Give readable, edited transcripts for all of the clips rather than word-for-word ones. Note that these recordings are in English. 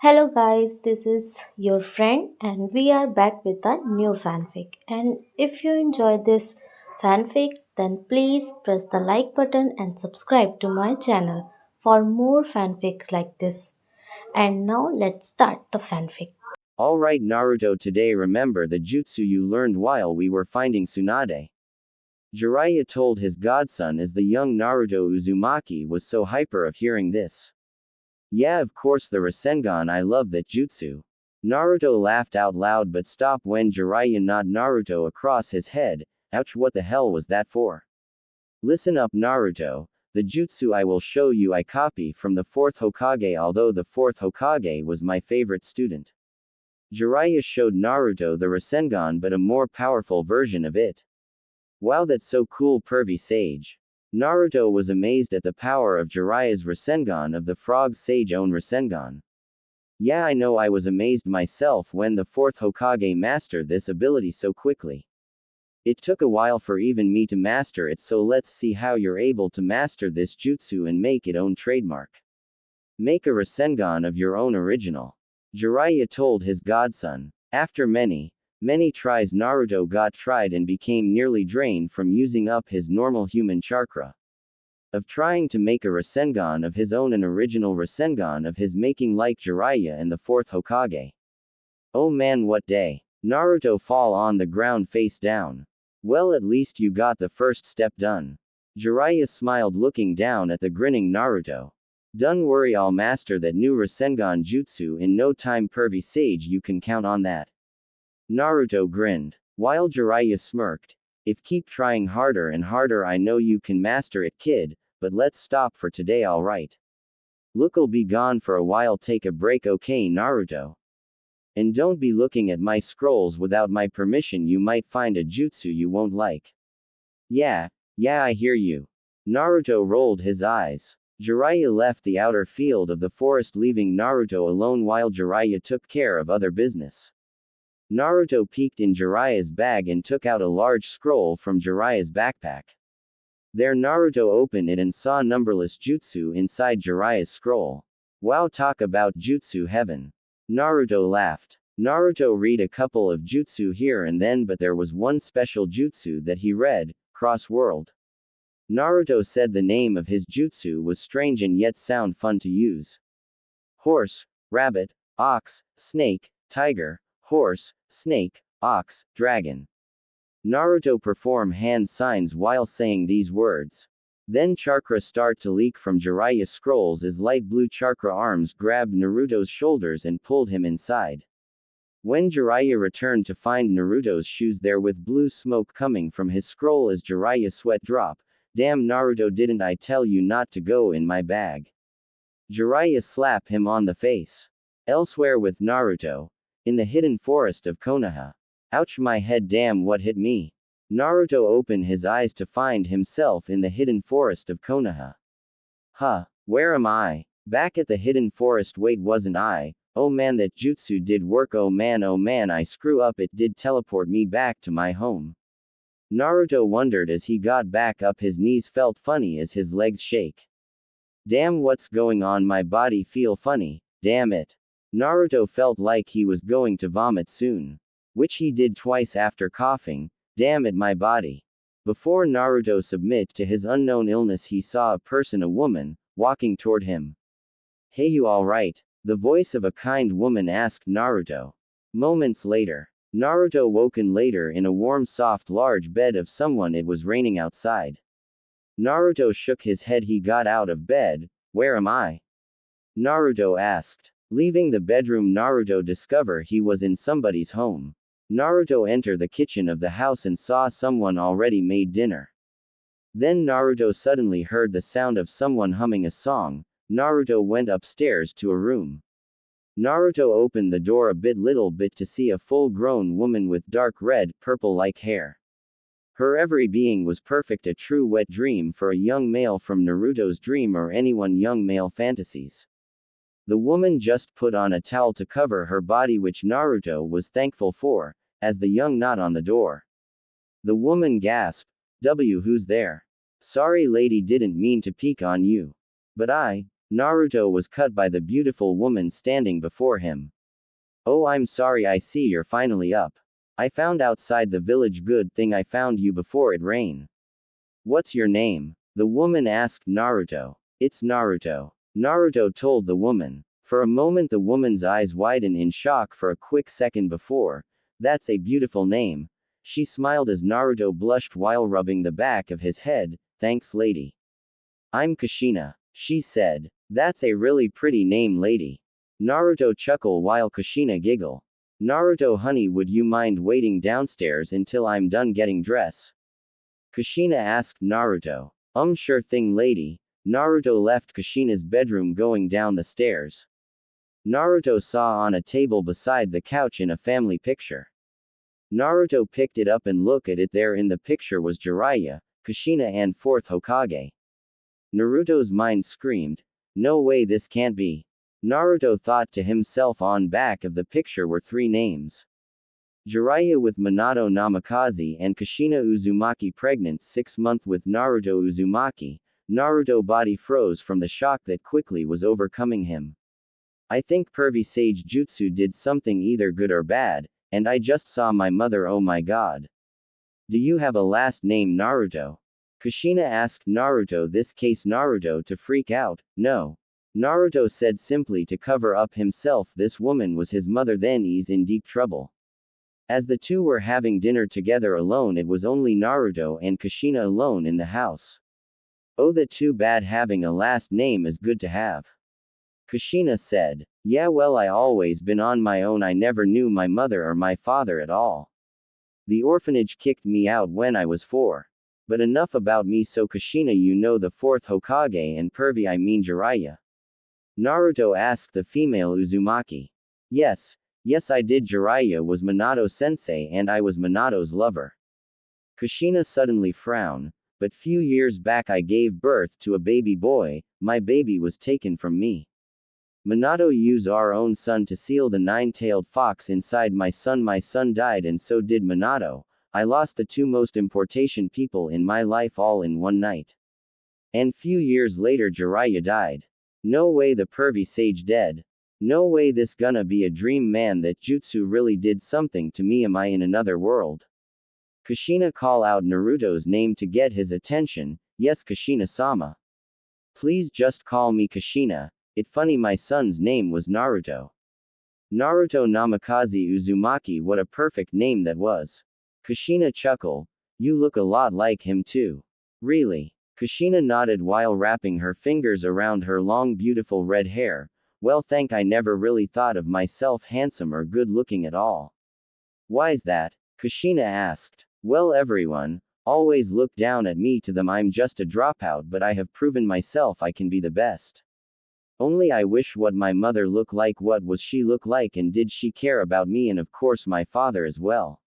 Hello guys, this is your friend and we are back with a new fanfic. And if you enjoy this fanfic, then please press the like button and subscribe to my channel for more fanfic like this. And now let's start the fanfic. Alright Naruto, today remember the jutsu you learned while we were finding Tsunade. Jiraiya told his godson as the young Naruto Uzumaki was so hyper of hearing this. Yeah, of course, the Rasengan, I love that jutsu. Naruto laughed out loud but stopped when Jiraiya nodded Naruto across his head. Ouch, what the hell was that for? Listen up Naruto, the jutsu I will show you I copy from the 4th Hokage, although the 4th Hokage was my favorite student. Jiraiya showed Naruto the Rasengan, but a more powerful version of it. Wow, that's so cool, pervy sage. Naruto was amazed at the power of Jiraiya's Rasengan, of the frog sage own Rasengan. Yeah, I know, I was amazed myself when the 4th Hokage mastered this ability so quickly. It took a while for even me to master it, so let's see how you're able to master this jutsu and make it own trademark. Make a Rasengan of your own original. Jiraiya told his godson. After many tries, Naruto got tried and became nearly drained from using up his normal human chakra. Of trying to make a Rasengan of his own, an original Rasengan of his making, like Jiraiya and the 4th Hokage. Oh man, what day. Naruto fall on the ground face down. Well, at least you got the first step done. Jiraiya smiled looking down at the grinning Naruto. Don't worry, I'll master that new Rasengan jutsu in no time, pervy sage, you can count on that. Naruto grinned. While Jiraiya smirked. If keep trying harder and harder, I know you can master it, kid, but let's stop for today, alright? Look'll be gone for a while, take a break, okay Naruto? And don't be looking at my scrolls without my permission, you might find a jutsu you won't like. Yeah, I hear you. Naruto rolled his eyes. Jiraiya left the outer field of the forest, leaving Naruto alone while Jiraiya took care of other business. Naruto peeked in Jiraiya's bag and took out a large scroll from Jiraiya's backpack. There Naruto opened it and saw numberless jutsu inside Jiraiya's scroll. Wow, talk about jutsu heaven. Naruto laughed. Naruto read a couple of jutsu here and then, but there was one special jutsu that he read, Cross World. Naruto said the name of his jutsu was strange and yet sound fun to use. Horse, rabbit, ox, snake, tiger, horse, snake, ox, dragon. Naruto perform hand signs while saying these words. Then chakra start to leak from Jiraiya's scrolls as light blue chakra arms grabbed Naruto's shoulders and pulled him inside. When Jiraiya returned to find Naruto's shoes there with blue smoke coming from his scroll as Jiraiya sweat drop. Damn Naruto, didn't I tell you not to go in my bag? Jiraiya slap him on the face. Elsewhere with Naruto. In the hidden forest of Konoha. Ouch, my head, damn, what hit me? Naruto opened his eyes to find himself in the hidden forest of Konoha. Huh, where am I? Back at the hidden forest, wait, wasn't I? Oh man, that jutsu did work, oh man, I screw up, it did teleport me back to my home. Naruto wondered as he got back up, his knees felt funny as his legs shake. Damn, what's going on, my body feel funny, damn it. Naruto felt like he was going to vomit soon. Which he did twice after coughing, damn it, my body. Before Naruto submit to his unknown illness, he saw a person, a woman, walking toward him. Hey, you alright? The voice of a kind woman asked Naruto. Moments later. Naruto woken later in a warm, soft, large bed of someone. It was raining outside. Naruto shook his head. He got out of bed. Where am I? Naruto asked. Leaving the bedroom, Naruto discovered he was in somebody's home. Naruto entered the kitchen of the house and saw someone already made dinner. Then Naruto suddenly heard the sound of someone humming a song. Naruto went upstairs to a room. Naruto opened the door a little bit to see a full-grown woman with dark red, purple-like hair. Her every being was perfect, a true wet dream for a young male from Naruto's dream or anyone young male fantasies. The woman just put on a towel to cover her body, which Naruto was thankful for, as the young knocked on the door. The woman gasped, "W, who's there? Sorry lady, didn't mean to peek on you. But Naruto was cut by the beautiful woman standing before him. Oh, I'm sorry, I see you're finally up. I found outside the village, good thing I found you before it rained. What's your name? The woman asked Naruto. It's Naruto. Naruto told the woman. For a moment the woman's eyes widened in shock for a quick second before. That's a beautiful name. She smiled as Naruto blushed while rubbing the back of his head. Thanks, lady. I'm Kushina, she said. That's a really pretty name, lady. Naruto chuckled while Kushina giggled. Naruto, honey, would you mind waiting downstairs until I'm done getting dressed? Kushina asked Naruto. Sure thing, lady. Naruto left Kushina's bedroom going down the stairs. Naruto saw on a table beside the couch in a family picture. Naruto picked it up and looked at it. There in the picture was Jiraiya, Kushina, and fourth Hokage. Naruto's mind screamed, no way, this can't be. Naruto thought to himself, on back of the picture were three names. Jiraiya with Minato Namikaze and Kushina Uzumaki pregnant 6 month with Naruto Uzumaki. Naruto body froze from the shock that quickly was overcoming him. I think pervy sage jutsu did something either good or bad, and I just saw my mother, oh my god. Do you have a last name, Naruto? Kushina asked Naruto, this case Naruto to freak out. No. Naruto said simply to cover up himself, this woman was his mother, then he's in deep trouble. As the two were having dinner together alone, it was only Naruto and Kushina alone in the house. Oh, that too bad, having a last name is good to have. Kushina said. Yeah, well, I always been on my own, I never knew my mother or my father at all. The orphanage kicked me out when I was 4. But enough about me, so Kushina, you know the fourth Hokage and pervy, I mean Jiraiya? Naruto asked the female Uzumaki. Yes, I did. Jiraiya was Minato-sensei and I was Minato's lover. Kushina suddenly frowned. But few years back I gave birth to a baby boy, my baby was taken from me. Minato used our own son to seal the nine-tailed fox inside my son died, and so did Minato. I lost the two most important people in my life all in one night. And few years later Jiraiya died. No way, the pervy sage dead. No way, this gonna be a dream, man, that jutsu really did something to me, am I in another world? Kushina call out Naruto's name to get his attention. Yes, Kushina-sama. Please just call me Kushina. It funny my son's name was Naruto. Naruto Namikaze Uzumaki, what a perfect name that was. Kushina chuckled. You look a lot like him too. Really? Kushina nodded while wrapping her fingers around her long beautiful red hair. Well, I never really thought of myself handsome or good looking at all. Why's that? Kushina asked. Well, everyone always look down at me, to them I'm just a dropout, but I have proven myself I can be the best. Only I wish what my mother looked like, what was she look like, and did she care about me, and of course my father as well.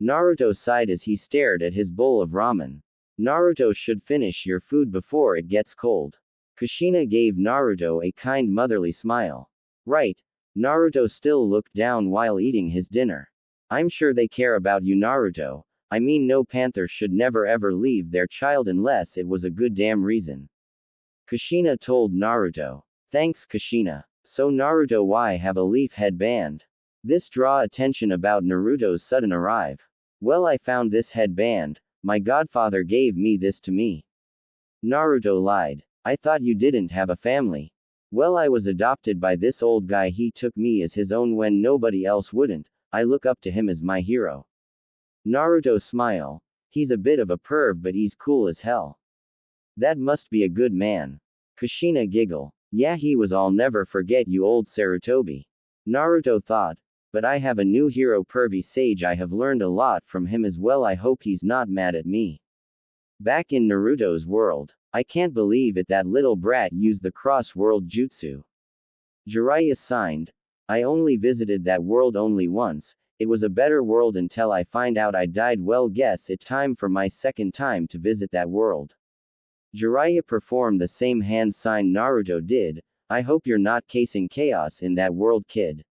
Naruto sighed as he stared at his bowl of ramen. Naruto should finish your food before it gets cold. Kushina gave Naruto a kind motherly smile. Right. Naruto still looked down while eating his dinner. I'm sure they care about you, Naruto. I mean, no panther should never ever leave their child unless it was a good damn reason. Kushina told Naruto. Thanks, Kushina. So Naruto, why have a leaf headband? This draw attention about Naruto's sudden arrive. Well, I found this headband. My godfather gave me this to me. Naruto lied. I thought you didn't have a family. Well, I was adopted by this old guy. He took me as his own when nobody else wouldn't. I look up to him as my hero. Naruto smiled. He's a bit of a perv, but he's cool as hell. That must be a good man. Kushina giggled. Yeah, he was. I'll never forget you, old Sarutobi. Naruto thought. But I have a new hero, pervy sage. I have learned a lot from him as well. I hope he's not mad at me. Back in Naruto's world. I can't believe it, that little brat used the cross-world jutsu. Jiraiya signed. I only visited that world only once. It was a better world until I find out I died. Well, guess it time for my second time to visit that world. Jiraiya performed the same hand sign Naruto did. I hope you're not casing chaos in that world, kid.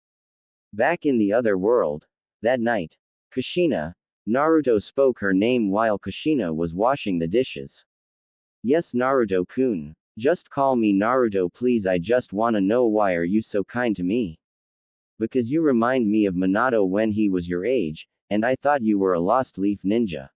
Back in the other world. That night. Kushina. Naruto spoke her name while Kushina was washing the dishes. Yes, Naruto-kun. Just call me Naruto please, I just wanna know why are you so kind to me? Because you remind me of Minato when he was your age, and I thought you were a lost leaf ninja.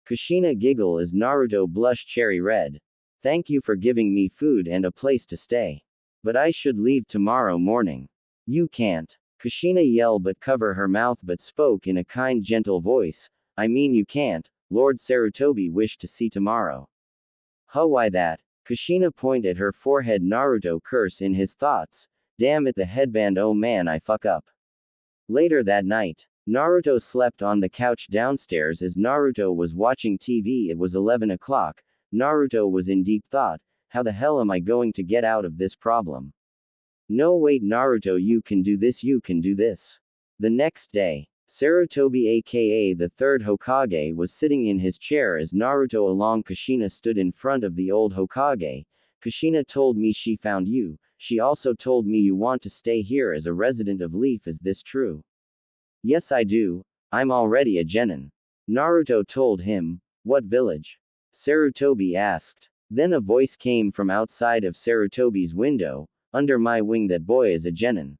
Kushina giggle as Naruto blush cherry red. Thank you for giving me food and a place to stay. But I should leave tomorrow morning. You can't. Kushina yelled but cover her mouth but spoke in a kind gentle voice. I mean you can't, Lord Sarutobi wished to see tomorrow. Huh why that? Kushina pointed at her forehead Naruto curse in his thoughts. Damn it the headband oh man I fuck up. Later that night, Naruto slept on the couch downstairs as Naruto was watching TV. It was 11 o'clock. Naruto was in deep thought. How the hell am I going to get out of this problem? No wait Naruto you can do this you can do this. The next day, Sarutobi aka the third Hokage was sitting in his chair as Naruto along Kushina stood in front of the old Hokage. Kushina told me she found you. She also told me you want to stay here as a resident of Leaf. Is this true? Yes I do. I'm already a genin. Naruto told him. What village? Sarutobi asked. Then a voice came from outside of Sarutobi's window. Under my wing that boy is a genin.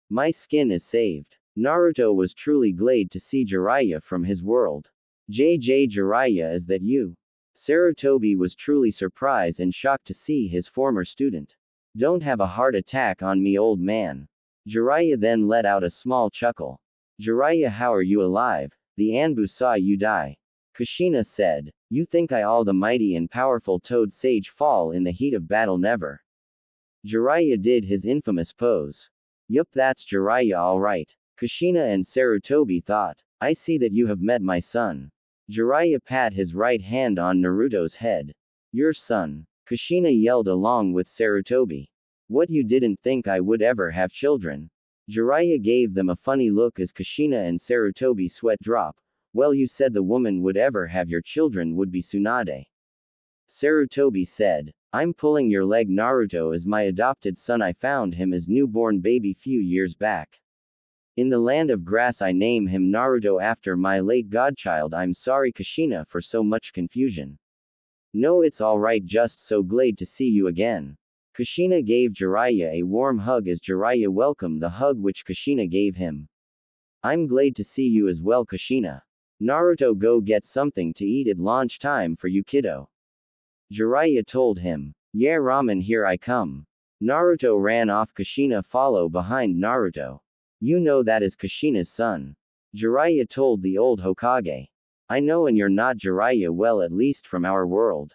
My skin is saved. Naruto was truly glad to see Jiraiya from his world. JJ Jiraiya is that you? Sarutobi was truly surprised and shocked to see his former student. Don't have a heart attack on me old man. Jiraiya then let out a small chuckle. Jiraiya how are you alive? The Anbu saw you die. Kushina said. You think I all the mighty and powerful toad sage fall in the heat of battle never. Jiraiya did his infamous pose. Yup that's Jiraiya alright. Kushina and Sarutobi thought. I see that you have met my son. Jiraiya pat his right hand on Naruto's head. Your son. Kushina yelled along with Sarutobi. What you didn't think I would ever have children? Jiraiya gave them a funny look as Kushina and Sarutobi sweat drop. Well you said the woman would ever have your children would be Tsunade. Sarutobi said. I'm pulling your leg Naruto is my adopted son I found him as newborn baby few years back. In the land of grass I name him Naruto after my late godchild I'm sorry Kushina for so much confusion. No it's alright just so glad to see you again. Kushina gave Jiraiya a warm hug as Jiraiya welcomed the hug which Kushina gave him. I'm glad to see you as well Kushina. Naruto go get something to eat at lunch time for you kiddo. Jiraiya told him. Yeah ramen here I come. Naruto ran off Kushina follow behind Naruto. You know that is Kushina's son. Jiraiya told the old Hokage. I know and you're not Jiraiya well at least from our world.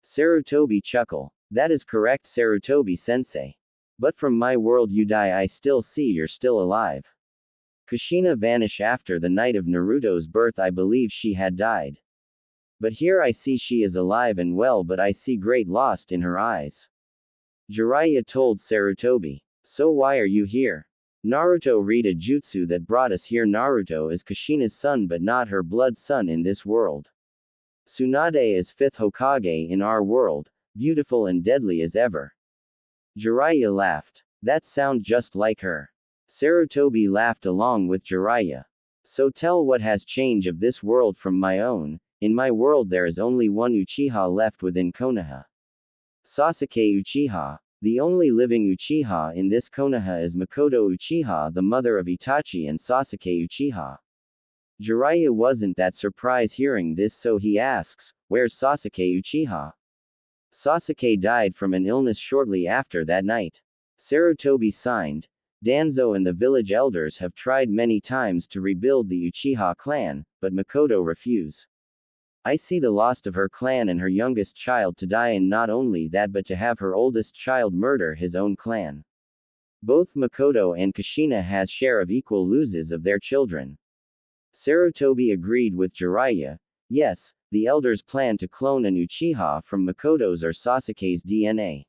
Sarutobi chuckle. That is correct Sarutobi sensei. But from my world you die I still see you're still alive. Kushina vanish after the night of Naruto's birth I believe she had died. But here I see she is alive and well but I see great lost in her eyes. Jiraiya told Sarutobi. So why are you here? Naruto read a jutsu that brought us here Naruto is Kushina's son but not her blood son in this world. Tsunade is 5th Hokage in our world, beautiful and deadly as ever. Jiraiya laughed. That sounds just like her. Sarutobi laughed along with Jiraiya. So tell what has changed of this world from my own. In my world there is only one Uchiha left within Konoha. Sasuke Uchiha. The only living Uchiha in this Konoha is Makoto Uchiha the mother of Itachi and Sasuke Uchiha. Jiraiya wasn't that surprised hearing this so he asks, where's Sasuke Uchiha? Sasuke died from an illness shortly after that night. Sarutobi signed. Danzo and the village elders have tried many times to rebuild the Uchiha clan, but Makoto refused. I see the loss of her clan and her youngest child to die and not only that but to have her oldest child murder his own clan. Both Makoto and Kushina has share of equal losses of their children. Sarutobi agreed with Jiraiya. Yes, the elders plan to clone an Uchiha from Makoto's or Sasuke's DNA.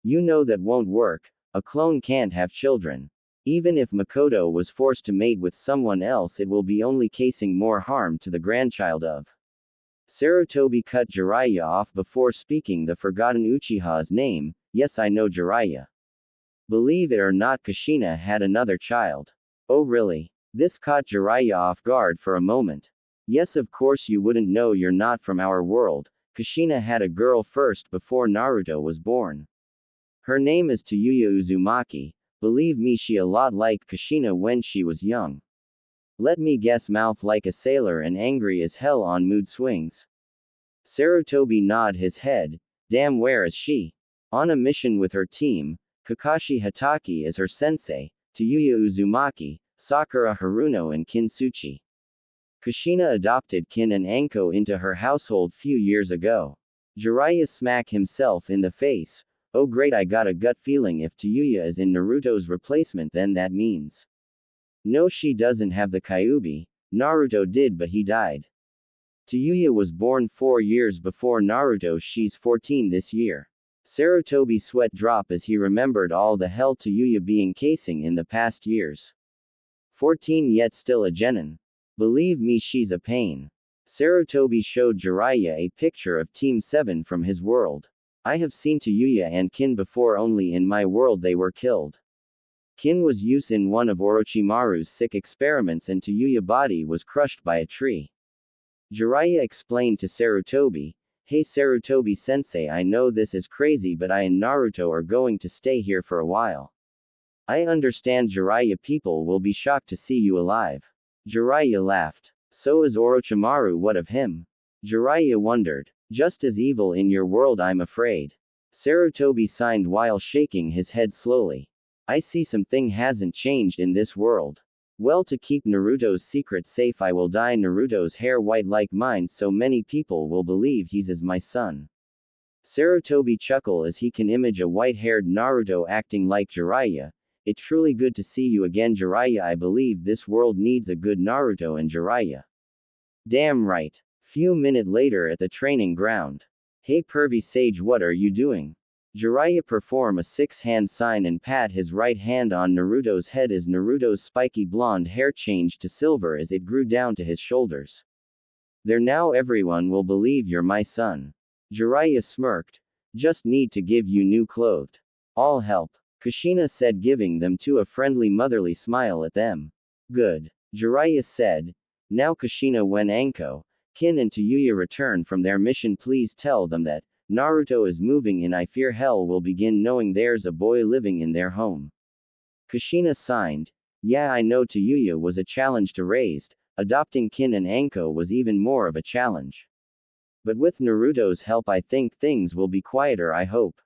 You know that won't work, a clone can't have children. Even if Makoto was forced to mate with someone else it will be only causing more harm to the grandchild of. Sarutobi cut Jiraiya off before speaking the forgotten Uchiha's name. Yes I know Jiraiya. Believe it or not Kushina had another child. Oh really? This caught Jiraiya off guard for a moment. Yes of course you wouldn't know you're not from our world. Kushina had a girl first before Naruto was born. Her name is Tayuya Uzumaki. Believe me, she a lot like Kushina when she was young. Let me guess, mouth like a sailor and angry as hell on mood swings. Sarutobi nod his head. Damn, where is she? On a mission with her team. Kakashi Hatake is her sensei, Tayuya Uzumaki, Sakura Haruno and Kintsuchi. Kushina adopted Kin and Anko into her household few years ago. Jiraiya smack himself in the face. Oh great, I got a gut feeling if Tayuya is in Naruto's replacement, then that means. No, she doesn't have the Kyuubi. Naruto did, but he died. Tayuya was born 4 years before Naruto. She's 14 this year. Sarutobi's sweat drop as he remembered all the hell Tayuya being casing in the past years. 14 yet still a genin. Believe me, she's a pain. Sarutobi showed Jiraiya a picture of Team 7 from his world. I have seen Tayuya and Kin before, only in my world they were killed. Kin was used in one of Orochimaru's sick experiments and Tayuya body was crushed by a tree. Jiraiya explained to Sarutobi, hey Sarutobi sensei, I know this is crazy, but I and Naruto are going to stay here for a while. I understand Jiraiya, people will be shocked to see you alive. Jiraiya laughed. So is Orochimaru, what of him? Jiraiya wondered. Just as evil in your world, I'm afraid. Sarutobi signed while shaking his head slowly. I see something hasn't changed in this world. Well, to keep Naruto's secret safe, I will dye Naruto's hair white like mine so many people will believe he's as my son. Sarutobi chuckled as he can image a white-haired Naruto acting like Jiraiya. It's truly good to see you again, Jiraiya. I believe this world needs a good Naruto and Jiraiya. Damn right. Few minutes later at the training ground. Hey pervy sage, what are you doing? Jiraiya perform a 6-hand sign and pat his right hand on Naruto's head as Naruto's spiky blonde hair changed to silver as it grew down to his shoulders. There, now everyone will believe you're my son. Jiraiya smirked. Just need to give you new clothes. All help. Kushina said, giving them to a friendly motherly smile at them. Good. Jiraiya said. Now Kushina, when Anko, Kin and Tayuya return from their mission, please tell them that Naruto is moving in. I fear hell will begin knowing there's a boy living in their home. Kushina signed. Yeah, I know Tayuya was a challenge to raise. Adopting Kin and Anko was even more of a challenge. But with Naruto's help, I think things will be quieter, I hope.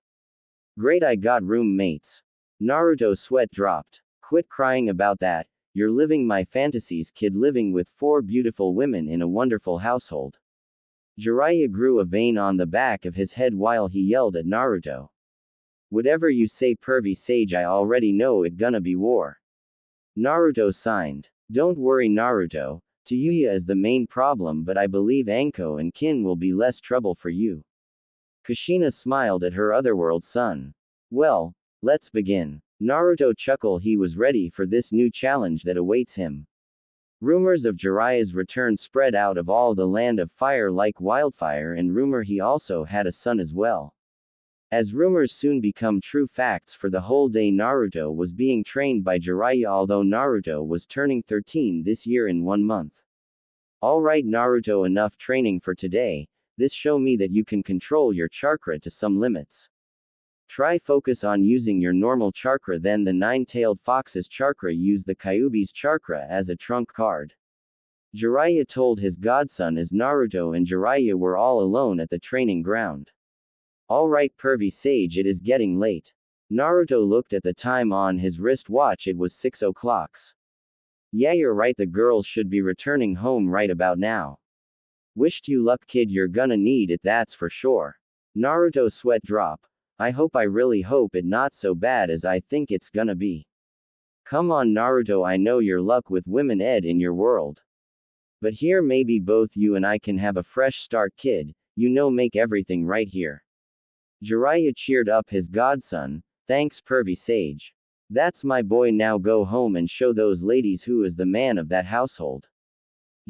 Great, I got roommates. Naruto's sweat dropped. Quit crying about that. You're living my fantasies, kid, living with 4 beautiful women in a wonderful household. Jiraiya grew a vein on the back of his head while he yelled at Naruto. Whatever you say, pervy sage, I already know it gonna be war. Naruto signed. Don't worry, Naruto. Tayuya is the main problem, but I believe Anko and Kin will be less trouble for you. Kushina smiled at her otherworld son. Well, let's begin. Naruto chuckled. He was ready for this new challenge that awaits him. Rumors of Jiraiya's return spread out of all the land of fire like wildfire, and rumor he also had a son as well. As rumors soon become true facts, for the whole day Naruto was being trained by Jiraiya, although Naruto was turning 13 this year in 1 month. Alright Naruto, enough training for today. This show me that you can control your chakra to some limits. Try focus on using your normal chakra, then the 9-tailed fox's chakra. Use the Kyuubi's chakra as a trump card. Jiraiya told his godson as Naruto and Jiraiya were all alone at the training ground. Alright pervy sage, it is getting late. Naruto looked at the time on his wristwatch. It was 6 o'clock. Yeah, you're right, the girls should be returning home right about now. Wished you luck, kid, you're gonna need it, that's for sure. Naruto sweat drop. I really hope it not so bad as I think it's gonna be. Come on Naruto, I know your luck with women ed in your world. But here maybe both you and I can have a fresh start, kid, you know, make everything right here. Jiraiya cheered up his godson. Thanks pervy sage. That's my boy, now go home and show those ladies who is the man of that household.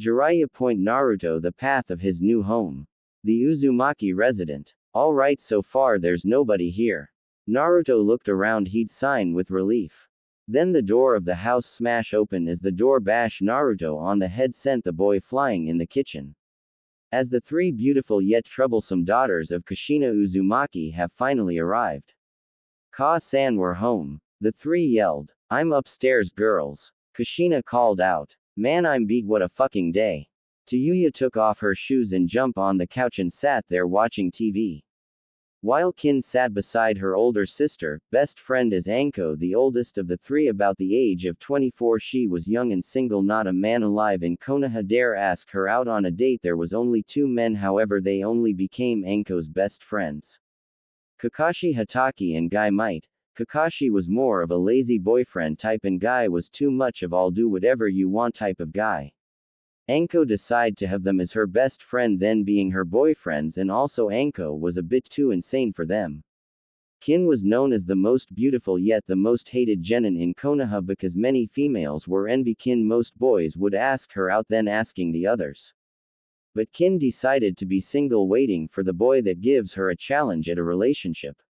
Jiraiya point Naruto the path of his new home. The Uzumaki resident. Alright, so far there's nobody here. Naruto looked around, he'd sign with relief. Then the door of the house smash open as the door bash Naruto on the head sent the boy flying in the kitchen. as the three beautiful yet troublesome daughters of Kushina Uzumaki have finally arrived. Ka-san, we're home. The three yelled. I'm upstairs, girls. Kushina called out. Man, I'm beat, what a fucking day. Tayuya took off her shoes and jumped on the couch and sat there watching TV. While Kin sat beside her older sister, best friend is Anko, the oldest of the three, about the age of 24. She was young and single, not a man alive in Konoha dare ask her out on a date. There was only two men, however they only became Anko's best friends. Kakashi Hatake and Guy Might. Kakashi was more of a lazy boyfriend type and Guy was too much of I'll do whatever you want type of guy. Anko decided to have them as her best friend, then being her boyfriends, and also Anko was a bit too insane for them. Kin was known as the most beautiful yet the most hated genin in Konoha because many females were envy Kin. Most boys would ask her out then asking the others. But Kin decided to be single, waiting for the boy that gives her a challenge at a relationship.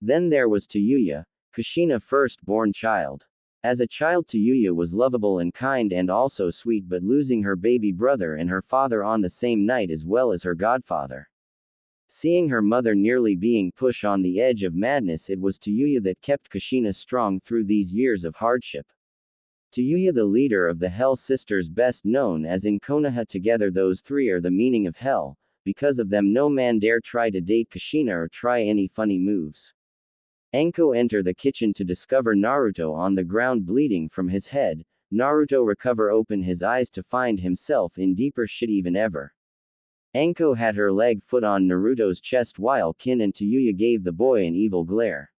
Then there was Tayuya, Kushina's first-born child. As a child, Tayuya was lovable and kind and also sweet, but losing her baby brother and her father on the same night as well as her godfather. Seeing her mother nearly being pushed on the edge of madness, it was Tayuya that kept Kushina strong through these years of hardship. Tayuya, the leader of the Hell Sisters, best known as in Konoha. Together those three are the meaning of hell. Because of them no man dare try to date Kushina or try any funny moves. Anko enter the kitchen to discover Naruto on the ground bleeding from his head. Naruto recover, open his eyes to find himself in deeper shit even ever. Anko had her leg foot on Naruto's chest while Kin and Tayuya gave the boy an evil glare.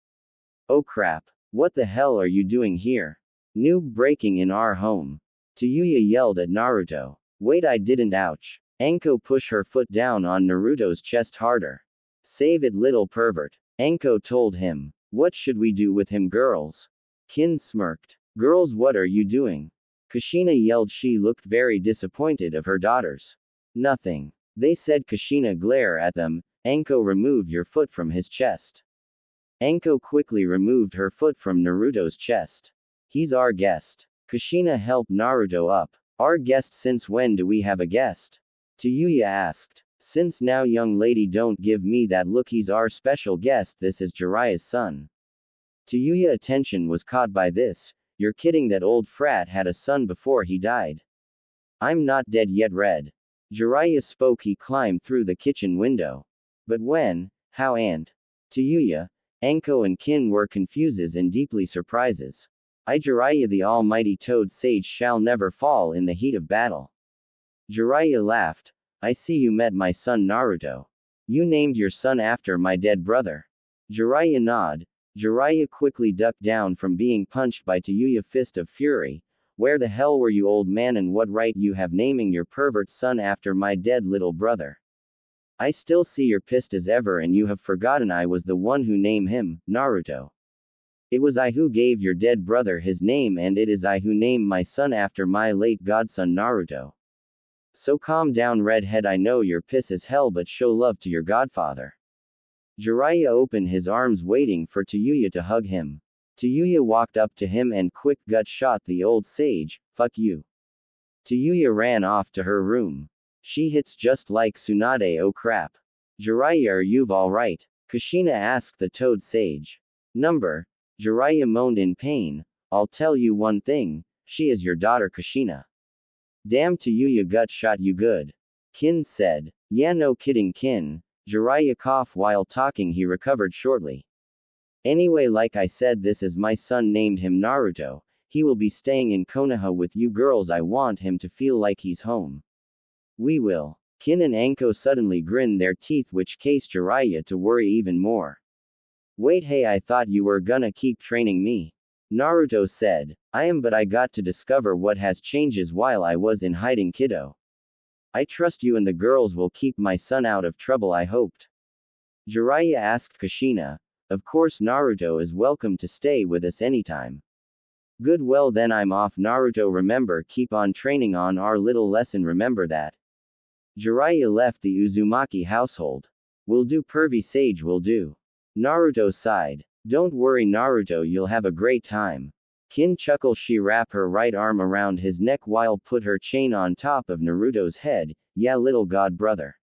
Oh crap. What the hell are you doing here? Noob breaking in our home. Tayuya yelled at Naruto. Wait, I didn't, ouch. Anko pushed her foot down on Naruto's chest harder. Save it, little pervert. Anko told him. What should we do with him, girls? Kin smirked. Girls, what are you doing? Kushina yelled. She looked very disappointed of her daughters. Nothing. They said. Kushina glare at them. Anko, remove your foot from his chest. Anko quickly removed her foot from Naruto's chest. He's our guest. Kushina helped Naruto up. Our guest? Since when do we have a guest? Tayuya asked. Since now, young lady, don't give me that look. He's our special guest. This is Jiraiya's son. Tayuya's attention was caught by this. You're kidding, that old frat had a son before he died. I'm not dead yet, Red. Jiraiya spoke. He climbed through the kitchen window. But when, how, and Tayuya, Anko and Kin were confuses and deeply surprises. I, Jiraiya, the almighty Toad Sage, shall never fall in the heat of battle. Jiraiya laughed. I see you met my son Naruto. You named your son after my dead brother. Jiraiya nodded. Jiraiya quickly ducked down from being punched by Tayuya fist of fury. Where the hell were you, old man, and what right you have naming your pervert son after my dead little brother? I still see you're pissed as ever, and you have forgotten I was the one who named him, Naruto. It was I who gave your dead brother his name, and it is I who named my son after my late godson Naruto. So calm down, redhead. I know you're pissed as hell, but show love to your godfather. Jiraiya opened his arms waiting for Tayuya to hug him. Tayuya walked up to him and quick gut shot the old sage. Fuck you. Tayuya ran off to her room. She hits just like Tsunade. Oh crap. Jiraiya, are you alright? Kushina asked the toad sage. Number. Jiraiya moaned in pain. I'll tell you one thing. She is your daughter, Kushina. Damn, Tayuya gut shot you good. Kin said. Yeah, no kidding, Kin. Jiraiya coughed while talking. He recovered shortly. Anyway, like I said, this is my son, named him Naruto. He will be staying in Konoha with you girls. I want him to feel like he's home. We will. Kin and Anko suddenly grinned their teeth, which caused Jiraiya to worry even more. Wait, hey, I thought you were gonna keep training me. Naruto said. I am, but I got to discover what has changes while I was in hiding, kiddo. I trust you and the girls will keep my son out of trouble, I hoped. Jiraiya asked Kushina. Of course, Naruto is welcome to stay with us anytime. Good, well then I'm off, Naruto. Remember, keep on training on our little lesson, remember that. Jiraiya left the Uzumaki household. Will do, pervy sage, will do. Naruto sighed. Don't worry, Naruto, you'll have a great time. Kin chuckled. She wrapped her right arm around his neck while put her chain on top of Naruto's head. Yeah, little god brother.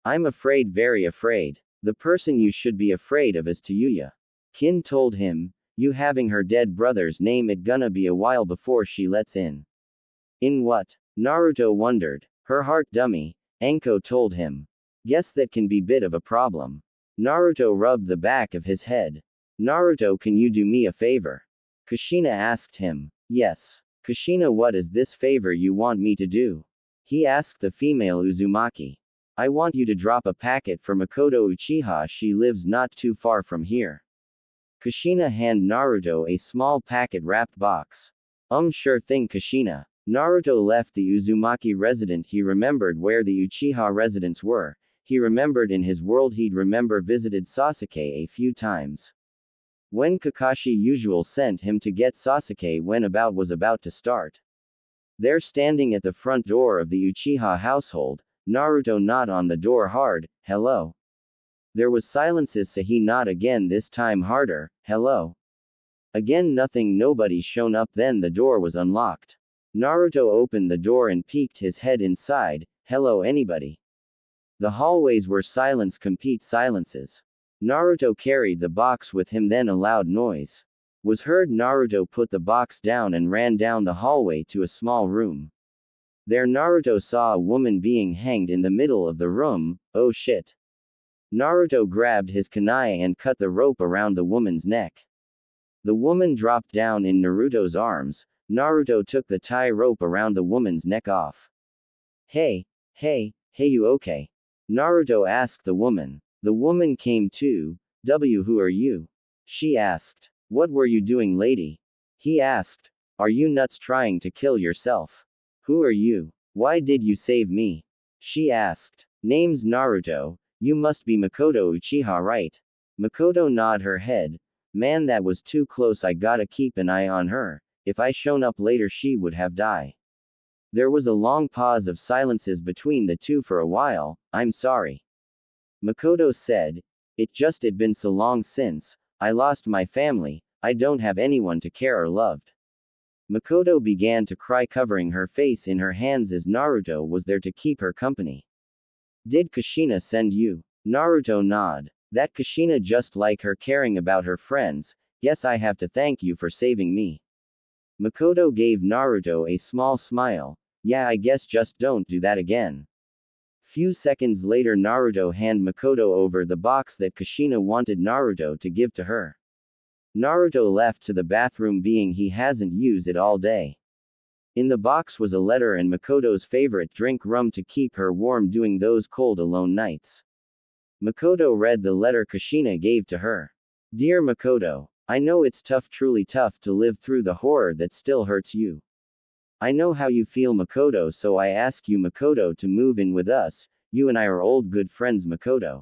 I'm afraid, very afraid. The person you should be afraid of is Tayuya. Kin told him, you having her dead brother's name, it gonna be a while before she lets in. In what? Naruto wondered. Her heart dummy, Anko told him. Guess that can be bit of a problem. Naruto rubbed the back of his head. Naruto, can you do me a favor? Kushina asked him. Yes. Kushina, what is this favor you want me to do? He asked the female Uzumaki. I want you to drop a packet for Makoto Uchiha, she lives not too far from here. Kushina handed Naruto a small packet wrapped box. Sure thing, Kushina. Naruto left the Uzumaki residence. He remembered where the Uchiha residents were. He remembered in his world he'd visited Sasuke a few times. When Kakashi usual sent him to get Sasuke when about was about to start. There standing at the front door of the Uchiha household, Naruto knocked on the door hard. Hello. There was silences, so he knocked again, this time harder. Hello. Again nothing, nobody shown up. Then the door was unlocked. Naruto opened the door and peeked his head inside. Hello, anybody? The hallways were silence, complete silences. Naruto carried the box with him, then a loud noise was heard. Naruto put the box down and ran down the hallway to a small room. There Naruto saw a woman being hanged in the middle of the room. Oh shit. Naruto grabbed his kunai and cut the rope around the woman's neck. The woman dropped down in Naruto's arms. Naruto took the tie rope around the woman's neck off. Hey, you okay? Naruto asked the woman. The woman came to. Who are you? She asked. What were you doing, lady? He asked. Are you nuts trying to kill yourself? Who are you? Why did you save me? She asked. Name's Naruto. You must be Makoto Uchiha, right? Makoto nodded her head. Man, that was too close. I gotta keep an eye on her. If I shown up later, she would have died. There was a long pause of silences between the two for a while. I'm sorry. Makoto said. It'd been so long since I lost my family. I don't have anyone to care or loved. Makoto began to cry, covering her face in her hands as Naruto was there to keep her company. Did Kushina send you? Naruto nodded. That Kushina, just like her, caring about her friends. Yes, I have to thank you for saving me. Makoto gave Naruto a small smile. Yeah, I guess just don't do that again. Few seconds later, Naruto handed Makoto over the box that Kushina wanted Naruto to give to her. Naruto left to the bathroom, being he hasn't used it all day. In the box was a letter and Makoto's favorite drink, rum, to keep her warm during those cold alone nights. Makoto read the letter Kushina gave to her. Dear Makoto, I know it's tough, truly tough, to live through the horror that still hurts you. I know how you feel, Makoto, so I ask you, Makoto, to move in with us. You and I are old good friends, Makoto.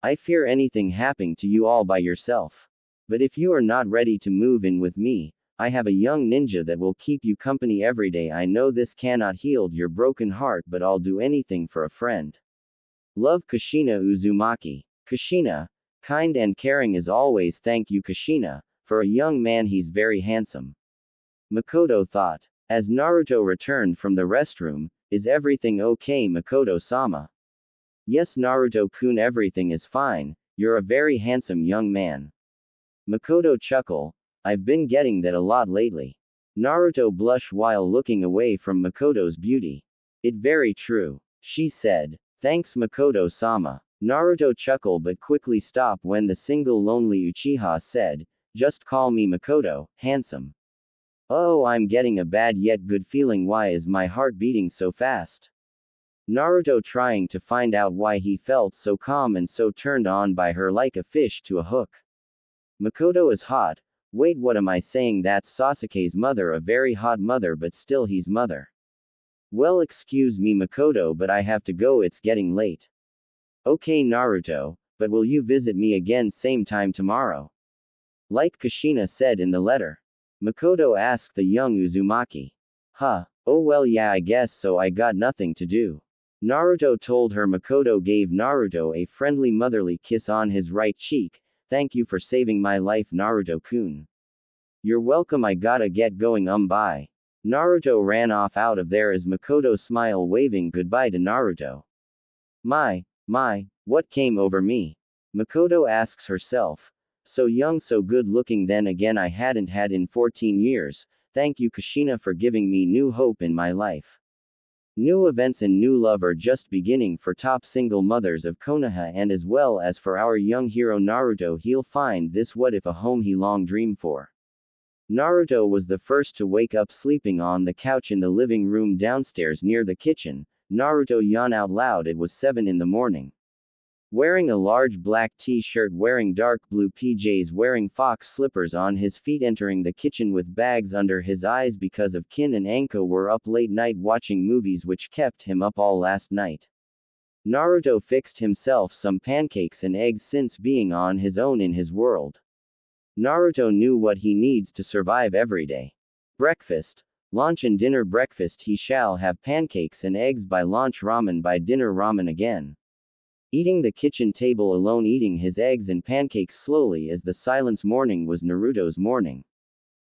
I fear anything happening to you all by yourself. But if you are not ready to move in with me, I have a young ninja that will keep you company every day. I know this cannot heal your broken heart, but I'll do anything for a friend. Love, Kushina Uzumaki. Kushina, kind and caring as always. Thank you, Kushina. For a young man, he's very handsome. Makoto thought. As Naruto returned from the restroom, is everything okay, Makoto-sama? Yes, Naruto-kun, everything is fine. You're a very handsome young man. Makoto chuckled. I've been getting that a lot lately. Naruto blushed while looking away from Makoto's beauty. It very true. She said. Thanks, Makoto-sama. Naruto chuckled but quickly stopped when the single lonely Uchiha said, just call me Makoto, handsome. Oh, I'm getting a bad yet good feeling. Why is my heart beating so fast? Naruto, trying to find out why he felt so calm and so turned on by her like a fish to a hook. Makoto is hot. Wait, what am I saying? That's Sasuke's mother, a very hot mother, but still he's mother. Well, excuse me, Makoto, but I have to go, it's getting late. Okay, Naruto, but will you visit me again same time tomorrow? Like Kushina said in the letter. Makoto asked the young Uzumaki. Huh, oh well, yeah, I guess so, I got nothing to do. Naruto told her. Makoto gave Naruto a friendly motherly kiss on his right cheek. Thank you for saving my life, Naruto-kun. You're welcome, I gotta get going, bye. Naruto ran off out of there as Makoto smiled waving goodbye to Naruto. My, what came over me? Makoto asks herself. So young, so good looking, then again I hadn't had in 14 years. Thank you Kushina for giving me new hope in my life. New events and new love are just beginning for top single mothers of Konoha and as well as for our young hero Naruto. He'll find this what if a home he long dreamed for. Naruto was the first to wake up sleeping on the couch in the living room downstairs near the kitchen. Naruto yawned out loud. It was 7 in the morning. Wearing a large black t-shirt, wearing dark blue PJs, wearing fox slippers on his feet, entering the kitchen with bags under his eyes because of Kin and Anko were up late night watching movies which kept him up all last night. Naruto fixed himself some pancakes and eggs since being on his own in his world. Naruto knew what he needs to survive every day. Breakfast, lunch and dinner. Breakfast he shall have pancakes and eggs, by lunch ramen, by dinner ramen again. Eating the kitchen table alone, eating his eggs and pancakes slowly as the silence. Morning was Naruto's morning.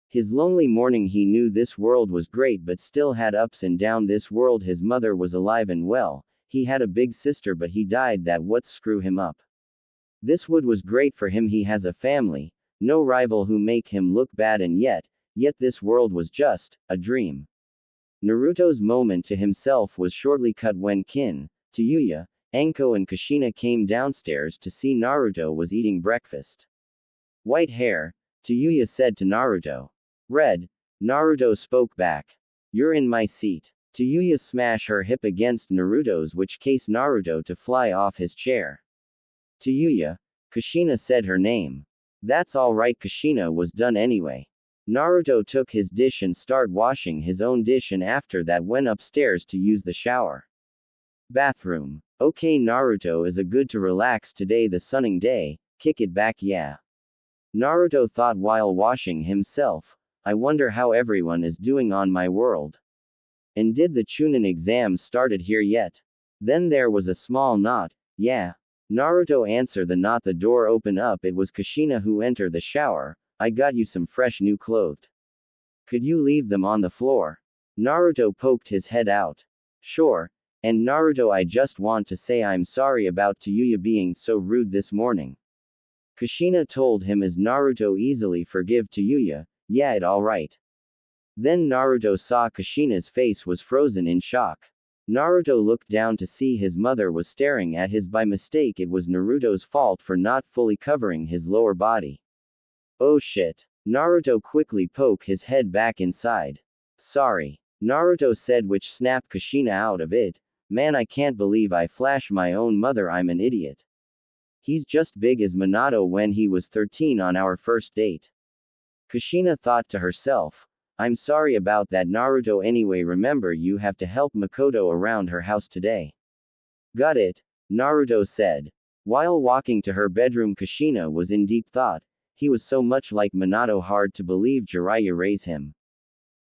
His lonely morning. He knew this world was great but still had ups and downs. This world, his mother was alive and well, he had a big sister but he died, that what screw him up. This wood was great for him, he has a family, no rival who make him look bad, and yet this world was just a dream. Naruto's moment to himself was shortly cut when Kin, Tayuya, Anko and Kushina came downstairs to see Naruto was eating breakfast. White hair, Tayuya said to Naruto. Red, Naruto spoke back. You're in my seat. Tayuya smashed her hip against Naruto's, which caused Naruto to fly off his chair. Tayuya, Kushina said her name. That's alright. Kushina was done anyway. Naruto took his dish and started washing his own dish, and after that went upstairs to use the shower. Bathroom. Okay, Naruto is a good to relax today, the sunning day, kick it back, yeah. Naruto thought while washing himself. I wonder how everyone is doing on my world. And did the Chunin exam started here yet? Then there was a small knot. Yeah. Naruto answered the knot. The door opened up. It was Kushina who entered the shower. I got you some fresh new clothes. Could you leave them on the floor? Naruto poked his head out. Sure. And Naruto, I just want to say I'm sorry about Tayuya being so rude this morning. Kushina told him as Naruto easily forgive Tayuya. Yeah, it alright. Then Naruto saw Kushina's face was frozen in shock. Naruto looked down to see his mother was staring at his. By mistake, it was Naruto's fault for not fully covering his lower body. Oh shit. Naruto quickly poked his head back inside. Sorry. Naruto said, which snapped Kushina out of it. Man, I can't believe I flashed my own mother, I'm an idiot. He's just big as Minato when he was 13 on our first date. Kushina thought to herself. I'm sorry about that, Naruto. Anyway, remember you have to help Makoto around her house today. Got it, Naruto said. While walking to her bedroom, Kushina was in deep thought. He was so much like Minato, hard to believe Jiraiya raised him.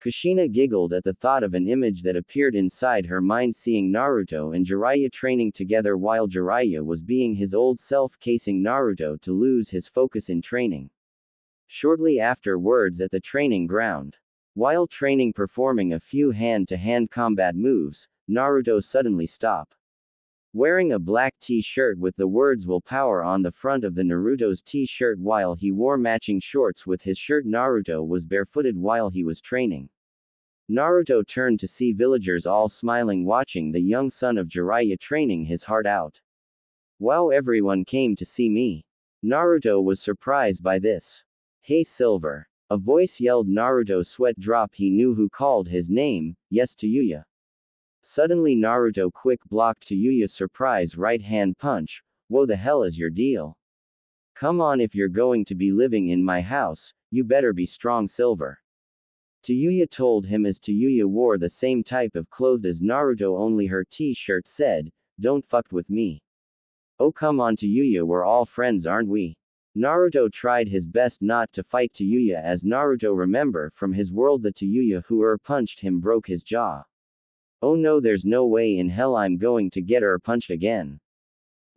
Kushina giggled at the thought of an image that appeared inside her mind, seeing Naruto and Jiraiya training together while Jiraiya was being his old self, casing Naruto to lose his focus in training. Shortly afterwards, at the training ground, while training performing a few hand-to-hand combat moves, Naruto suddenly stopped. Wearing a black t-shirt with the words willpower on the front of the Naruto's t-shirt while he wore matching shorts with his shirt, Naruto was barefooted while he was training. Naruto turned to see villagers all smiling watching the young son of Jiraiya training his heart out. Wow, everyone came to see me. Naruto was surprised by this. Hey Silver. A voice yelled. Naruto sweat drop. He knew who called his name. Yes, Tayuya. Suddenly Naruto quick blocked Tayuya's surprise right hand punch. Whoa, the hell is your deal? Come on, if you're going to be living in my house, you better be strong, Silver. Tayuya told him as Tayuya wore the same type of clothes as Naruto, only her t-shirt said, don't fuck with me. Oh come on Tayuya, we're all friends, aren't we? Naruto tried his best not to fight Tayuya, as Naruto remember from his world the Tayuya who punched him broke his jaw. Oh no, there's no way in hell I'm going to get punched again.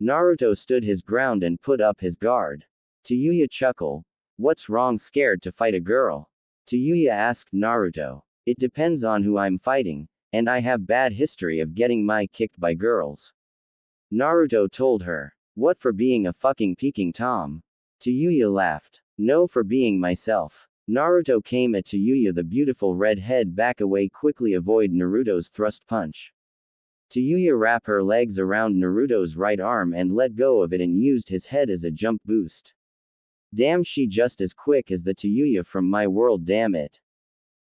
Naruto stood his ground and put up his guard. Tayuya chuckled. What's wrong, scared to fight a girl? Tayuya asked Naruto. It depends on who I'm fighting, and I have bad history of getting my kicked by girls. Naruto told her. What for being a fucking peeking Tom? Tayuya laughed. No, for being myself. Naruto came at Tayuya, the beautiful red head, back away quickly, avoid Naruto's thrust punch. Tayuya wrapped her legs around Naruto's right arm and let go of it and used his head as a jump boost. Damn, she just as quick as the Tayuya from my world, damn it.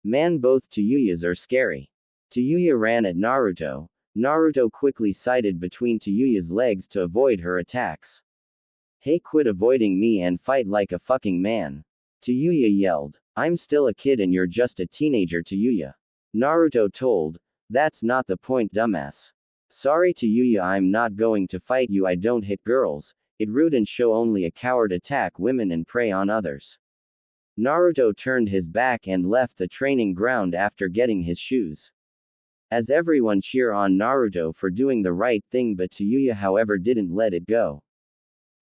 Man, both Tayuyas are scary. Tayuya ran at Naruto. Naruto quickly sighted between Tayuya's legs to avoid her attacks. Hey, quit avoiding me and fight like a fucking man. Tayuya yelled. I'm still a kid and you're just a teenager, Tayuya. Naruto told. That's not the point, dumbass. Sorry, Tayuya, I'm not going to fight you. I don't hit girls. It rude and show only a coward attack women and prey on others. Naruto turned his back and left the training ground after getting his shoes. As everyone cheer on Naruto for doing the right thing, but Tayuya however didn't let it go.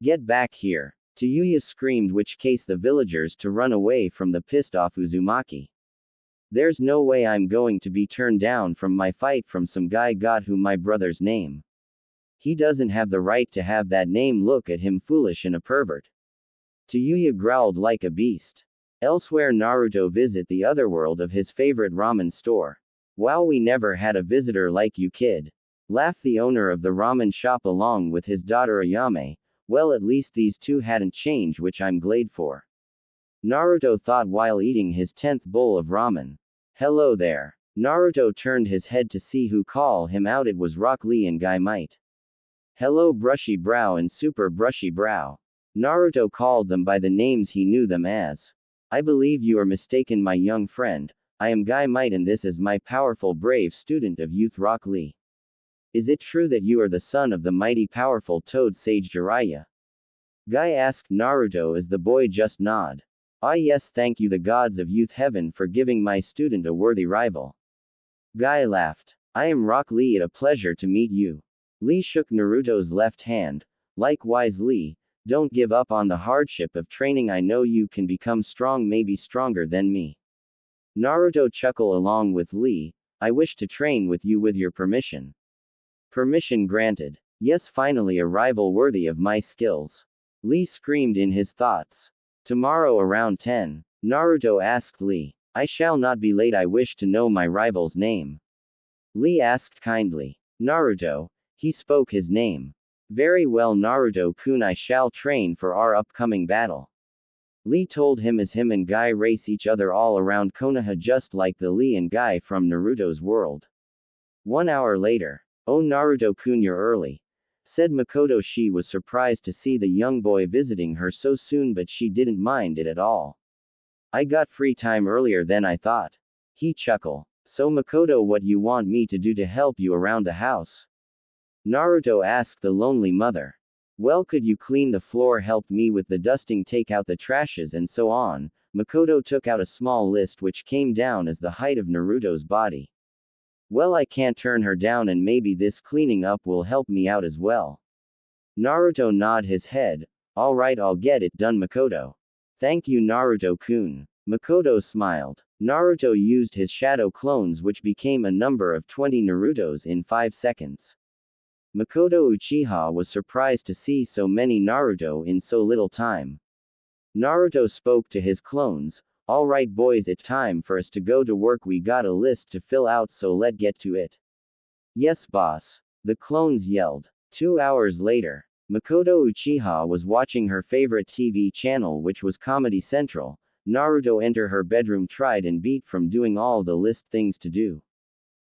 Get back here. Tayuya screamed, which case the villagers to run away from the pissed off Uzumaki. There's no way I'm going to be turned down from my fight from some guy got who my brother's name. He doesn't have the right to have that name. Look at him, foolish and a pervert. Tayuya growled like a beast. Elsewhere, Naruto visit the otherworld of his favorite ramen store. Wow, we never had a visitor like you, kid. Laughed the owner of the ramen shop along with his daughter Ayame. Well, at least these two hadn't changed, which I'm glad for. Naruto thought while eating his 10th bowl of ramen. Hello there. Naruto turned his head to see who call him out. It was Rock Lee and Guy Might. Hello, Brushy Brow and Super Brushy Brow. Naruto called them by the names he knew them as. I believe you are mistaken, my young friend. I am Guy Might and this is my powerful brave student of youth, Rock Lee. Is it true that you are the son of the mighty powerful Toad Sage Jiraiya? Guy asked Naruto as the boy just nod. Ah yes, thank you the gods of youth heaven for giving my student a worthy rival. Guy laughed. I am Rock Lee, it a pleasure to meet you. Lee shook Naruto's left hand. Likewise, Lee. Don't give up on the hardship of training. I know you can become strong, maybe stronger than me. Naruto chuckled along with Lee. I wish to train with you with your permission. Permission granted. Yes, finally a rival worthy of my skills. Lee screamed in his thoughts. Tomorrow around 10. Naruto asked Lee. I shall not be late. I wish to know my rival's name. Lee asked kindly. Naruto. He spoke his name. Very well, Naruto-kun, I shall train for our upcoming battle. Lee told him as him and Guy race each other all around Konoha just like the Lee and Guy from Naruto's world. 1 hour later. Oh, Naruto-kun, you're early, said Makoto. She was surprised to see the young boy visiting her so soon, but she didn't mind it at all. I got free time earlier than I thought. He chuckled. So Makoto, what you want me to do to help you around the house? Naruto asked the lonely mother. Well, could you clean the floor, help me with the dusting, take out the trashes and so on? Makoto took out a small list which came down as the height of Naruto's body. Well, I can't turn her down and maybe this cleaning up will help me out as well. Naruto nodded his head. Alright, I'll get it done, Makoto. Thank you, Naruto-kun. Makoto smiled. Naruto used his shadow clones, which became a number of 20 Narutos in 5 seconds. Makoto Uchiha was surprised to see so many Naruto in so little time. Naruto spoke to his clones. Alright boys, it's time for us to go to work. We got a list to fill out, so let's get to it. Yes, boss. The clones yelled. 2 hours later. Makoto Uchiha was watching her favorite TV channel, which was Comedy Central. Naruto entered her bedroom, tried and beat from doing all the list things to do.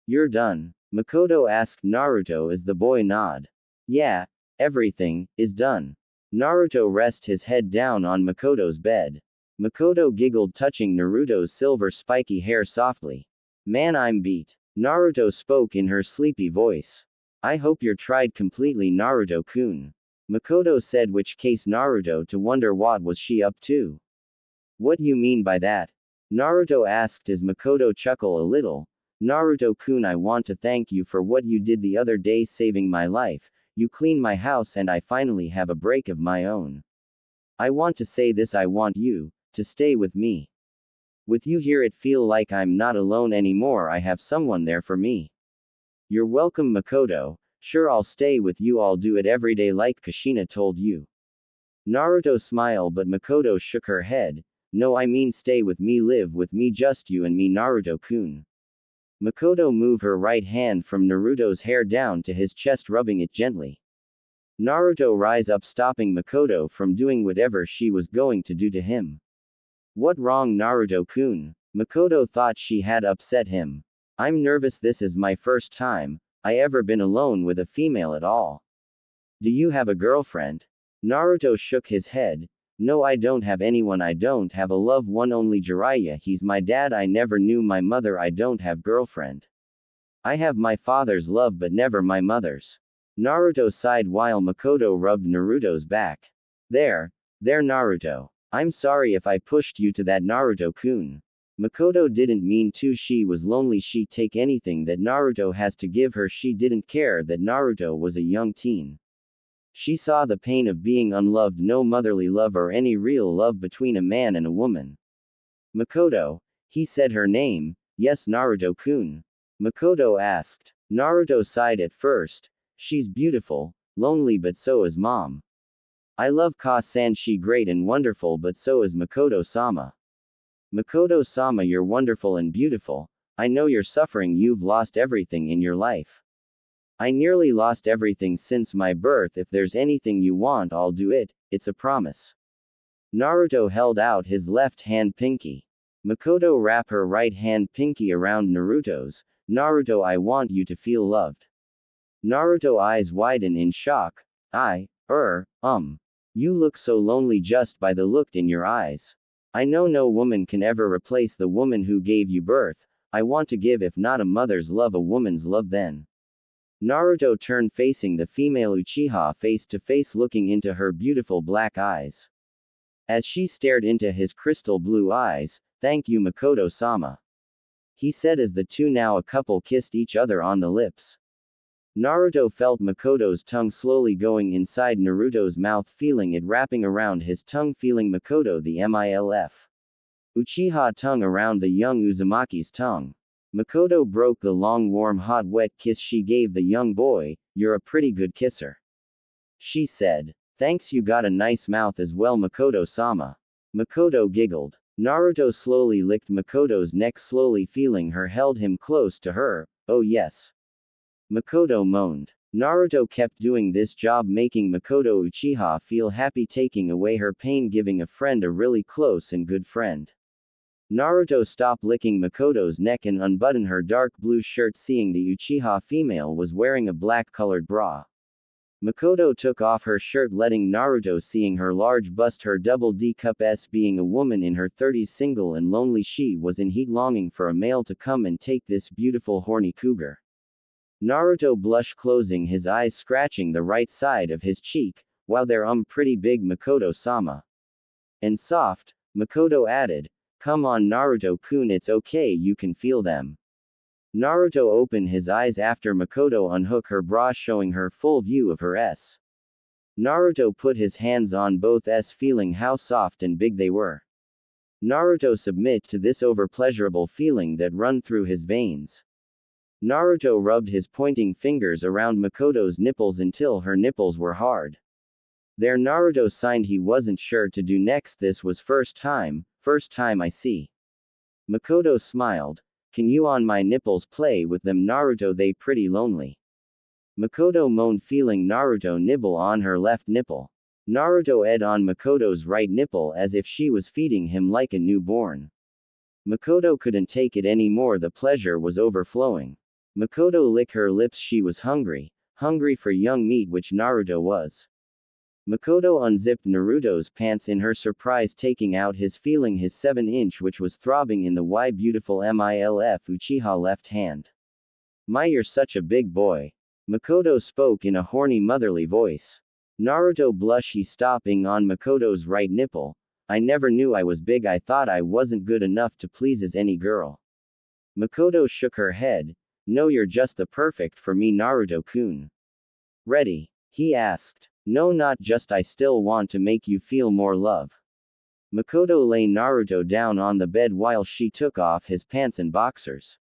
You're done? Makoto asked Naruto as the boy nodded. Yeah, everything is done. Naruto rested his head down on Makoto's bed. Makoto giggled, touching Naruto's silver spiky hair softly. Man, I'm beat. Naruto spoke in her sleepy voice. I hope you're tried completely, Naruto-kun. Makoto said, which case Naruto to wonder what was she up to. What you mean by that? Naruto asked as Makoto chuckled a little. Naruto-kun, I want to thank you for what you did the other day, saving my life. You cleaned my house and I finally have a break of my own. I want to say this, I want you to stay with me. With you here it feel like I'm not alone anymore, I have someone there for me. You're welcome Makoto, sure I'll stay with you, I'll do it every day like Kushina told you. Naruto smiled but Makoto shook her head, no I mean stay with me, live with me, just you and me Naruto-kun. Makoto moved her right hand from Naruto's hair down to his chest, rubbing it gently. Naruto rise up, stopping Makoto from doing whatever she was going to do to him. What wrong Naruto-kun? Makoto thought she had upset him. I'm nervous, this is my first time I ever been alone with a female at all. Do you have a girlfriend? Naruto shook his head. No I don't have anyone, I don't have a loved one, only Jiraiya, he's my dad, I never knew my mother, I don't have girlfriend. I have my father's love but never my mother's. Naruto sighed while Makoto rubbed Naruto's back. There Naruto. I'm sorry if I pushed you to that Naruto-kun. Makoto didn't mean to, she was lonely, she'd take anything that Naruto has to give her, she didn't care that Naruto was a young teen. She saw the pain of being unloved, no motherly love or any real love between a man and a woman. Makoto, he said her name, yes Naruto-kun. Makoto asked. Naruto sighed at first. She's beautiful, lonely, but so is mom. I love Ka-san, she great and wonderful, but so is Makoto-sama. Makoto-sama, you're wonderful and beautiful. I know you're suffering, you've lost everything in your life. I nearly lost everything since my birth, if there's anything you want I'll do it, it's a promise. Naruto held out his left hand pinky. Makoto wrapped her right hand pinky around Naruto's. Naruto, I want you to feel loved. Naruto eyes widen in shock. You look so lonely just by the look in your eyes. I know no woman can ever replace the woman who gave you birth. I want to give, if not a mother's love, a woman's love then. Naruto turned facing the female Uchiha face to face, looking into her beautiful black eyes. As she stared into his crystal blue eyes, thank you Makoto-sama. He said as the two, now a couple, kissed each other on the lips. Naruto felt Makoto's tongue slowly going inside Naruto's mouth, feeling it wrapping around his tongue, feeling Makoto the MILF Uchiha tongue around the young Uzumaki's tongue. Makoto broke the long, warm, hot, wet kiss she gave the young boy. You're a pretty good kisser, she said. Thanks, you got a nice mouth as well Makoto-sama. Makoto giggled. Naruto slowly licked Makoto's neck, slowly feeling her, held him close to her. Oh yes. Makoto moaned. Naruto kept doing this job, making Makoto Uchiha feel happy, taking away her pain, giving a friend a really close and good friend. Naruto stopped licking Makoto's neck and unbuttoned her dark blue shirt, seeing the Uchiha female was wearing a black-colored bra. Makoto took off her shirt, letting Naruto seeing her large bust, her double D cup S. Being a woman in her 30s, single and lonely, she was in heat, longing for a male to come and take this beautiful horny cougar. Naruto blushed, closing his eyes, scratching the right side of his cheek. While they're pretty big Makoto-sama. And soft, Makoto added. Come on Naruto-kun, it's okay, you can feel them. Naruto opened his eyes after Makoto unhooked her bra, showing her full view of her S. Naruto put his hands on both S, feeling how soft and big they were. Naruto submit to this over-pleasurable feeling that run through his veins. Naruto rubbed his pointing fingers around Makoto's nipples until her nipples were hard. There Naruto signed he wasn't sure to do next. This was first time I see. Makoto smiled. Can you on my nipples play with them Naruto, they pretty lonely. Makoto moaned, feeling Naruto nibble on her left nipple. Naruto ed on Makoto's right nipple as if she was feeding him like a newborn. Makoto couldn't take it anymore, the pleasure was overflowing. Makoto licked her lips, she was hungry for young meat, which Naruto was. Makoto unzipped Naruto's pants in her surprise, taking out his, feeling his 7-inch, which was throbbing in the beautiful MILF Uchiha left hand. My, you're such a big boy. Makoto spoke in a horny motherly voice. Naruto blushed, he stopping on Makoto's right nipple. I never knew I was big, I thought I wasn't good enough to please as any girl. Makoto shook her head. No, you're just the perfect for me Naruto-kun. Ready? He asked. No, not just, I still want to make you feel more love. Makoto lay Naruto down on the bed while she took off his pants and boxers.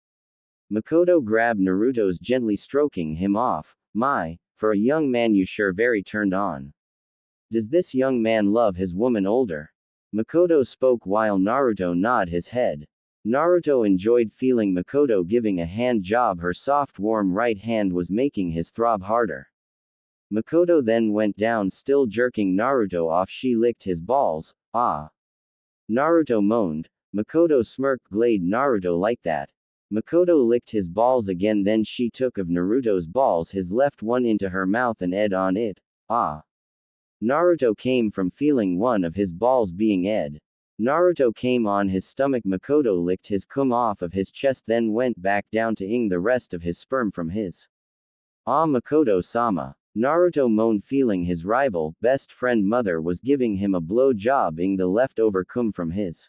Makoto grabbed Naruto's, gently stroking him off. My, for a young man you sure very turned on. Does this young man love his woman older? Makoto spoke while Naruto nodded his head. Naruto enjoyed feeling Makoto giving a hand job. Her soft warm right hand was making his throb harder. Makoto then went down, still jerking Naruto off. She licked his balls. Ah. Naruto moaned. Makoto smirked. Glade Naruto like that. Makoto licked his balls again, then she took of Naruto's balls, his left one, into her mouth and ed on it. Ah. Naruto came from feeling one of his balls being ed. Naruto came on his stomach. Makoto licked his cum off of his chest, then went back down to ing the rest of his sperm from his. Ah, Makoto-sama. Naruto moaned, feeling his rival, best friend mother was giving him a blow job ing the leftover cum from his.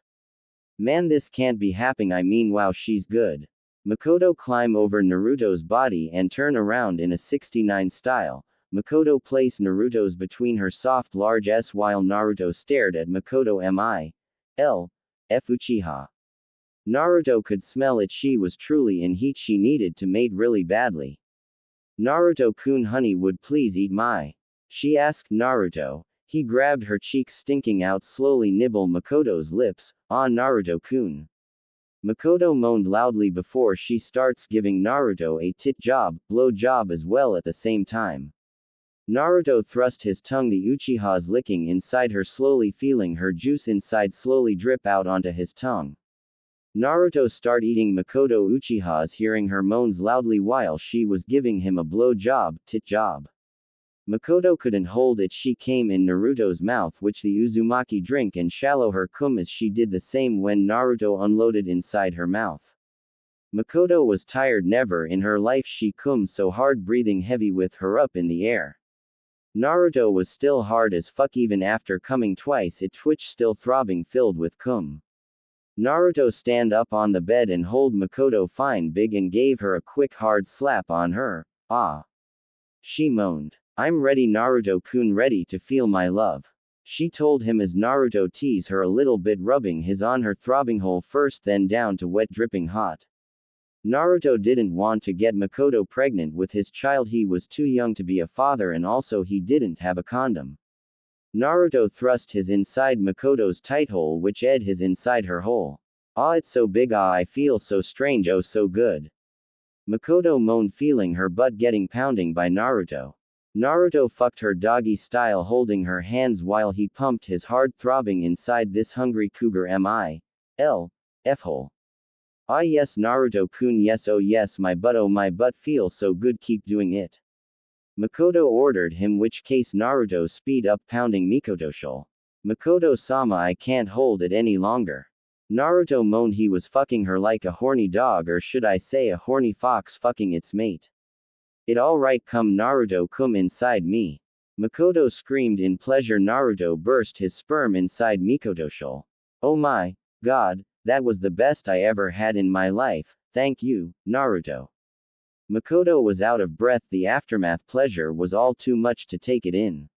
Man, this can't be happening. I mean, wow, she's good. Makoto climb over Naruto's body and turn around in a 69 style. Makoto placed Naruto's between her soft large S while Naruto stared at Makoto. F Uchiha. Naruto could smell it. She was truly in heat. She needed to mate really badly. Naruto-kun, honey, would please eat my? She asked Naruto. He grabbed her cheeks, stinking out, slowly nibble Makoto's lips. Ah, Naruto-kun. Makoto moaned loudly before she starts giving Naruto a tit job, blow job as well at the same time. Naruto thrust his tongue, the Uchiha's licking inside her, slowly feeling her juice inside slowly drip out onto his tongue. Naruto start eating Makoto Uchiha's, hearing her moans loudly while she was giving him a blow job, tit job. Makoto couldn't hold it. She came in Naruto's mouth, which the Uzumaki drink, and shallow her cum as she did the same when Naruto unloaded inside her mouth. Makoto was tired. Never in her life she cum so hard, breathing heavy with her up in the air. Naruto was still hard as fuck even after coming twice. It twitched, still throbbing, filled with cum. Naruto stand up on the bed and hold Makoto fine big and gave her a quick hard slap on her. Ah. She moaned. I'm ready, Naruto-kun, ready to feel my love. She told him as Naruto teased her a little bit, rubbing his on her throbbing hole first, then down to wet, dripping hot. Naruto didn't want to get Makoto pregnant with his child. He was too young to be a father, and also he didn't have a condom. Naruto thrust his inside Makoto's tight hole, which ed his inside her hole. Ah, it's so big. Ah, I feel so strange. Oh, so good. Makoto moaned, feeling her butt getting pounding by Naruto. Naruto fucked her doggy style, holding her hands while he pumped his hard throbbing inside this hungry cougar. F hole. Ah yes, Naruto-kun, yes, oh yes, my butt, oh my butt feels so good, keep doing it. Makoto ordered him, which case Naruto speed up pounding Mikoto-shul. Makoto-sama, I can't hold it any longer. Naruto moaned. He was fucking her like a horny dog, or should I say a horny fox fucking its mate. It alright, come Naruto, come inside me. Makoto screamed in pleasure. Naruto burst his sperm inside Mikoto-shul. Oh my god, that was the best I ever had in my life, thank you, Naruto. Makoto was out of breath. The aftermath pleasure was all too much to take it in.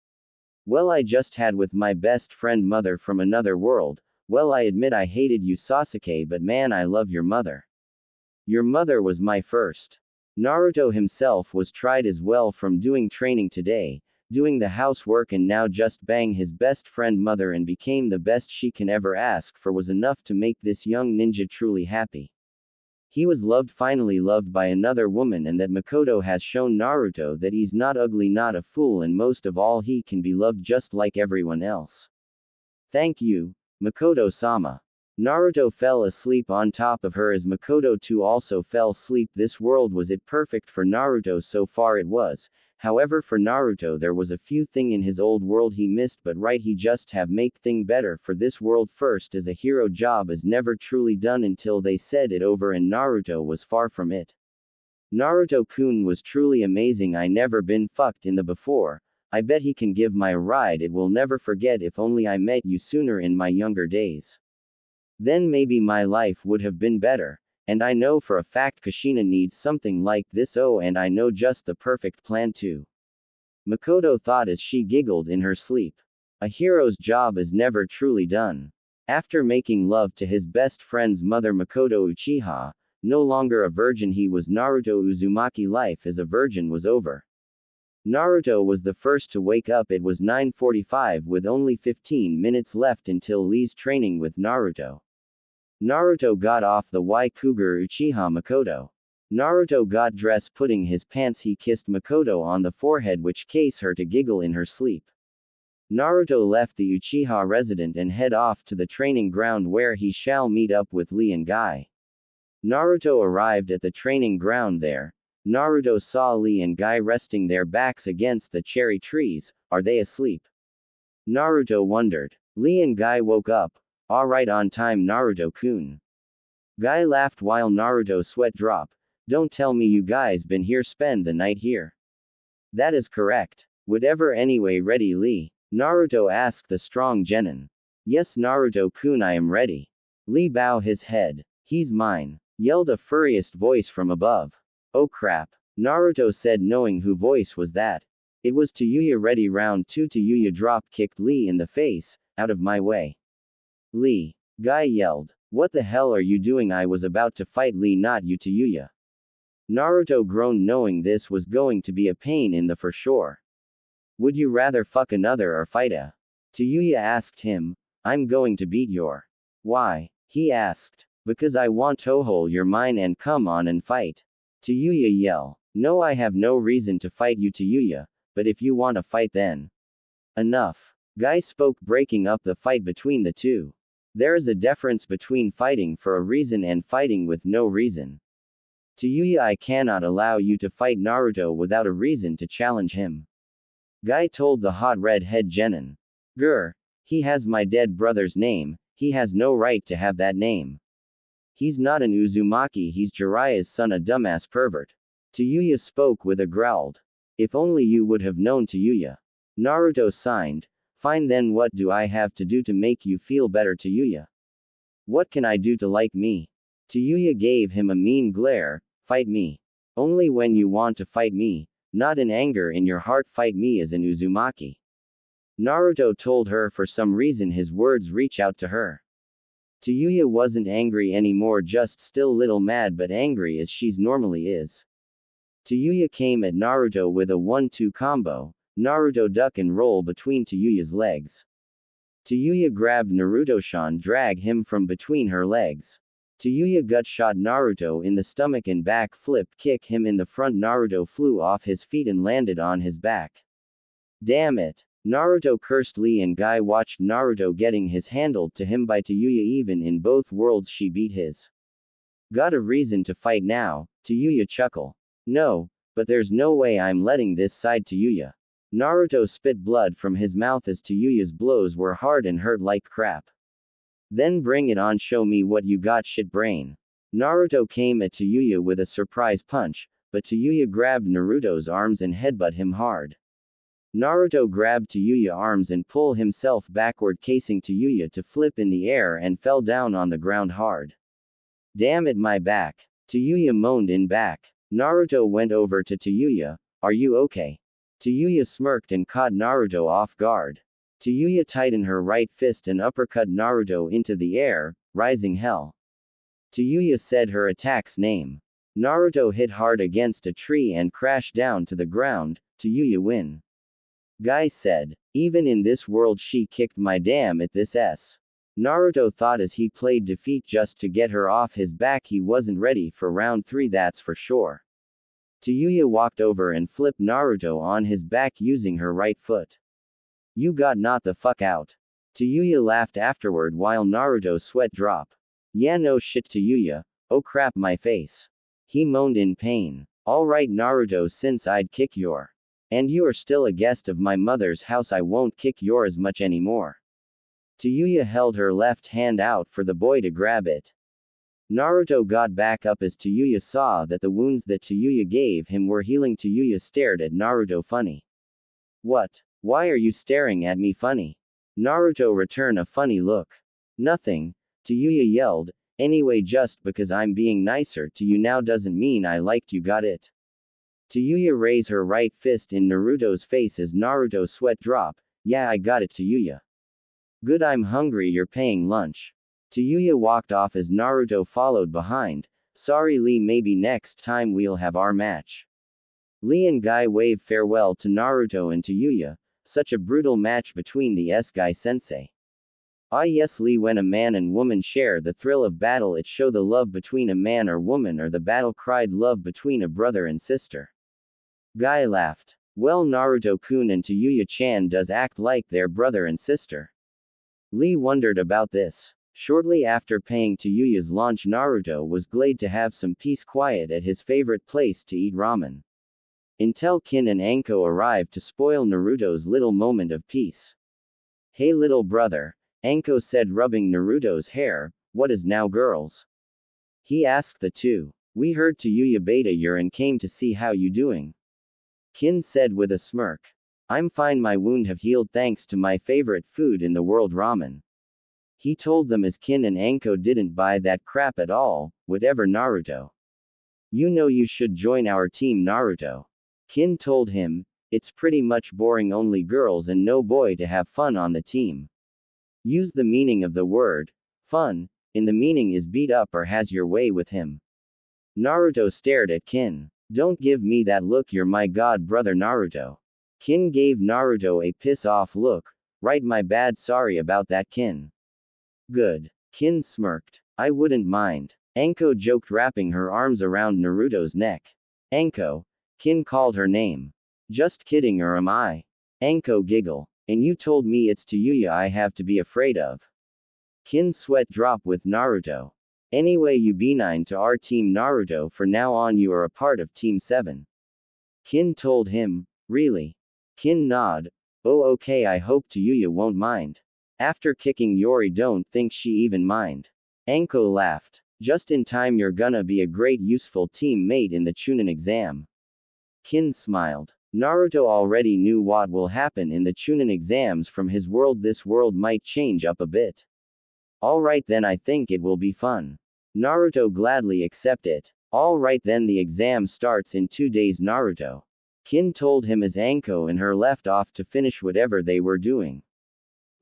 Well, I just had with my best friend mother from another world. Well, I admit I hated you, Sasuke, but man, I love your mother. Your mother was my first. Naruto himself was tried as well from doing training today, doing the housework, and now just bang his best friend mother and became the best she can ever ask for, was enough to make this young ninja truly happy. He was loved, finally loved by another woman, and that Makoto has shown Naruto that he's not ugly, not a fool, and most of all, he can be loved just like everyone else. Thank you, Makoto-sama. Naruto fell asleep on top of her as Makoto too also fell asleep. This world was it perfect for Naruto so far? It was. However, for Naruto there was a few thing in his old world he missed, but right, he just have make thing better for this world first, as a hero job is never truly done until they said it over, and Naruto was far from it. Naruto-kun was truly amazing. I never been fucked in the before. I bet he can give my a ride. It will never forget. If only I met you sooner in my younger days. Then maybe my life would have been better. And I know for a fact Kushina needs something like this. Oh, and I know just the perfect plan too. Makoto thought as she giggled in her sleep. A hero's job is never truly done. After making love to his best friend's mother Makoto Uchiha, no longer a virgin he was Naruto Uzumaki life as a virgin was over. Naruto was the first to wake up. It was 9:45 with only 15 minutes left until Lee's training with Naruto. Naruto got off the Y Cougar Uchiha Makoto. Naruto got dressed, putting his pants. He kissed Makoto on the forehead, which caused her to giggle in her sleep. Naruto left the Uchiha residence and head off to the training ground where he shall meet up with Lee and Guy. Naruto arrived at the training ground there. Naruto saw Lee and Guy resting their backs against the cherry trees. Are they asleep? Naruto wondered. Lee and Guy woke up. Alright, on time, Naruto-kun. Guy laughed while Naruto sweat drop. Don't tell me you guys been here, spend the night here. That is correct. Whatever, anyway, ready, Lee? Naruto asked the strong genin. Yes, Naruto-kun, I am ready. Lee bowed his head. He's mine, yelled a furious voice from above. Oh crap, Naruto said, knowing who voice was that. It was Tayuya. Ready, round 2. Tayuya drop kicked Lee in the face. Out of my way. Lee. Guy yelled. What the hell are you doing? I was about to fight Lee, not you, Tayuya. Naruto groaned, knowing this was going to be a pain in the for sure. Would you rather fuck another or fight a? Tayuya asked him. I'm going to beat your. Why? He asked. Because I want to hold your mine and come on and fight. Tayuya yell. No, I have no reason to fight you, Tayuya, but if you want to fight, then. Enough. Guy spoke, breaking up the fight between the two. There is a difference between fighting for a reason and fighting with no reason. Tayuya, I cannot allow you to fight Naruto without a reason to challenge him. Guy told the hot red-head genin. Grr. He has my dead brother's name, he has no right to have that name. He's not an Uzumaki, he's Jiraiya's son, a dumbass pervert. Tayuya spoke with a growl. If only you would have known, Tayuya. Naruto signed. Fine, then what do I have to do to make you feel better, Tayuya? What can I do to like me? Tayuya gave him a mean glare. Fight me. Only when you want to fight me, not in anger in your heart. Fight me as an Uzumaki. Naruto told her. For some reason his words reach out to her. Tayuya wasn't angry anymore, just still little mad, but angry as she's normally is. Tayuya came at Naruto with a 1-2 combo. Naruto duck and roll between Tayuya's legs. Tayuya grabbed Naruto-shan, drag him from between her legs. Tayuya gut shot Naruto in the stomach and back flip kick him in the front. Naruto flew off his feet and landed on his back. Damn it. Naruto cursed. Lee and Guy watched Naruto getting his handled to him by Tayuya. Even in both worlds she beat his. Got a reason to fight now, Tayuya chuckle. No, but there's no way I'm letting this side, Tayuya. Naruto spit blood from his mouth as Tayuya's blows were hard and hurt like crap. Then bring it on, show me what you got, shit brain. Naruto came at Tayuya with a surprise punch, but Tayuya grabbed Naruto's arms and headbutt him hard. Naruto grabbed Tayuya's arms and pulled himself backward, casing Tayuya to flip in the air and fell down on the ground hard. Damn it, my back. Tayuya moaned in back. Naruto went over to Tayuya. Are you okay? Tayuya smirked and caught Naruto off guard. Tayuya tightened her right fist and uppercut Naruto into the air, rising hell. Tayuya said her attack's name. Naruto hit hard against a tree and crashed down to the ground. Tayuya win. Guy said, even in this world she kicked my damn at this s. Naruto thought as he played defeat just to get her off his back. He wasn't ready for round 3, that's for sure. Tayuya walked over and flipped Naruto on his back using her right foot. You got knocked the fuck out. Tayuya laughed afterward while Naruto sweat drop. Yeah, no shit, Tayuya. Oh crap, my face. He moaned in pain. Alright, Naruto, since I'd kick your. And you are still a guest of my mother's house, I won't kick yours much anymore. Tayuya held her left hand out for the boy to grab it. Naruto got back up as Tayuya saw that the wounds that Tayuya gave him were healing. Tayuya stared at Naruto funny. What? Why are you staring at me funny? Naruto returned a funny look. Nothing, Tayuya yelled. Anyway, just because I'm being nicer to you now doesn't mean I liked you, got it? Tayuya raised her right fist in Naruto's face as Naruto sweat drop. Yeah, I got it, Tayuya. Good, I'm hungry, you're paying lunch. Tayuya walked off as Naruto followed behind. Sorry Lee, maybe next time we'll have our match. Lee and Guy wave farewell to Naruto and Tayuya. Such a brutal match between the Guy sensei. Ah yes Lee, when a man and woman share the thrill of battle it show the love between a man or woman or the battle cried love between a brother and sister. Guy laughed. Well Naruto-kun and Tayuya-chan does act like their brother and sister. Lee wondered about this. Shortly after paying Tayuya's lunch Naruto was glad to have some peace quiet at his favorite place to eat ramen. Until Kin and Anko arrived to spoil Naruto's little moment of peace. Hey little brother, Anko said rubbing Naruto's hair, what is now girls? He asked the two. We heard Tayuya beta you're and came to see how you doing. Kin said with a smirk. I'm fine, my wound have healed thanks to my favorite food in the world, ramen. He told them as Kin and Anko didn't buy that crap at all, whatever Naruto. You know you should join our team Naruto. Kin told him, it's pretty much boring, only girls and no boy to have fun on the team. Use the meaning of the word, fun, in the meaning is beat up or has your way with him. Naruto stared at Kin. Don't give me that look, you're my god brother Naruto. Kin gave Naruto a piss-off look. Right, my bad, sorry about that Kin. Good. Kin smirked. I wouldn't mind. Anko joked, wrapping her arms around Naruto's neck. Anko. Kin called her name. Just kidding, or am I? Anko giggle. And you told me it's Tayuya I have to be afraid of. Kin sweat drop with Naruto. Anyway, you be 9 to our team Naruto, for now on you are a part of Team 7. Kin told him. Really? Kin nod. Oh okay, I hope Tayuya won't mind. After kicking Yori, don't think she even mind. Anko laughed. Just in time, you're gonna be a great useful teammate in the Chunin exam. Kin smiled. Naruto already knew what will happen in the Chunin exams from his world. This world might change up a bit. Alright then, I think it will be fun. Naruto gladly accept it. Alright then, the exam starts in 2 days Naruto. Kin told him as Anko and her left off to finish whatever they were doing.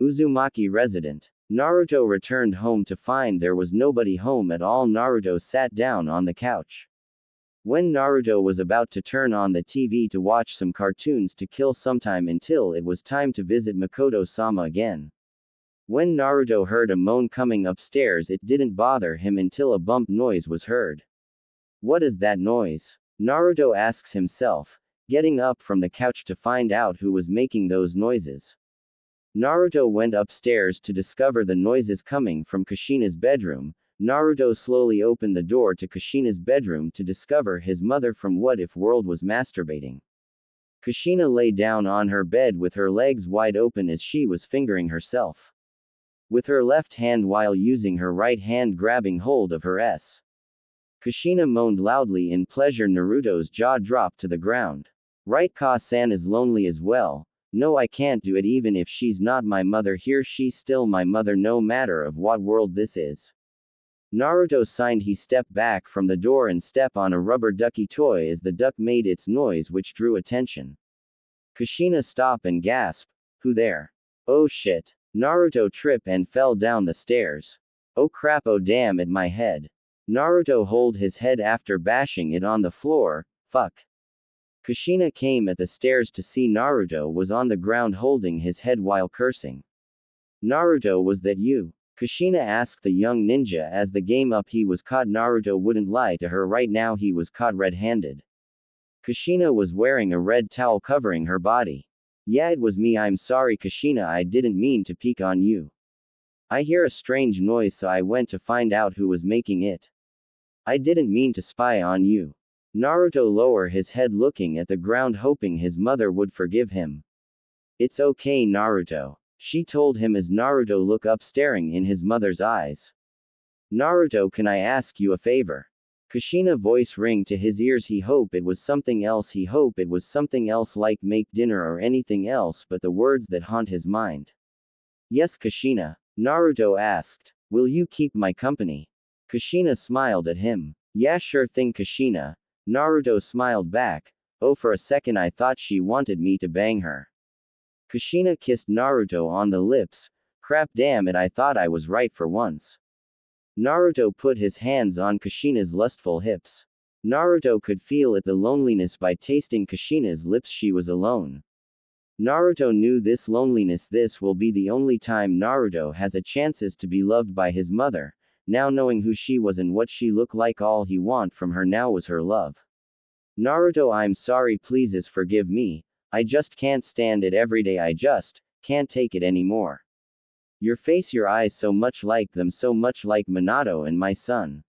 Uzumaki resident. Naruto returned home to find there was nobody home at all. Naruto sat down on the couch. When Naruto was about to turn on the TV to watch some cartoons to kill some time until it was time to visit Makoto-sama again. When Naruto heard a moan coming upstairs, it didn't bother him until a bump noise was heard. What is that noise? Naruto asks himself, getting up from the couch to find out who was making those noises. Naruto went upstairs to discover the noises coming from Kushina's bedroom. Naruto slowly opened the door to Kushina's bedroom to discover his mother from what if world was masturbating. Kushina lay down on her bed with her legs wide open as she was fingering herself with her left hand while using her right hand grabbing hold of her s. Kushina moaned loudly in pleasure. Naruto's jaw dropped to the ground. Right, Ka-san is lonely as well. No, I can't do it even if she's not my mother here, she's still my mother no matter of what world this is. Naruto signed. He stepped back from the door and stepped on a rubber ducky toy as the duck made its noise which drew attention. Kushina stopped and gasped. Who there? Oh shit. Naruto tripped and fell down the stairs. Oh crap, oh damn it, my head. Naruto hold his head after bashing it on the floor. Fuck. Kushina came at the stairs to see Naruto was on the ground holding his head while cursing. Naruto, was that you? Kushina asked the young ninja as the game up he was caught. Naruto wouldn't lie to her, right now he was caught red-handed. Kushina was wearing a red towel covering her body. Yeah, it was me, I'm sorry Kushina, I didn't mean to peek on you. I hear a strange noise so I went to find out who was making it. I didn't mean to spy on you. Naruto lowered his head looking at the ground hoping his mother would forgive him. It's okay Naruto, she told him as Naruto looked up staring in his mother's eyes. Naruto, can I ask you a favor? Kushina voice ring to his ears. He hope it was something else. He hope it was something else like make dinner or anything else but the words that haunt his mind. Yes Kushina. Naruto asked. Will you keep my company? Kushina smiled at him. Yeah sure thing Kushina. Naruto smiled back. Oh, for a second I thought she wanted me to bang her. Kushina kissed Naruto on the lips, Crap, damn it, I thought I was right for once. Naruto put his hands on Kushina's lustful hips. Naruto could feel the loneliness by tasting Kushina's lips. She was alone. Naruto knew this loneliness. This will be the only time Naruto has a chances to be loved by his mother. Now knowing who she was and what she looked like, all he want from her now was her love. Naruto, I'm sorry, please forgive me. I just can't stand it every day. I just can't take it anymore. Your face, your eyes, so much like them, so much like Minato and my son.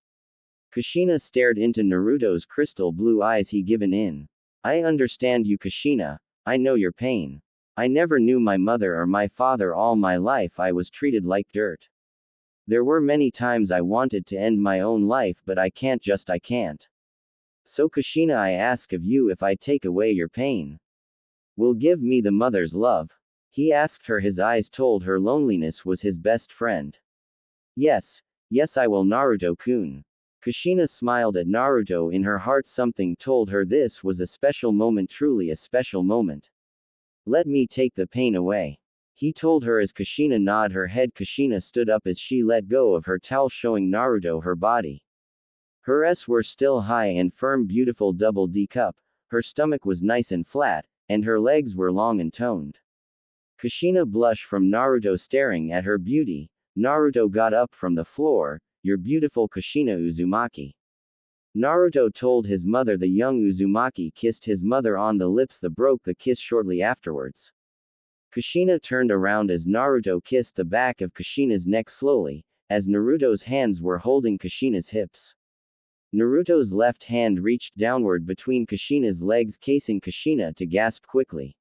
Kushina stared into Naruto's crystal blue eyes. He given in. I understand you, Kushina. I know your pain. I never knew my mother or my father. All my life I was treated like dirt. There were many times I wanted to end my own life, but I can't. I can't. So Kushina, I ask of you, if I take away your pain, will give me the mother's love? He asked her. His eyes told her loneliness was his best friend. Yes, yes, I will, Naruto-kun. Kushina smiled at Naruto. In her heart something told her this was a special moment, truly a special moment. Let me take the pain away, he told her as Kushina nodded her head. Kushina stood up as she let go of her towel, showing Naruto her body. Her S were still high and firm, beautiful double D cup, her stomach was nice and flat, and her legs were long and toned. Kushina blushed from Naruto staring at her beauty. Naruto got up from the floor. You're beautiful, Kushina Uzumaki. Naruto told his mother. The young Uzumaki kissed his mother on the lips. They broke the kiss shortly afterwards. Kushina turned around as Naruto kissed the back of Kushina's neck slowly, as Naruto's hands were holding Kushina's hips. Naruto's left hand reached downward between Kushina's legs, casing Kushina to gasp quickly.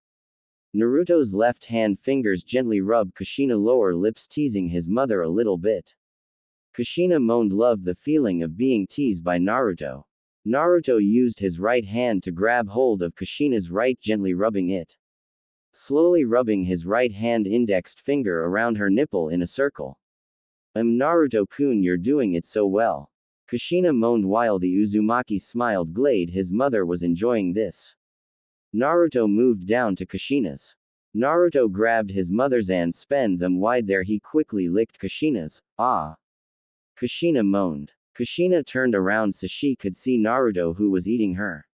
Naruto's left hand fingers gently rubbed Kushina's lower lips, teasing his mother a little bit. Kushina moaned, loved the feeling of being teased by Naruto. Naruto used his right hand to grab hold of Kushina's right, gently rubbing it. Slowly rubbing his right hand indexed finger around her nipple in a circle. Naruto-kun, you're doing it so well. Kushina moaned while the Uzumaki smiled. Glad his mother was enjoying this. Naruto moved down to Kushina's. Naruto grabbed his mother's and spanned them wide there. He quickly licked Kushina's. Ah! Kushina moaned. Kushina turned around so she could see Naruto, who was eating her.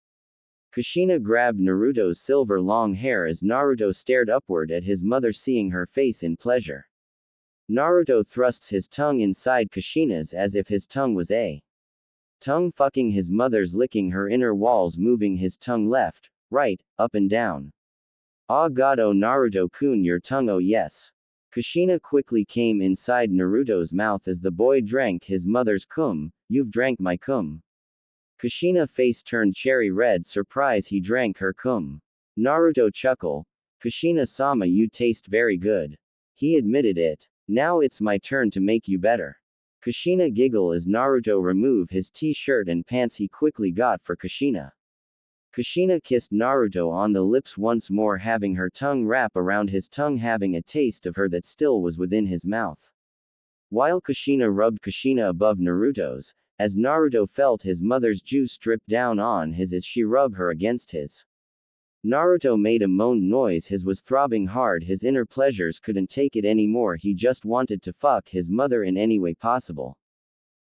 Kushina grabbed Naruto's silver long hair as Naruto stared upward at his mother, seeing her face in pleasure. Naruto thrusts his tongue inside Kushina's as if his tongue was a tongue, fucking his mother's, licking her inner walls, moving his tongue left, right, up and down. Ah god, oh Naruto-kun, your tongue, oh yes. Kushina quickly came inside Naruto's mouth as the boy drank his mother's cum. You've drank my cum. Kushina face turned cherry red, surprise he drank her cum. Naruto chuckle. Kushina-sama, you taste very good. He admitted it. Now it's my turn to make you better. Kushina giggle as Naruto remove his t-shirt and pants he quickly got for Kushina. Kushina kissed Naruto on the lips once more, having her tongue wrap around his tongue, having a taste of her that still was within his mouth. While Kushina rubbed Kushina above Naruto's, as Naruto felt his mother's juice drip down on his as she rubbed her against his. Naruto made a moaned noise. His was throbbing hard. His inner pleasures couldn't take it anymore. He just wanted to fuck his mother in any way possible.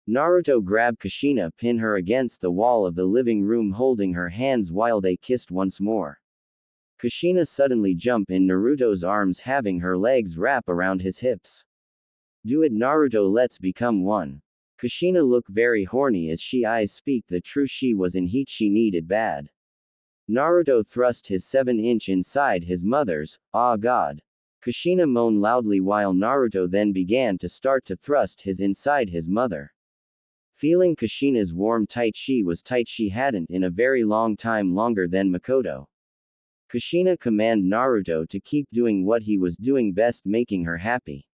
Naruto grabbed Kushina, pinned her against the wall of the living room, holding her hands while they kissed once more. Kushina suddenly jumped in Naruto's arms, having her legs wrap around his hips. Do it, Naruto, let's become one. Kushina looked very horny as she eyes speak the truth. She was in heat, she needed bad. Naruto thrust his 7-inch inside his mother's. Ah god. Kushina moaned loudly while Naruto then began to start to thrust his inside his mother. Feeling Kushina's warm tight, she was tight, she hadn't in a very long time, longer than Makoto. Kushina commanded Naruto to keep doing what he was doing best, making her happy.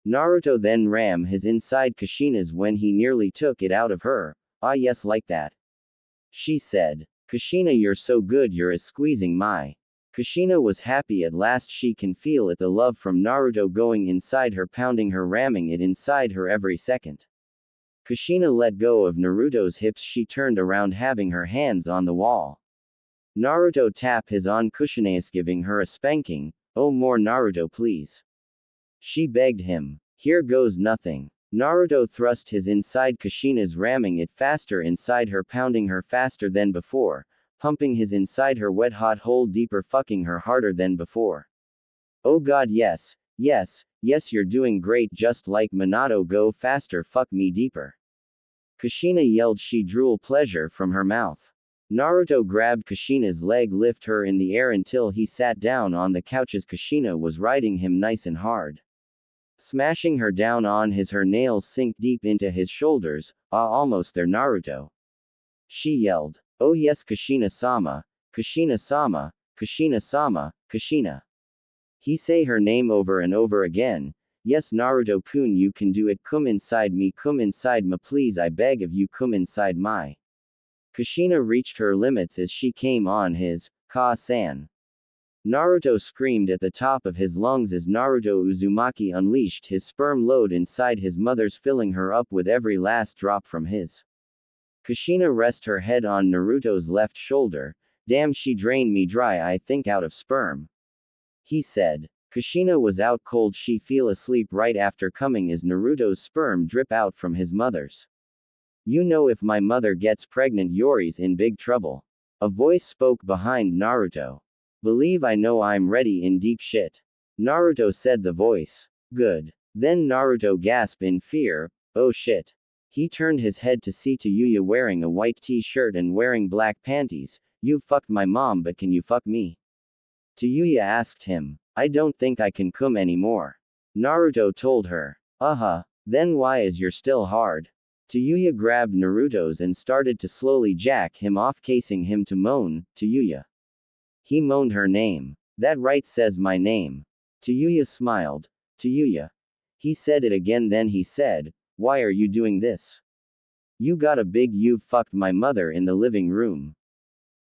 Naruto then rammed his inside Kushina's when he nearly took it out of her. Ah yes, like that. She said. Kushina, you're so good, you're as squeezing my. Kushina was happy at last. She can feel it, the love from Naruto going inside her, pounding her, ramming it inside her every second. Kushina let go of Naruto's hips. She turned around, having her hands on the wall. Naruto tapped his on Kushina's, giving her a spanking. Oh, more Naruto, please. She begged him. Here goes nothing. Naruto thrust his inside Kushina's, ramming it faster inside her, pounding her faster than before, pumping his inside her wet hot hole deeper, fucking her harder than before. Oh god, yes, yes, yes, you're doing great, just like Minato, go faster, fuck me deeper. Kushina yelled. She drew pleasure from her mouth. Naruto grabbed Kushina's leg, lift her in the air until he sat down on the couch as Kushina was riding him nice and hard. Smashing her down on her nails sink deep into his shoulders. Ah, almost there, Naruto. She yelled. Oh yes, Kushina-sama, Kushina-sama, Kushina-sama, Kushina. He say her name over and over again. Yes, Naruto-kun, you can do it. Come inside me, please, I beg of you, come inside my. Kushina reached her limits as she came on his ka-san. Naruto screamed at the top of his lungs as Naruto Uzumaki unleashed his sperm load inside his mother's, filling her up with every last drop from his. Kushina rest her head on Naruto's left shoulder. Damn, she drained me dry, I think, out of sperm. He said. Kushina was out cold. She fell asleep right after coming as Naruto's sperm drip out from his mother's. You know, if my mother gets pregnant, Yori's in big trouble. A voice spoke behind Naruto. Believe I know, I'm ready in deep shit. Naruto said the voice. Good. Then Naruto gasped in fear. Oh shit. He turned his head to see Tayuya wearing a white t-shirt and wearing black panties. You fucked my mom, but can you fuck me? Tayuya asked him. I don't think I can come anymore. Naruto told her. Then why is your still hard? Tayuya grabbed Naruto's and started to slowly jack him off, casing him to moan. Tayuya. He moaned her name. That right, says my name. Tayuya smiled. Tayuya. He said it again, then he said, why are you doing this? You got a big, you've fucked my mother in the living room.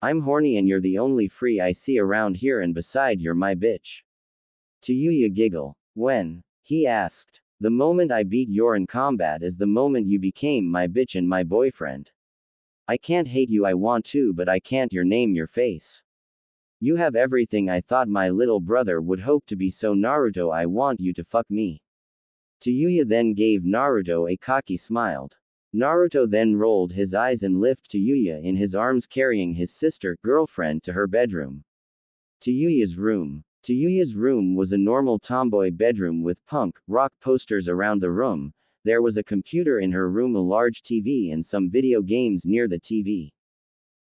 I'm horny and you're the only free I see around here, and beside you're my bitch. Tayuya giggle. When? He asked. The moment I beat you in combat is the moment you became my bitch and my boyfriend. I can't hate you, I want to, but I can't. Your name, your face. You have everything I thought my little brother would hope to be, so Naruto, I want you to fuck me. Tayuya then gave Naruto a cocky smile. Naruto then rolled his eyes and lifted Tayuya in his arms, carrying his sister, girlfriend, to her bedroom. Tayuya's room. Tayuya's room was a normal tomboy bedroom with punk rock posters around the room. There was a computer in her room, a large TV, and some video games near the TV.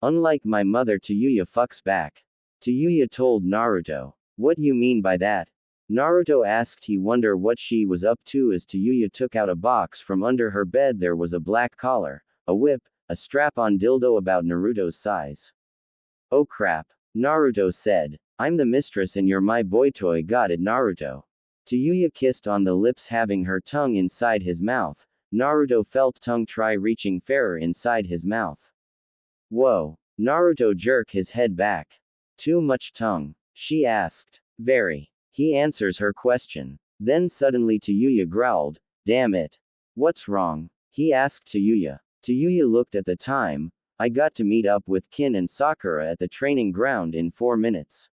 Unlike my mother, Tayuya fucks back. Tayuya told Naruto. What you mean by that? Naruto asked. He wonder what she was up to as Tayuya took out a box from under her bed. There was a black collar, a whip, a strap-on dildo about Naruto's size. Oh crap. Naruto said. I'm the mistress and you're my boy toy. Got it, Naruto. Tayuya kissed on the lips, having her tongue inside his mouth. Naruto felt tongue try reaching fairer inside his mouth. Whoa. Naruto jerked his head back. Too much tongue? She asked. Very. He answers her question. Then suddenly Tayuya growled. Damn it. What's wrong? He asked Tayuya. Tayuya looked at the time. I got to meet up with Kin and Sakura at the training ground in 4 minutes.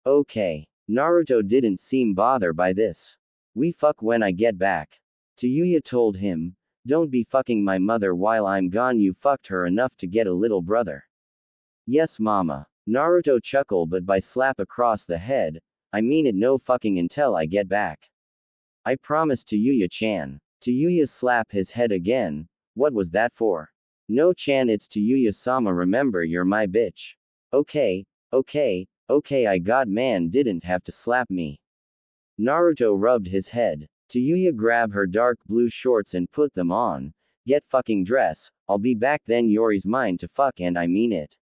Okay. Naruto didn't seem bothered by this. We fuck when I get back. Tayuya told him. Don't be fucking my mother while I'm gone. You fucked her enough to get a little brother. Yes, mama. Naruto chuckled, but by slap across the head. I mean it, no fucking until I get back. I promise, Tayuya-chan. Tayuya slap his head again. What was that for? No, Chan, it's Tayuya-sama, remember you're my bitch. Okay, I got, man, didn't have to slap me. Naruto rubbed his head. Tayuya grabbed her dark blue shorts and put them on. Get fucking dress, I'll be back then. Yori's mine to fuck, and I mean it.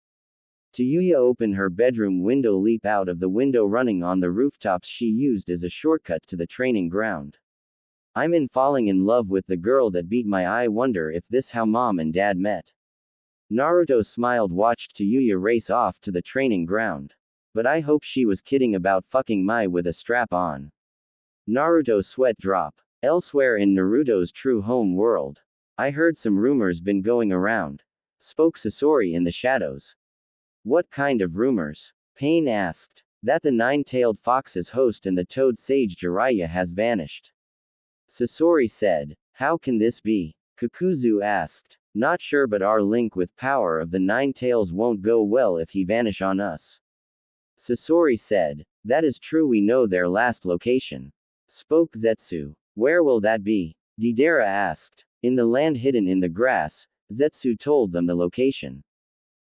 Tayuya opened her bedroom window, leap out of the window running on the rooftops she used as a shortcut to the training ground. I'm falling in love with the girl that beat my eye. Wonder if this how mom and dad met. Naruto smiled, watched Tayuya race off to the training ground. But I hope she was kidding about fucking Mai with a strap on. Naruto sweat drop. Elsewhere in Naruto's true home world. I heard some rumors been going around. Spoke Sasori in the shadows. What kind of rumors? Pain asked. That the nine-tailed fox's host and the toad sage Jiraiya has vanished. Sasori said. How can this be? Kakuzu asked. Not sure, but our link with power of the nine tails won't go well if he vanish on us. Sasori said. That is true, we know their last location. Spoke Zetsu. Where will that be? Deidara asked. In the land hidden in the grass, Zetsu told them the location.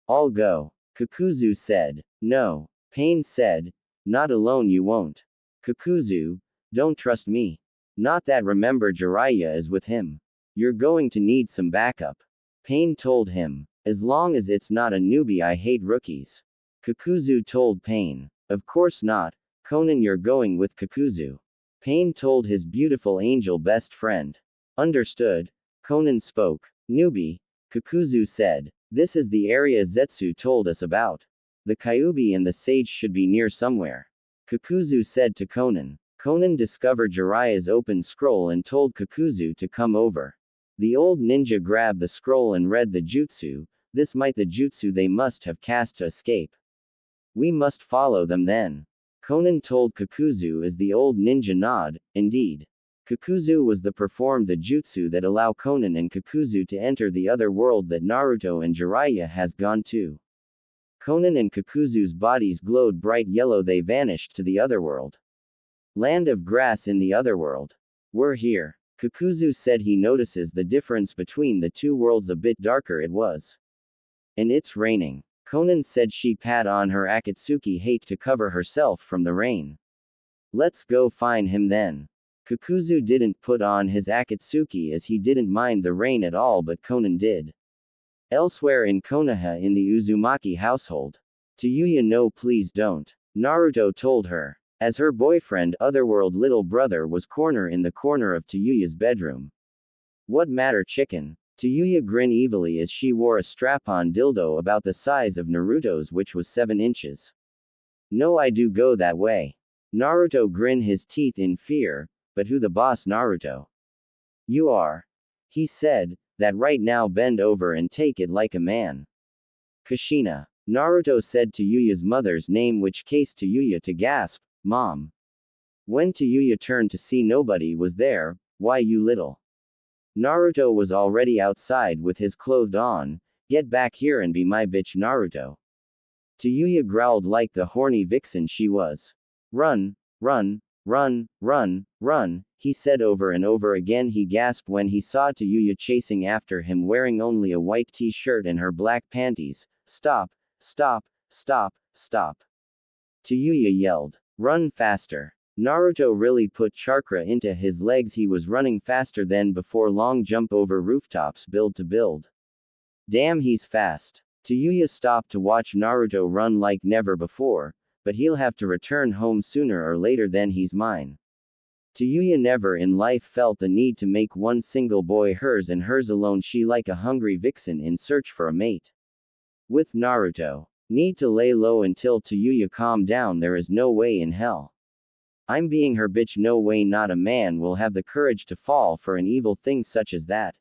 I'll go. Kakuzu said. No. Pain said. Not alone you won't. Kakuzu, don't trust me. Not that, remember Jiraiya is with him. You're going to need some backup. Pain told him. As long as it's not a newbie, I hate rookies. Kakuzu told Pain. Of course not, Conan, you're going with Kakuzu. Pain told his beautiful angel best friend. Understood. Conan spoke. Newbie, Kakuzu said. This is the area Zetsu told us about. The Kyuubi and the sage should be near somewhere. Kakuzu said to Conan. Conan discovered Jiraiya's open scroll and told Kakuzu to come over. The old ninja grabbed the scroll and read the jutsu. This might the jutsu they must have cast to escape. We must follow them then. Conan told Kakuzu as the old ninja nod. Indeed. Kakuzu was the performed the jutsu that allow Conan and Kakuzu to enter the other world that Naruto and Jiraiya has gone to. Conan and Kakuzu's bodies glowed bright yellow, they vanished to the other world. Land of grass in the other world. We're here. Kakuzu said he notices the difference between the two worlds, a bit darker it was. And it's raining. Conan said she pat on her Akatsuki hate to cover herself from the rain. Let's go find him then. Kakuzu didn't put on his Akatsuki as he didn't mind the rain at all, but Conan did. Elsewhere in Konoha in the Uzumaki household. To Yuya, no please don't. Naruto told her. As her boyfriend, otherworld little brother was corner in the corner of Tayuya's bedroom. What matter chicken? Tayuya grinned evilly as she wore a strap-on dildo about the size of Naruto's, which was 7 inches. No, I do go that way. Naruto grinned his teeth in fear, but who the boss, Naruto? You are. He said, that right now, bend over and take it like a man. Kushina. Naruto said Tayuya's mother's name, which caused Tayuya to gasp, Mom. When Tayuya turned to see nobody was there. Why, you little. Naruto was already outside with his clothes on. Get back here and be my bitch, Naruto. Tayuya growled like the horny vixen she was. Run, run, run, run, run, he said over and over again. He gasped when he saw Tayuya chasing after him wearing only a white t-shirt and her black panties. Stop, stop, stop, stop. Tayuya yelled. Run faster. Naruto really put chakra into his legs. He was running faster than before. Long jump over rooftops, build to build. Damn, he's fast. Tayuya stopped to watch Naruto run like never before, but he'll have to return home sooner or later, then he's mine. Tayuya never in life felt the need to make one single boy hers and hers alone. She like a hungry vixen in search for a mate. With Naruto. Need to lay low until Tayuya calm down. There is no way in hell. I'm being her bitch, no way, not a man will have the courage to fall for an evil thing such as that.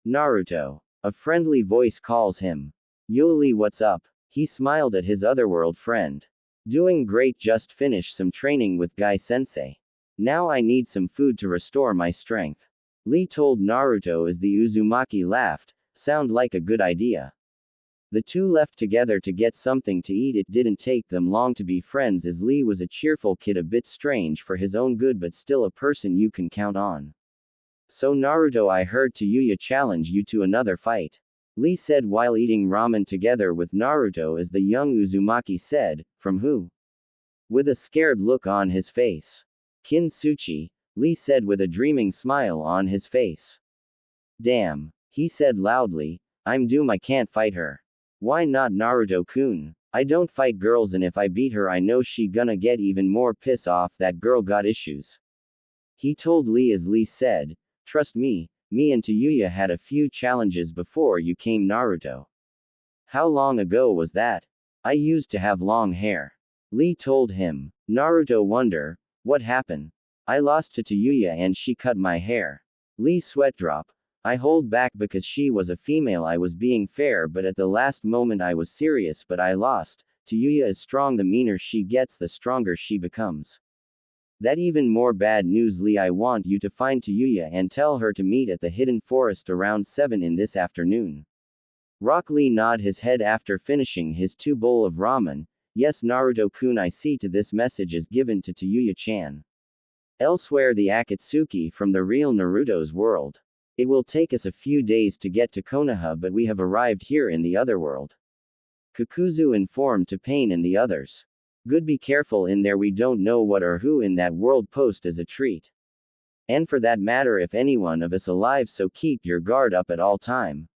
Naruto. A friendly voice calls him. Yoli, what's up? He smiled at his otherworld friend. Doing great, just finished some training with Guy Sensei. Now I need some food to restore my strength. Lee told Naruto as the Uzumaki laughed. Sound like a good idea. The two left together to get something to eat. It didn't take them long to be friends as Lee was a cheerful kid, a bit strange for his own good but still a person you can count on. So Naruto, I heard Tayuya challenge you to another fight. Lee said while eating ramen together with Naruto as the young Uzumaki said, from who? With a scared look on his face. Kintsuchi, Lee said with a dreaming smile on his face. Damn, he said loudly, I'm doomed, I can't fight her. Why not, Naruto-kun? I don't fight girls, and if I beat her I know she gonna get even more piss off. That girl got issues. He told Lee as Lee said, trust me, me and Tayuya had a few challenges before you came, Naruto. How long ago was that? I used to have long hair. Lee told him. Naruto wonder, what happened? I lost to Tayuya and she cut my hair. Lee sweat drop. I hold back because she was a female. I was being fair, but at the last moment I was serious, but I lost. Tayuya is strong, the meaner she gets, the stronger she becomes. That even more bad news, Lee. I want you to find Tayuya and tell her to meet at the hidden forest around 7 in this afternoon. Rock Lee nodded his head after finishing his 2 bowl of ramen. Yes, Naruto-kun, I see to this message is given to Tayuya-chan. Elsewhere, the Akatsuki from the real Naruto's world. It will take us a few days to get to Konoha, but we have arrived here in the other world. Kakuzu informed to Pain and the others. Good, be careful in there, we don't know what or who in that world post as a treat. And for that matter, if anyone of us alive, so keep your guard up at all time.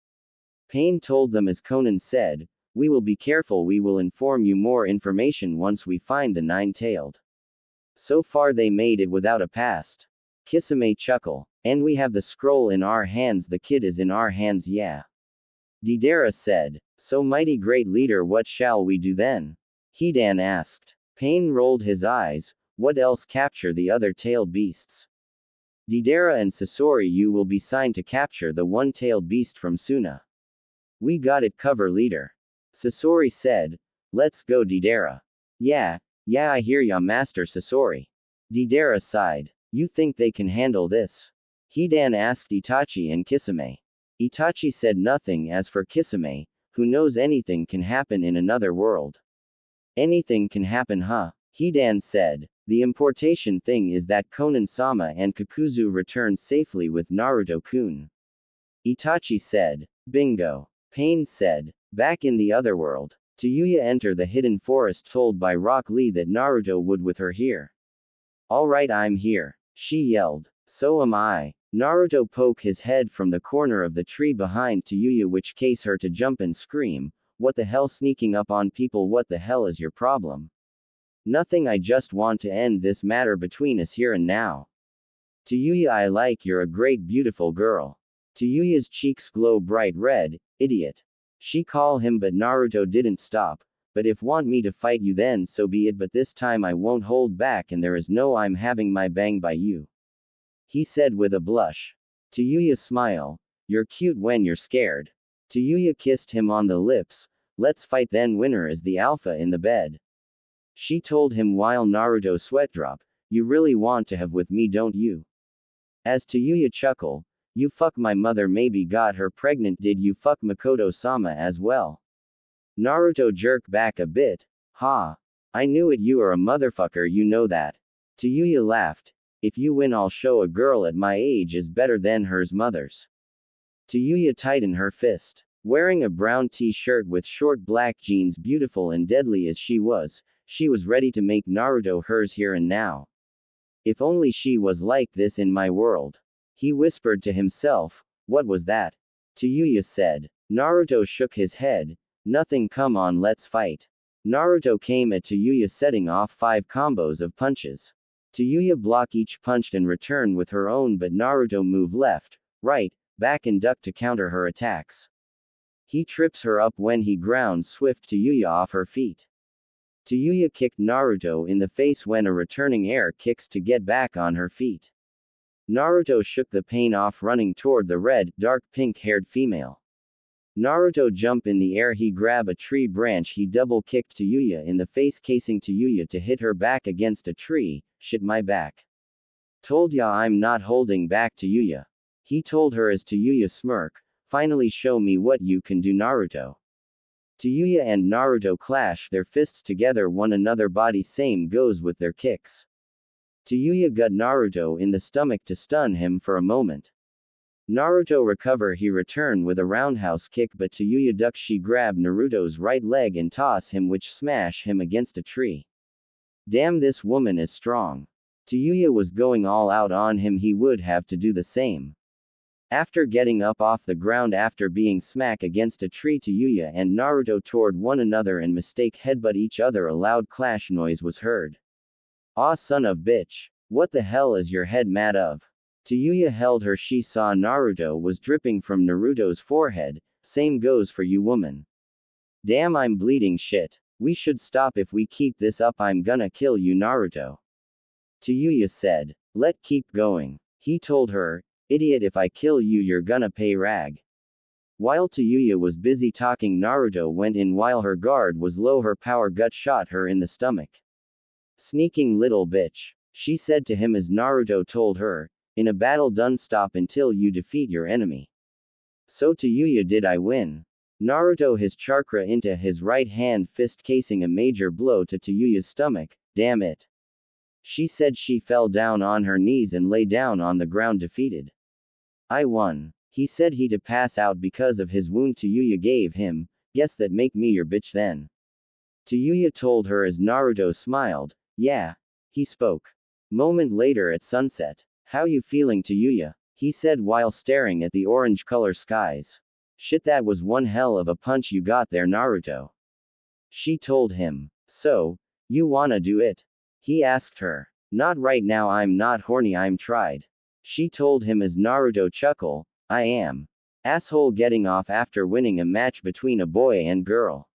Pain told them as Conan said, we will be careful, we will inform you more information once we find the nine-tailed. So far they made it without a past. Kisame chuckle. And we have the scroll in our hands, the kid is in our hands, yeah. Deidara said. So mighty great leader, what shall we do then? Hidan asked. Pain rolled his eyes. What else? Capture the other tailed beasts. Deidara and Sasori, you will be signed to capture the one-tailed beast from Suna. We got it, cover leader. Sasori said. Let's go, Deidara. Yeah, I hear ya, Master Sasori. Deidara sighed. You think they can handle this? Hidan asked Itachi and Kisame. Itachi said nothing. As for Kisame, who knows, anything can happen in another world. Anything can happen, huh? Hidan said. The importation thing is that Konan-sama and Kakuzu returned safely with Naruto-kun. Itachi said. Bingo. Pain said. Back in the other world, Tayuya entered the hidden forest told by Rock Lee that Naruto would with her here. Alright, I'm here, she yelled. So am I. Naruto poked his head from the corner of the tree behind Tayuya, which caused her to jump and scream. What the hell, sneaking up on people, what the hell is your problem? Nothing, I just want to end this matter between us here and now. Tayuya, I like, you're a great beautiful girl. Tayuya's cheeks glow bright red. Idiot. She called him, but Naruto didn't stop. But if want me to fight you, then so be it, but this time I won't hold back, and there is no I'm having my bang by you. He said with a blush. Tayuya smile. You're cute when you're scared. Tayuya kissed him on the lips. Let's fight then, winner is the alpha in the bed. She told him while Naruto sweat dropped. You really want to have with me, don't you? As Tayuya chuckled. You fuck my mother, maybe got her pregnant, did you fuck Makoto-sama as well? Naruto jerked back a bit. Ha. I knew it, you are a motherfucker, you know that. Tayuya laughed. If you win, I'll show a girl at my age is better than hers mother's. Tayuya tightened her fist. Wearing a brown t-shirt with short black jeans, beautiful and deadly as she was ready to make Naruto hers here and now. If only she was like this in my world. He whispered to himself. What was that? Tayuya said. Naruto shook his head. Nothing, come on, let's fight. Naruto came at Tayuya, setting off 5 combos of punches. Tayuya blocked each punch and returned with her own, but Naruto moved left, right, back and ducked to counter her attacks. He trips her up when he grounds swift Tayuya off her feet. Tayuya kicked Naruto in the face when a returning air kicks to get back on her feet. Naruto shook the pain off, running toward the red, dark pink-haired female. Naruto jumped in the air, he grabbed a tree branch, he double-kicked Tayuya in the face, casing Tayuya to hit her back against a tree. Shit, my back. Told ya I'm not holding back, Tayuya. He told her as Tayuya smirked. Finally show me what you can do, Naruto. Tayuya and Naruto clash their fists together one another body, same goes with their kicks. Tayuya got Naruto in the stomach to stun him for a moment. Naruto recover, he returned with a roundhouse kick, but Tayuya ducked, she grabbed Naruto's right leg and toss him, which smash him against a tree. Damn, this woman is strong. Tayuya was going all out on him, he would have to do the same. After getting up off the ground after being smacked against a tree, Tayuya and Naruto toward one another and mistake headbutt each other. A loud clash noise was heard. Aw, son of bitch. What the hell is your head mad of? Tayuya held her, she saw Naruto was dripping from Naruto's forehead. Same goes for you, woman. Damn, I'm bleeding, shit. We should stop, if we keep this up I'm gonna kill you, Naruto. Tayuya said. Let keep going. He told her. Idiot, if I kill you you're gonna pay rag. While Tayuya was busy talking, Naruto went in while her guard was low. Her power gut shot her in the stomach. Sneaking little bitch, she said to him as Naruto told her, in a battle done stop until you defeat your enemy. So Tayuya did I win. Naruto his chakra into his right hand fist casing a major blow to Tayuya's stomach, damn it. She said she fell down on her knees and lay down on the ground defeated. I won. He said he to pass out because of his wound Tayuya gave him, guess that make me your bitch then. Tayuya told her as Naruto smiled, yeah. He spoke. Moment later at sunset. How you feeling Tayuya? He said while staring at the orange color skies. Shit, that was one hell of a punch you got there Naruto. She told him. So, you wanna do it? He asked her. Not right now, I'm not horny, I'm tried. She told him as Naruto chuckle, I am. Asshole getting off after winning a match between a boy and girl.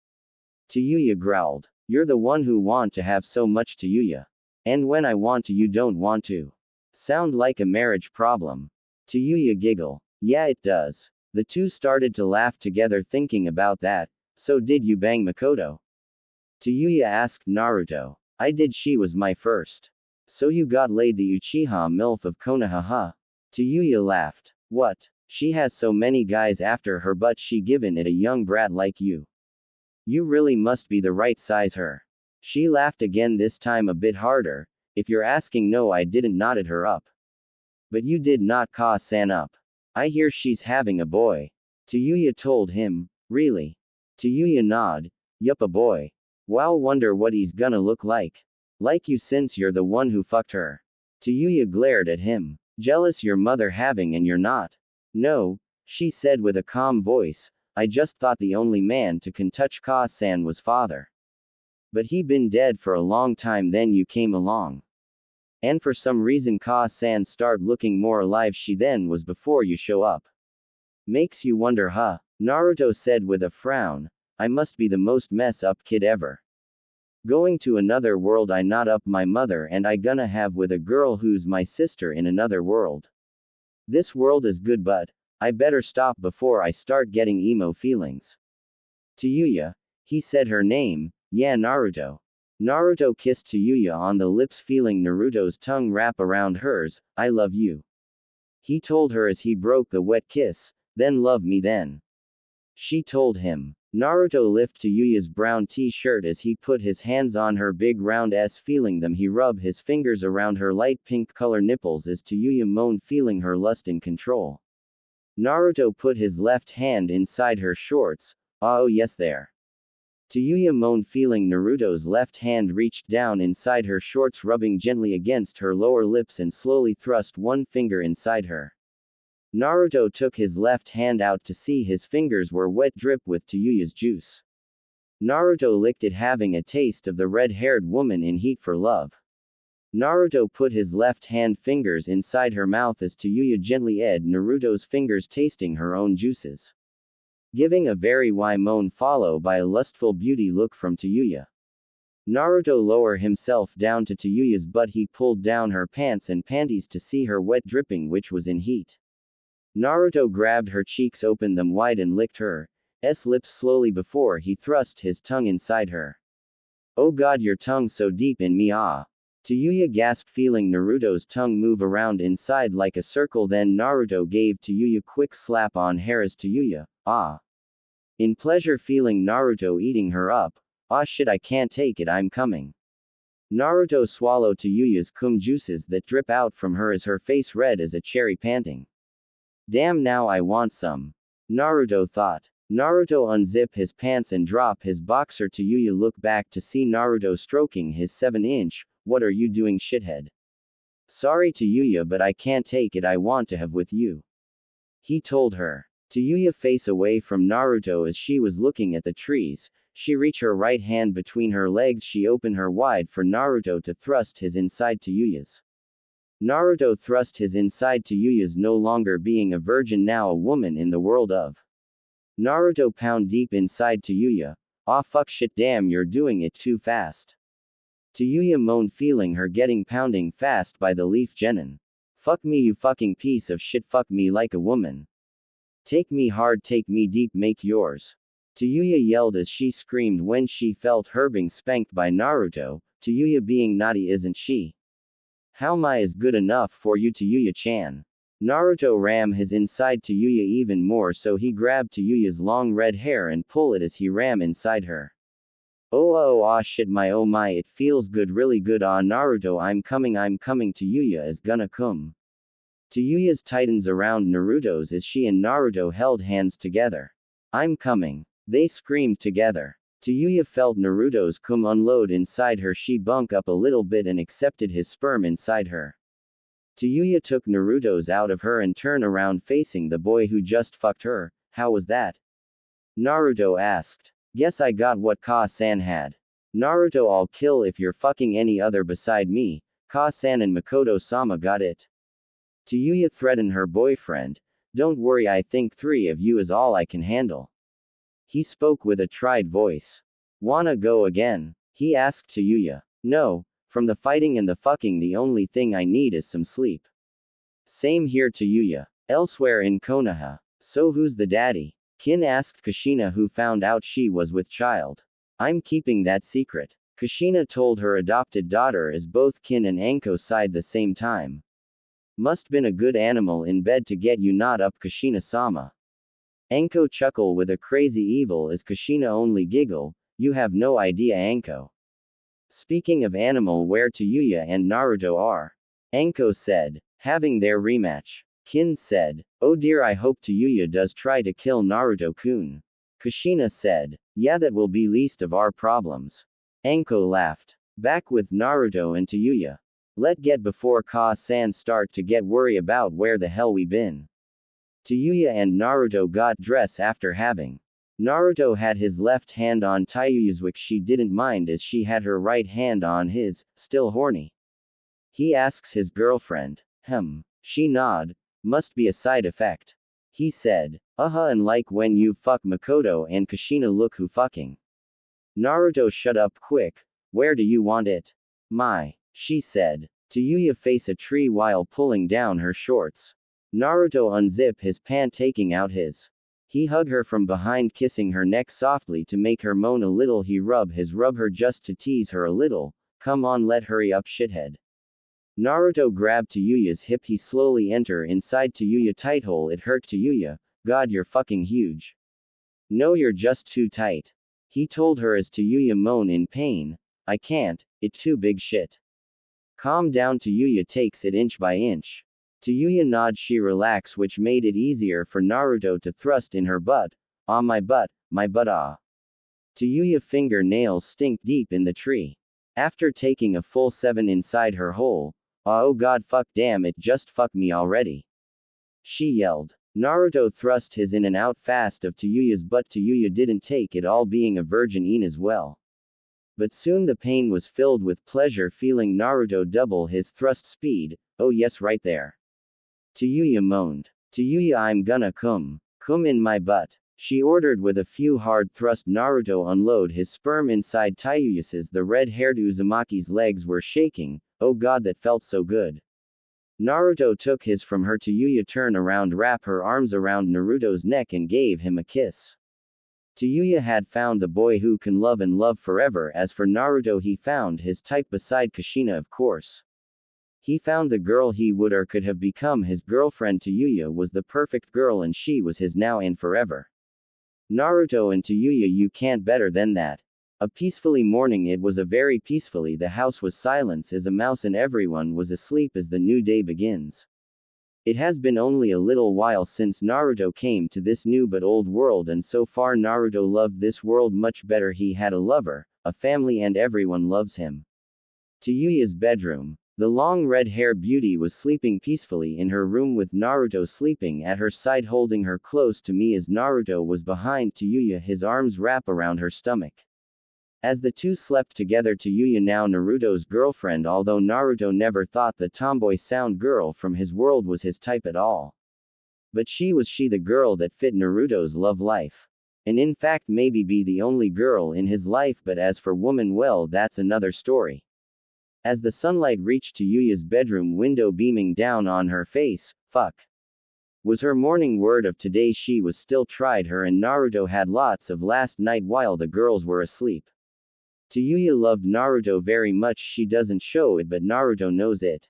Tayuya growled. You're the one who want to have so much Tayuya. And when I want to you don't want to. Sound like a marriage problem. Tayuya giggle. Yeah it does. The two started to laugh together thinking about that. So did you bang Makoto? Tayuya asked Naruto. I did, she was my first. So you got laid the Uchiha MILF of Konoha? Tayuya laughed. What? She has so many guys after her but she given it a young brat like you. You really must be the right size her. She laughed again, this time a bit harder. If you're asking, no I didn't, nodded her up. But you did not Ka-san up. I hear she's having a boy. Tayuya told him. Really? Tayuya nod. Yup, a boy. Wow, wonder what he's gonna look like. Like you since you're the one who fucked her. Tayuya glared at him. Jealous your mother having and you're not? No, she said with a calm voice. I just thought the only man to can touch Ka-san was father. But he been dead for a long time then you came along. And for some reason Ka-san start looking more alive she then was before you show up. Makes you wonder huh? Naruto said with a frown. I must be the most mess up kid ever. Going to another world, I not up my mother and I gonna have with a girl who's my sister in another world. This world is good but, I better stop before I start getting emo feelings. Tayuya, he said her name, yeah Naruto. Naruto kissed Tayuya on the lips feeling Naruto's tongue wrap around hers, I love you. He told her as he broke the wet kiss, then love me then. She told him. Naruto lifted Tayuya's brown t-shirt as he put his hands on her big round ass, feeling them. He rubbed his fingers around her light pink color nipples as Tayuya moaned, feeling her lust in control. Naruto put his left hand inside her shorts. Oh yes there. Tayuya moaned, feeling Naruto's left hand reached down inside her shorts, rubbing gently against her lower lips and slowly thrust one finger inside her. Naruto took his left hand out to see his fingers were wet, drip with Tayuya's juice. Naruto licked it, having a taste of the red-haired woman in heat for love. Naruto put his left hand fingers inside her mouth as Tayuya gently ed Naruto's fingers, tasting her own juices. Giving a very why moan followed by a lustful beauty look from Tayuya. Naruto lowered himself down to Tayuya's butt. He pulled down her pants and panties to see her wet dripping, which was in heat. Naruto grabbed her cheeks, opened them wide and licked her lips slowly before he thrust his tongue inside her. Oh god, your tongue so deep in me ah. Tayuya gasped, feeling Naruto's tongue move around inside like a circle. Then Naruto gave Tayuya quick slap on hair as Tayuya, ah. In pleasure, feeling Naruto eating her up. Ah shit, I can't take it, I'm coming. Naruto swallowed Tayuya's cum juices that drip out from her as her face red as a cherry, panting. Damn, now I want some. Naruto thought. Naruto unzip his pants and drop his boxer. Tayuya looked back to see Naruto stroking his 7-inch. What are you doing, shithead? Sorry Tayuya, but I can't take it, I want to have with you. He told her. Tayuya face away from Naruto as she was looking at the trees. She reached her right hand between her legs. She opened her wide for Naruto to thrust his inside Tayuya's. Naruto thrust his inside Tayuya's, no longer being a virgin, now a woman in the world of. Naruto pound deep inside Tayuya. Aw fuck shit, damn, you're doing it too fast. Tayuya moaned, feeling her getting pounding fast by the leaf genin. Fuck me, you fucking piece of shit, fuck me like a woman. Take me hard, take me deep, make yours. Tayuya yelled as she screamed when she felt her being spanked by Naruto. Tayuya being naughty, isn't she? How my is good enough for you, Tayuya-chan? Naruto ram his inside Tayuya even more, so he grabbed Tayuya's long red hair and pull it as he ram inside her. Oh ah shit, my oh my, it feels good, really good. Ah Naruto, I'm coming, Tayuya is gonna come. Tayuya's tightens around Naruto's as she and Naruto held hands together. I'm coming. They screamed together. Tayuya felt Naruto's cum unload inside her. She bunk up a little bit and accepted his sperm inside her. Tayuya took Naruto's out of her and turned around facing the boy who just fucked her. How was that? Naruto asked. Guess I got what Ka-san had. Naruto, I'll kill if you're fucking any other beside me. Ka-san and Makoto-sama got it. Tayuya threatened her boyfriend. Don't worry, I think 3 of you is all I can handle. He spoke with a tried voice. Wanna go again? He asked Tayuya. No, from the fighting and the fucking the only thing I need is some sleep. Same here, Tayuya. Elsewhere in Konoha. So who's the daddy? Kin asked Kushina, who found out she was with child. I'm keeping that secret. Kushina told her adopted daughter is both Kin and Anko side the same time. Must been a good animal in bed to get you not up, Kushina-sama. Anko chuckle with a crazy evil as Kushina only giggle. You have no idea, Anko. Speaking of animal, where Tayuya and Naruto are? Anko said, having their rematch. Kin said, oh dear, I hope Tayuya does try to kill Naruto-kun. Kushina said, yeah, that will be least of our problems. Anko laughed. Back with Naruto and Tayuya. Let get before Ka-san start to get worry about where the hell we been. Tayuya and Naruto got dress after having. Naruto had his left hand on Tayuya's, which she didn't mind as she had her right hand on his, still horny. He asks his girlfriend. She nod. Must be a side effect. He said. And like when you fuck Makoto and Kushina, look who fucking. Naruto, shut up quick. Where do you want it? She said. Tayuya face a tree while pulling down her shorts. Naruto unzip his pant, taking out his. He hug her from behind, kissing her neck softly to make her moan a little. He rub her just to tease her a little. Come on, let hurry up, shithead. Naruto grabbed Tayuya's hip. He slowly enter inside Tayuya tight hole. It hurt Tayuya. God, you're fucking huge. No, you're just too tight. He told her as Tayuya moan in pain. I can't, it too big shit. Calm down, Tayuya takes it inch by inch. Tayuya nod, she relax, which made it easier for Naruto to thrust in her butt. Ah, my butt ah. Tayuya fingernails stink deep in the tree. After taking a full 7 inside her hole. Oh god, fuck, damn it, just fuck me already. She yelled. Naruto thrust his in and out fast of Tayuya's butt. Tayuya didn't take it all, being a virgin as well. But soon the pain was filled with pleasure, feeling Naruto double his thrust speed. Oh yes, right there. Tayuya moaned. Tayuya, I'm gonna come in my butt. She ordered with a few hard thrusts. Naruto unload his sperm inside Tayuya's. The red-haired Uzumaki's legs were shaking. Oh god, that felt so good. Naruto took his from her. Tayuya turn around, wrap her arms around Naruto's neck and gave him a kiss. Tayuya had found the boy who can love and love forever. As for Naruto, he found his type beside Kushina, of course. He found the girl he would or could have become his girlfriend. Tayuya was the perfect girl and she was his now and forever. Naruto and Tayuya, you can't better than that. A peacefully morning, it was a very peacefully. The house was silence as a mouse and everyone was asleep as the new day begins. It has been only a little while since Naruto came to this new but old world, and so far Naruto loved this world much better. He had a lover, a family, and everyone loves him. Tayuya's bedroom. The long red-haired beauty was sleeping peacefully in her room with Naruto sleeping at her side, holding her close to me as Naruto was behind Tayuya, his arms wrap around her stomach. As the two slept together, Tayuya, now Naruto's girlfriend, although Naruto never thought the tomboy sound girl from his world was his type at all. But she was the girl that fit Naruto's love life. And in fact maybe be the only girl in his life, but as for woman, well, that's another story. As the sunlight reached Tayuya's bedroom window beaming down on her face, fuck. Was her morning word of today. She was still tried her and Naruto had lots of last night while the girls were asleep. Tayuya loved Naruto very much. She doesn't show it but Naruto knows it.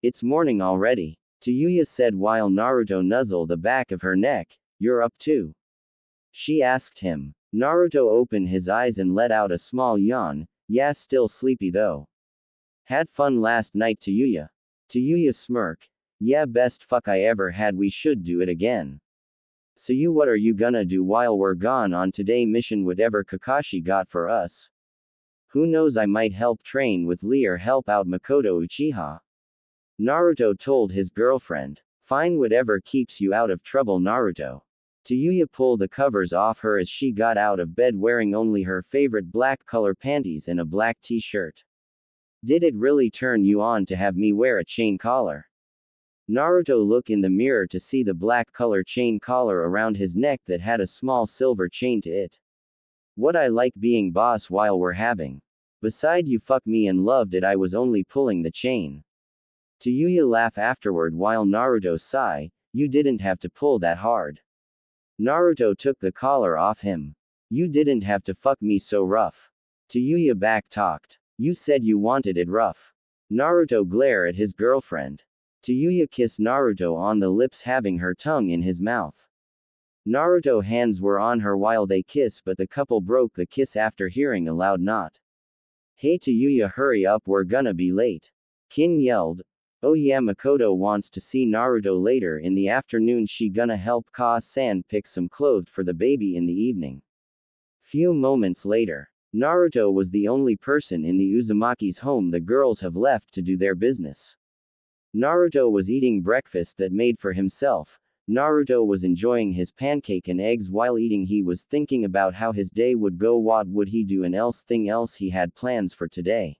It's morning already. Tayuya said while Naruto nuzzled the back of her neck. You're up too? She asked him. Naruto opened his eyes and let out a small yawn. Yeah, still sleepy though. Had fun last night, Tayuya. Tayuya smirked. Yeah, best fuck I ever had. We should do it again. So what are you gonna do while we're gone on today mission? Whatever Kakashi got for us. Who knows, I might help train with Lee or help out Makoto Uchiha. Naruto told his girlfriend. Fine, whatever keeps you out of trouble, Naruto. Tayuya pulled the covers off her as she got out of bed wearing only her favorite black color panties and a black t-shirt. Did it really turn you on to have me wear a chain collar? Naruto looked in the mirror to see the black color chain collar around his neck that had a small silver chain to it. What I like being boss while we're having. Beside you fuck me and loved it, I was only pulling the chain. Tayuya laugh afterward while Naruto sigh, you didn't have to pull that hard. Naruto took the collar off him. You didn't have to fuck me so rough. Tayuya back talked. You said you wanted it rough. Naruto glare at his girlfriend. Tayuya kissed Naruto on the lips having her tongue in his mouth. Naruto hands were on her while they kiss but the couple broke the kiss after hearing a loud knot. Hey Tayuya, hurry up, we're gonna be late. Kin yelled. Oh yeah, Makoto wants to see Naruto later in the afternoon. She gonna help Ka-san pick some clothes for the baby in the evening. Few moments later. Naruto was the only person in the Uzumaki's home. The girls have left to do their business. Naruto was eating breakfast that made for himself. Naruto was enjoying his pancake and eggs while eating. He was thinking about how his day would go. What would he do and else he had plans for today.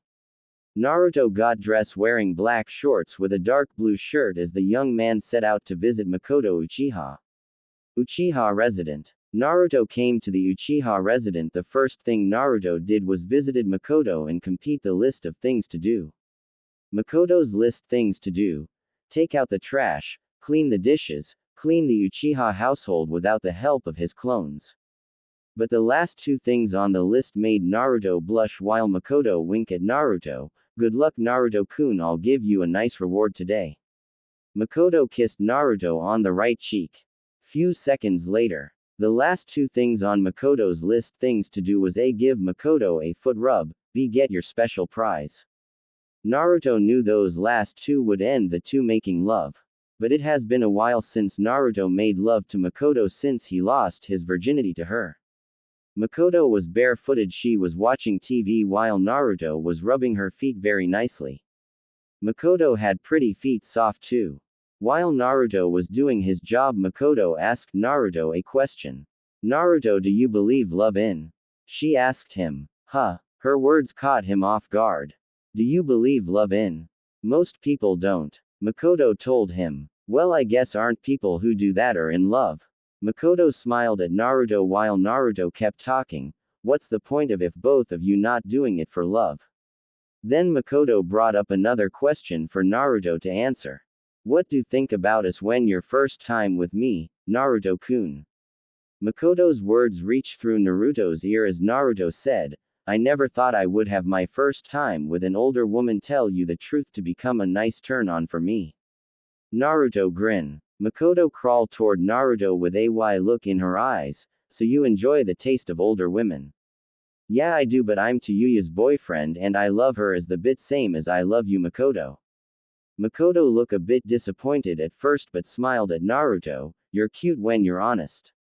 Naruto got dressed wearing black shorts with a dark blue shirt as the young man set out to visit Makoto Uchiha. Uchiha resident. Naruto came to the Uchiha resident. The first thing Naruto did was visited Makoto and complete the list of things to do. Makoto's list things to do. Take out the trash, clean the dishes, clean the Uchiha household without the help of his clones. But the last two things on the list made Naruto blush while Makoto winked at Naruto. Good luck Naruto-kun, I'll give you a nice reward today. Makoto kissed Naruto on the right cheek. Few seconds later. The last two things on Makoto's list things to do was A. Give Makoto a foot rub, B. Get your special prize. Naruto knew those last two would end the two making love. But it has been a while since Naruto made love to Makoto since he lost his virginity to her. Makoto was barefooted. She was watching TV while Naruto was rubbing her feet very nicely. Makoto had pretty feet, soft too. While Naruto was doing his job, Makoto asked Naruto a question. Naruto, do you believe love in? She asked him. Huh. Her words caught him off guard. Do you believe love in? Most people don't. Makoto told him. Well, I guess aren't people who do that are in love. Makoto smiled at Naruto while Naruto kept talking. What's the point of if both of you not doing it for love? Then Makoto brought up another question for Naruto to answer. What do you think about us when your first time with me, Naruto-kun? Makoto's words reached through Naruto's ear as Naruto said, I never thought I would have my first time with an older woman. Tell you the truth, to become a nice turn-on for me. Naruto grin. Makoto crawled toward Naruto with a wry look in her eyes. So you enjoy the taste of older women? Yeah, I do, but I'm Tayuya's boyfriend and I love her as the bit same as I love you, Makoto. Makoto looked a bit disappointed at first but smiled at Naruto. You're cute when you're honest.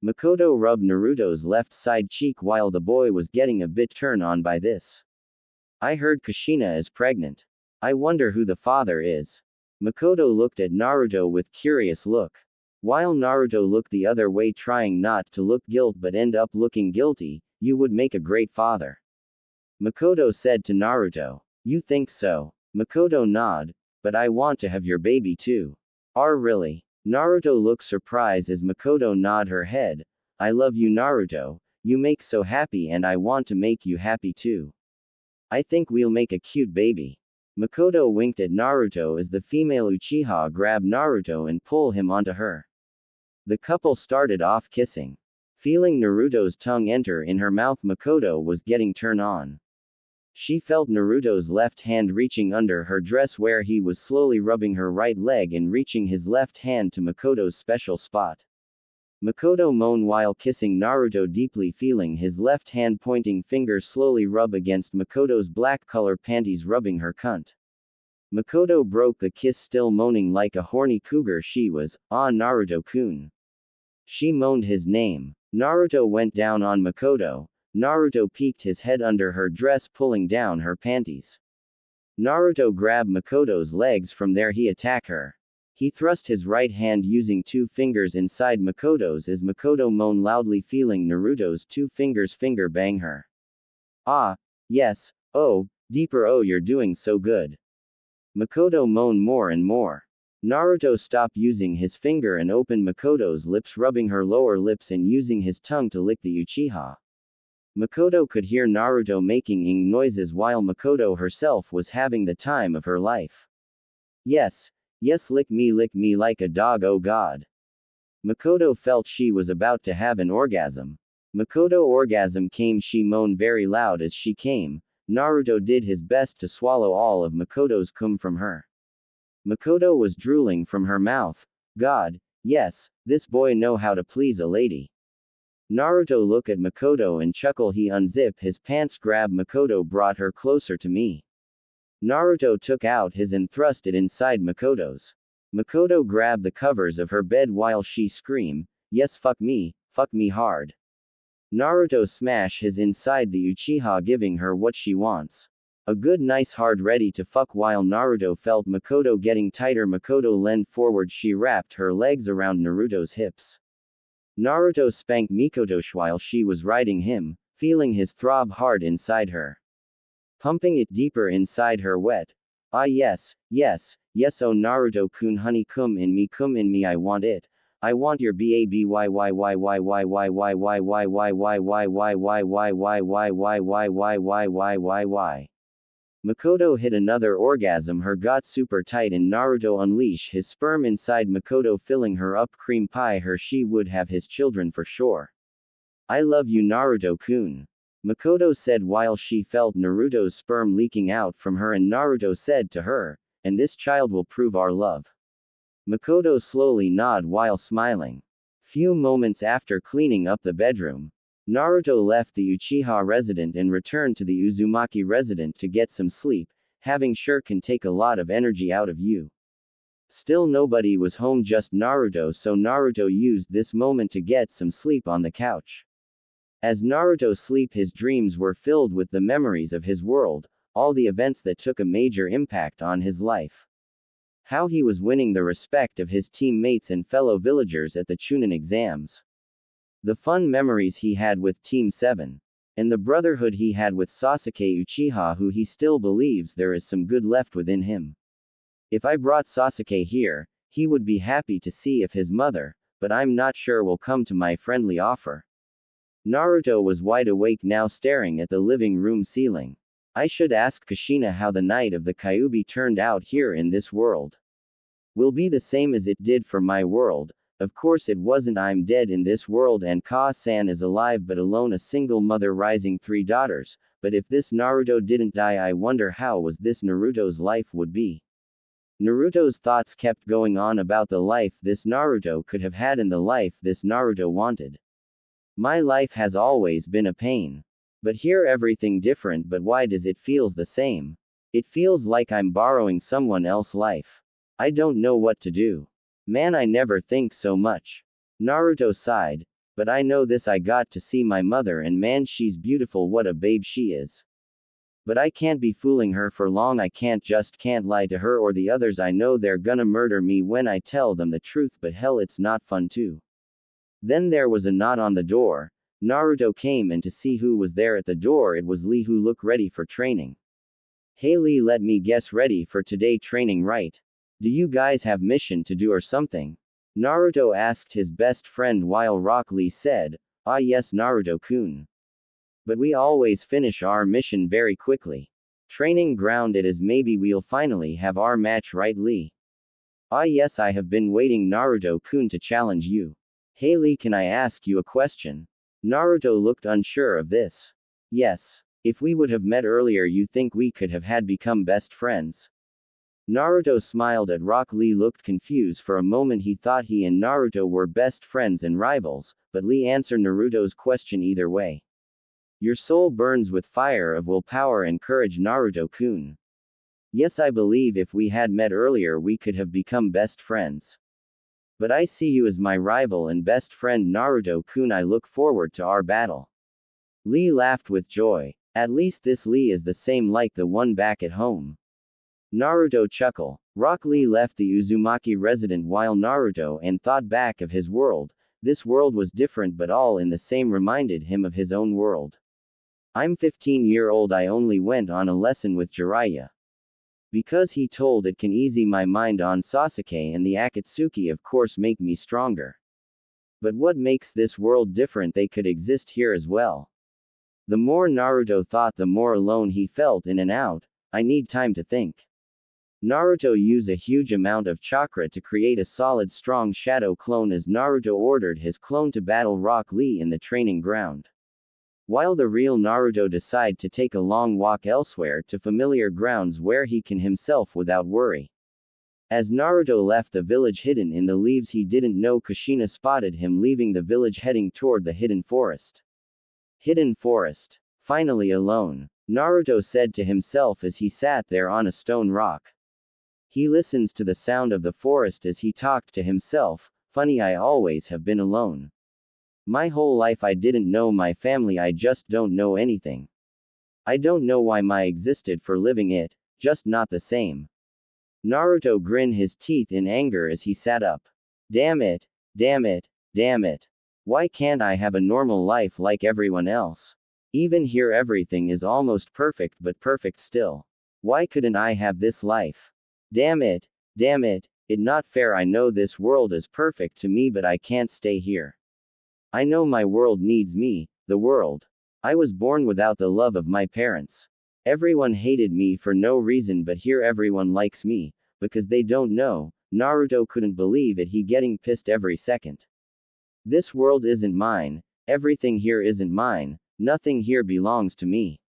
Makoto rubbed Naruto's left side cheek while the boy was getting a bit turned on by this. I heard Kushina is pregnant. I wonder who the father is. Makoto looked at Naruto with curious look. While Naruto looked the other way trying not to look guilt but end up looking guilty, you would make a great father. Makoto said to Naruto. You think so? Makoto nodded. But I want to have your baby too. Really? Naruto looked surprised as Makoto nodded her head. I love you, Naruto. You make so happy and I want to make you happy too. I think we'll make a cute baby. Makoto winked at Naruto as the female Uchiha grabbed Naruto and pulled him onto her. The couple started off kissing. Feeling Naruto's tongue enter in her mouth, Makoto was getting turned on. She felt Naruto's left hand reaching under her dress where he was slowly rubbing her right leg and reaching his left hand to Makoto's special spot. Makoto moaned while kissing Naruto deeply, feeling his left hand pointing finger slowly rub against Makoto's black color panties, rubbing her cunt. Makoto broke the kiss, still moaning like a horny cougar she was. Ah, Naruto-kun. She moaned his name. Naruto went down on Makoto. Naruto peeked his head under her dress, pulling down her panties. Naruto grabbed Makoto's legs. From there he attacked her. He thrust his right hand using 2 fingers inside Makoto's as Makoto moaned loudly, feeling Naruto's 2 fingers finger bang her. Ah, yes, oh, deeper, oh, you're doing so good. Makoto moaned more and more. Naruto stopped using his finger and opened Makoto's lips, rubbing her lower lips and using his tongue to lick the Uchiha. Makoto could hear Naruto making ing noises while Makoto herself was having the time of her life. Yes, yes, lick me like a dog, oh god. Makoto felt she was about to have an orgasm. Makoto orgasm came, she moaned very loud as she came. Naruto did his best to swallow all of Makoto's cum from her. Makoto was drooling from her mouth. God, yes, this boy know how to please a lady. Naruto looked at Makoto and chuckled. He unzipped his pants, grabbed Makoto, brought her closer to me. Naruto took out his and thrust it inside Makoto's. Makoto grabbed the covers of her bed while she screamed, yes, fuck me hard. Naruto smashed his inside the Uchiha, giving her what she wants. A good nice hard ready to fuck. While Naruto felt Makoto getting tighter, Makoto leaned forward, she wrapped her legs around Naruto's hips. Naruto spanked Makoto while she was riding him, feeling his throb hard inside her. Pumping it deeper inside her wet. Ah yes, yes, yes, oh Naruto-kun, honey, cum in me, I want it. I want your baby. Makoto hit another orgasm. Her got super tight and Naruto unleashed his sperm inside Makoto, filling her up cream pie. Her she would have his children for sure. I love you, Naruto-kun. Makoto said while she felt Naruto's sperm leaking out from her, and Naruto said to her, and this child will prove our love. Makoto slowly nodded while smiling. Few moments after cleaning up the bedroom, Naruto left the Uchiha residence and returned to the Uzumaki residence to get some sleep. Having sure can take a lot of energy out of you. Still nobody was home, just Naruto, so Naruto used this moment to get some sleep on the couch. As Naruto slept, his dreams were filled with the memories of his world, all the events that took a major impact on his life. How he was winning the respect of his teammates and fellow villagers at the Chunin exams. The fun memories he had with Team 7. And the brotherhood he had with Sasuke Uchiha, who he still believes there is some good left within him. If I brought Sasuke here, he would be happy to see if his mother, but I'm not sure will come to my friendly offer. Naruto was wide awake now, staring at the living room ceiling. I should ask Kushina how the night of the Kyuubi turned out here in this world. Will be the same as it did for my world. Of course it wasn't. I'm dead in this world and Ka-san is alive but alone, a single mother raising 3 daughters. But if this Naruto didn't die, I wonder how was this Naruto's life would be. Naruto's thoughts kept going on about the life this Naruto could have had and the life this Naruto wanted. My life has always been a pain. But here everything different, but why does it feels the same? It feels like I'm borrowing someone else's life. I don't know what to do. Man, I never think so much. Naruto sighed. But I know this, I got to see my mother and man, she's beautiful, what a babe she is. But I can't be fooling her for long, I can't lie to her or the others. I know they're gonna murder me when I tell them the truth, but hell, it's not fun too. Then there was a knock on the door. Naruto came in to see who was there at the door. It was Lee, who looked ready for training. Hey Lee, let me guess, ready for today training, right? Do you guys have mission to do or something? Naruto asked his best friend while Rock Lee said, ah yes Naruto-kun. But we always finish our mission very quickly. Training ground it is, maybe we'll finally have our match, right Lee? Ah yes, I have been waiting Naruto-kun to challenge you. Hey Lee, can I ask you a question? Naruto looked unsure of this. Yes. If we would have met earlier, you think we could have had become best friends? Naruto smiled at Rock Lee looked confused for a moment. He thought he and Naruto were best friends and rivals, but Lee answered Naruto's question either way. Your soul burns with fire of willpower and courage, Naruto-kun. Yes, I believe if we had met earlier we could have become best friends. But I see you as my rival and best friend, Naruto-kun. I look forward to our battle. Lee laughed with joy. At least this Lee is the same like the one back at home. Naruto chuckled. Rock Lee left the Uzumaki residence while Naruto and thought back of his world. This world was different but all in the same, reminded him of his own world. I'm 15-year-old, I only went on a lesson with Jiraiya. Because he told it can ease my mind on Sasuke and the Akatsuki of course make me stronger. But what makes this world different? They could exist here as well. The more Naruto thought, the more alone he felt in and out. I need time to think. Naruto used a huge amount of chakra to create a solid strong shadow clone as Naruto ordered his clone to battle Rock Lee in the training ground. While the real Naruto decided to take a long walk elsewhere to familiar grounds where he can himself without worry. As Naruto left the village hidden in the leaves, he didn't know Kushina spotted him leaving the village heading toward the hidden forest. Hidden forest. Finally alone, Naruto said to himself as he sat there on a stone rock. He listens to the sound of the forest as he talked to himself. Funny, I always have been alone. My whole life I didn't know my family, I just don't know anything. I don't know why I existed for living it, just not the same. Naruto grinned his teeth in anger as he sat up. Damn it, damn it, damn it. Why can't I have a normal life like everyone else? Even here everything is almost perfect, but perfect still. Why couldn't I have this life? Damn it, it not fair. I know this world is perfect to me, but I can't stay here. I know my world needs me, the world. I was born without the love of my parents. Everyone hated me for no reason, but here everyone likes me, because they don't know. Naruto couldn't believe it, he getting pissed every second. This world isn't mine, everything here isn't mine, nothing here belongs to me.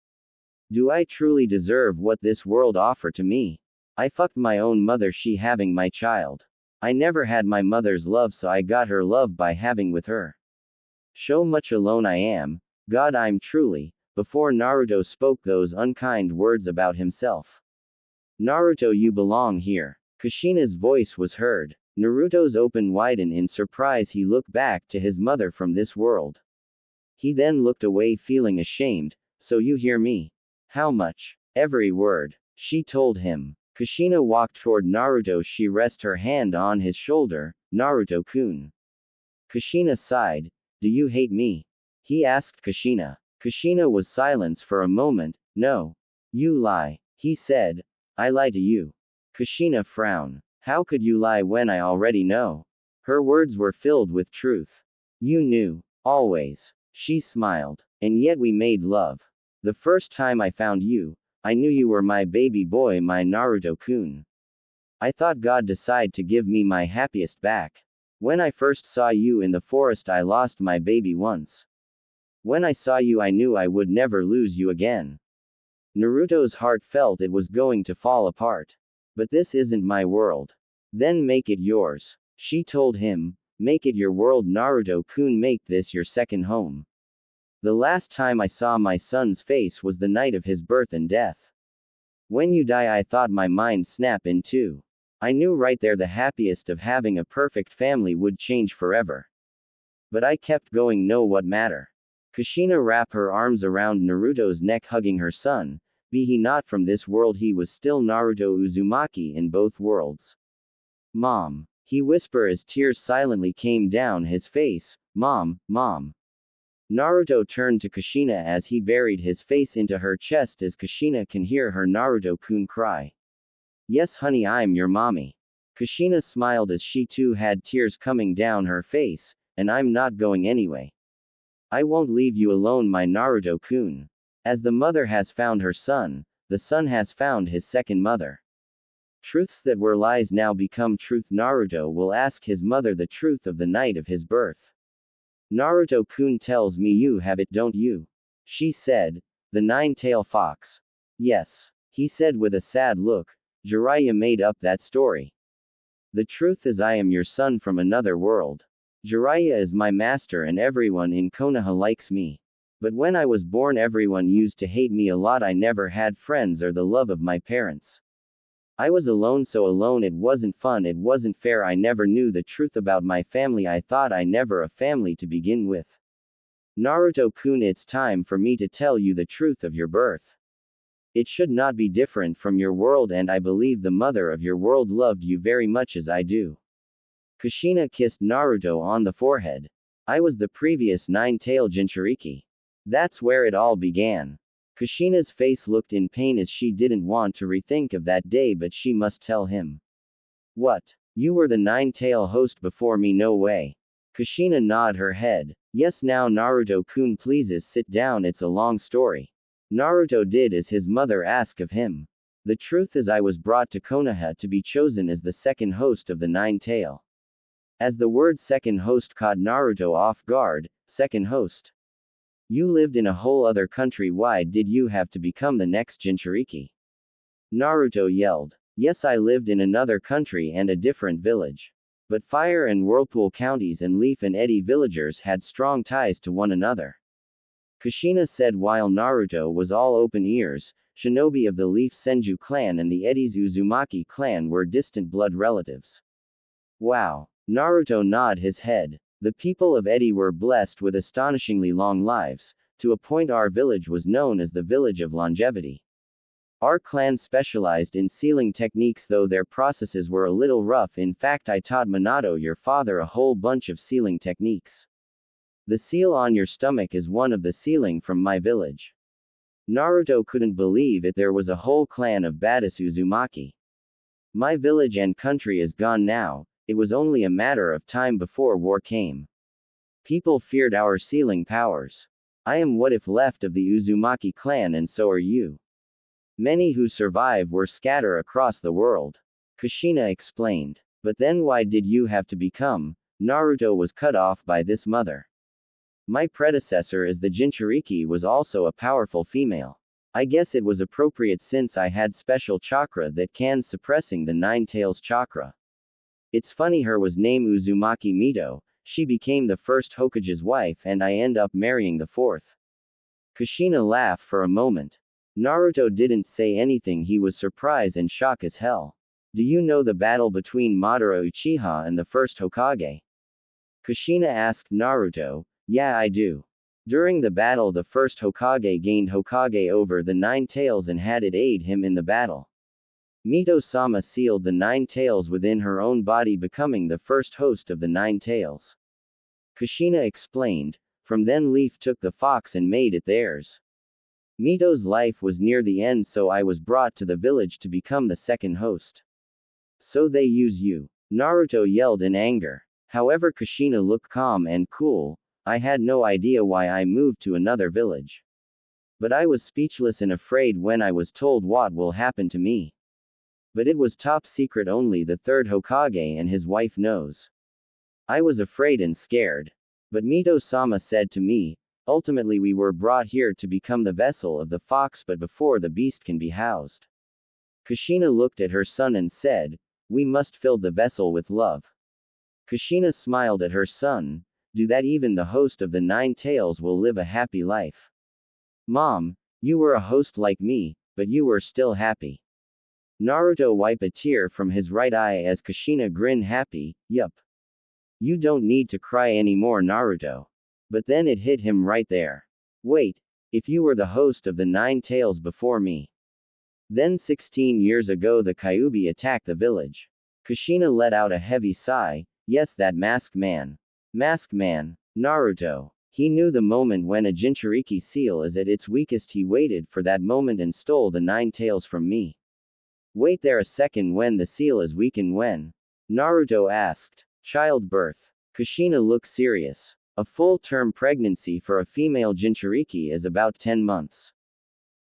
Do I truly deserve what this world offer to me? I fucked my own mother, she having my child. I never had my mother's love, so I got her love by having with her. So much alone I am, God I'm truly. Before Naruto spoke those unkind words about himself. Naruto, you belong here. Kushina's voice was heard. Naruto's open widened in surprise. He looked back to his mother from this world. He then looked away feeling ashamed. So you hear me? How much? Every word. She told him. Kushina walked toward Naruto. She rested her hand on his shoulder. Naruto-kun. Kushina sighed. Do you hate me? He asked Kushina. Kushina was silent for a moment. No. You lie. He said. I lie to you. Kushina frowned. How could you lie when I already know? Her words were filled with truth. You knew. Always. She smiled. And yet we made love. The first time I found you, I knew you were my baby boy, my Naruto-kun. I thought God decided to give me my happiest back. When I first saw you in the forest, I lost my baby once. When I saw you, I knew I would never lose you again. Naruto's heart felt it was going to fall apart. But this isn't my world. Then make it yours. She told him. Make it your world, Naruto-kun, make this your second home. The last time I saw my son's face was the night of his birth and death. When you die, I thought my mind snap in two. I knew right there the happiest of having a perfect family would change forever. But I kept going, no what matter. Kushina wrapped her arms around Naruto's neck, hugging her son. Be he not from this world, he was still Naruto Uzumaki in both worlds. Mom. He whispered as tears silently came down his face. Mom, mom. Naruto turned to Kushina as he buried his face into her chest as Kushina can hear her Naruto-kun cry. Yes honey, I'm your mommy. Kushina smiled as she too had tears coming down her face, and I'm not going anyway. I won't leave you alone, my Naruto-kun. As the mother has found her son, The son has found his second mother. Truths that were lies now become truth. Naruto will ask his mother the truth of the night of his birth. Naruto-kun tells me you have it, don't you? She said. The nine-tail fox. Yes. He said with a sad look. Jiraiya made up that story. The truth is I am your son from another world. Jiraiya is my master and everyone in Konoha likes me. But when I was born everyone used to hate me a lot. I never had friends or the love of my parents. I was alone, so alone it wasn't fun, it wasn't fair. I never knew the truth about my family. I thought I never a family to begin with. Naruto-kun, it's time for me to tell you the truth of your birth. It should not be different from your world, and I believe the mother of your world loved you very much as I do. Kushina kissed Naruto on the forehead. I was the previous nine-tail Jinchuriki. That's where it all began. Kushina's face looked in pain as she didn't want to rethink of that day, but she must tell him. What? You were the nine-tail host before me? No way. Kushina nodded her head. Yes, now Naruto-kun, please sit down, it's a long story. Naruto did as his mother asked of him. The truth is I was brought to Konoha to be chosen as the second host of the nine-tail. As the word second host caught Naruto off guard, second host. You lived in a whole other country, why did you have to become the next Jinchuriki? Naruto yelled. Yes, I lived in another country and a different village. But Fire and Whirlpool counties and Leaf and Eddy villagers had strong ties to one another. Kushina said while Naruto was all open ears. Shinobi of the Leaf Senju clan and the Eddy's Uzumaki clan were distant blood relatives. Wow. Naruto nodded his head. The people of Eddy were blessed with astonishingly long lives, to a point our village was known as the village of longevity. Our clan specialized in sealing techniques, though their processes were a little rough. In fact, I taught Minato, your father, a whole bunch of sealing techniques. The seal on your stomach is one of the sealing from my village. Naruto couldn't believe it, there was a whole clan of badass Uzumaki. My village and country is gone now. It was only a matter of time before war came. People feared our sealing powers. I am what if left of the Uzumaki clan, and so are you. Many who survive were scattered across the world. Kushina explained. But then why did you have to become? Naruto was cut off by this mother. My predecessor as the Jinchuriki was also a powerful female. I guess it was appropriate since I had special chakra that can suppressing the nine tails chakra. It's funny, her was named Uzumaki Mito, she became the first Hokage's wife and I end up marrying the fourth. Kushina laughed for a moment. Naruto didn't say anything, he was surprised and shocked as hell. Do you know the battle between Madara Uchiha and the first Hokage? Kushina asked Naruto. Yeah, I do. During the battle the first Hokage gained Hokage over the nine tails and had it aid him in the battle. Mito-sama sealed the nine tails within her own body, becoming the first host of the nine tails. Kushina explained. From then Leaf took the fox and made it theirs. Mito's life was near the end, so I was brought to the village to become the second host. So they use you. Naruto yelled in anger. However, Kushina looked calm and cool. I had no idea why I moved to another village. But I was speechless and afraid when I was told what will happen to me. But it was top secret, only the third Hokage and his wife knows. I was afraid and scared. But Mito-sama said to me, ultimately we were brought here to become the vessel of the fox, but before the beast can be housed. Kushina looked at her son and said, we must fill the vessel with love. Kushina smiled at her son. Do that, even the host of the nine tails will live a happy life. Mom, you were a host like me, but you were still happy. Naruto wiped a tear from his right eye as Kushina grinned happy. Yup. You don't need to cry anymore, Naruto. But then it hit him right there. Wait, if you were the host of the nine tails before me. Then 16 years ago the Kyuubi attacked the village. Kushina let out a heavy sigh. Yes, that masked man. Masked man. Naruto. He knew the moment when a Jinchuriki seal is at its weakest. He waited for that moment and stole the nine tails from me. Wait there a second, when the seal is weakened when? Naruto asked. Childbirth. Kushina looked serious. A full-term pregnancy for a female Jinchuriki is about 10 months.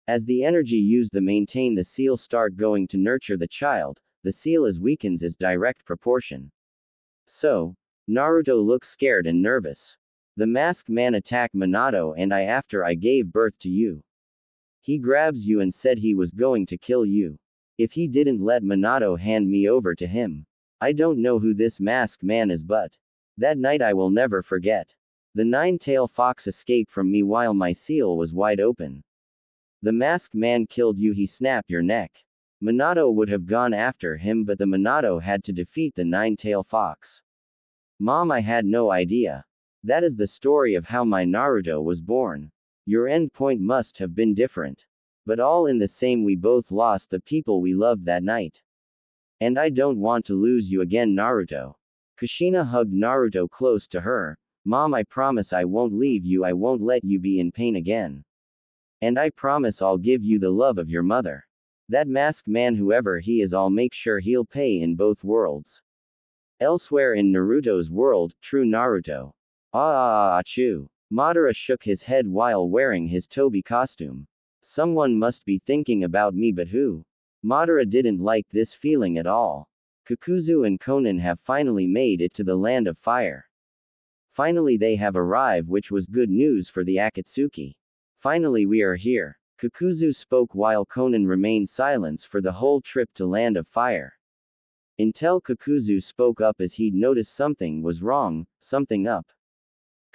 As the energy used to maintain the seal start going to nurture the child, the seal is weakens is direct proportion. So, Naruto looks scared and nervous. The masked man attacked Minato and I after I gave birth to you. He grabs you and said he was going to kill you. If he didn't let Minato hand me over to him. I don't know who this masked man is but. That night I will never forget. The nine-tailed fox escaped from me while my seal was wide open. The masked man killed you, he snapped your neck. Minato would have gone after him but the Minato had to defeat the nine-tailed fox. Mom, I had no idea. That is the story of how my Naruto was born. Your end point must have been different. But all in the same, we both lost the people we loved that night. And I don't want to lose you again, Naruto. Kushina hugged Naruto close to her. Mom, I promise I won't leave you, I won't let you be in pain again. And I promise I'll give you the love of your mother. That masked man, whoever he is, I'll make sure he'll pay in both worlds. Elsewhere in Naruto's world, true Naruto. Achoo. Madara shook his head while wearing his Toby costume. Someone must be thinking about me, but who? Madara didn't like this feeling at all. Kakuzu and Konan have finally made it to the land of fire. Finally they have arrived, which was good news for the Akatsuki. Finally we are here. Kakuzu spoke while Konan remained silent for the whole trip to land of fire. Until Kakuzu spoke up as he'd noticed something was wrong, something up.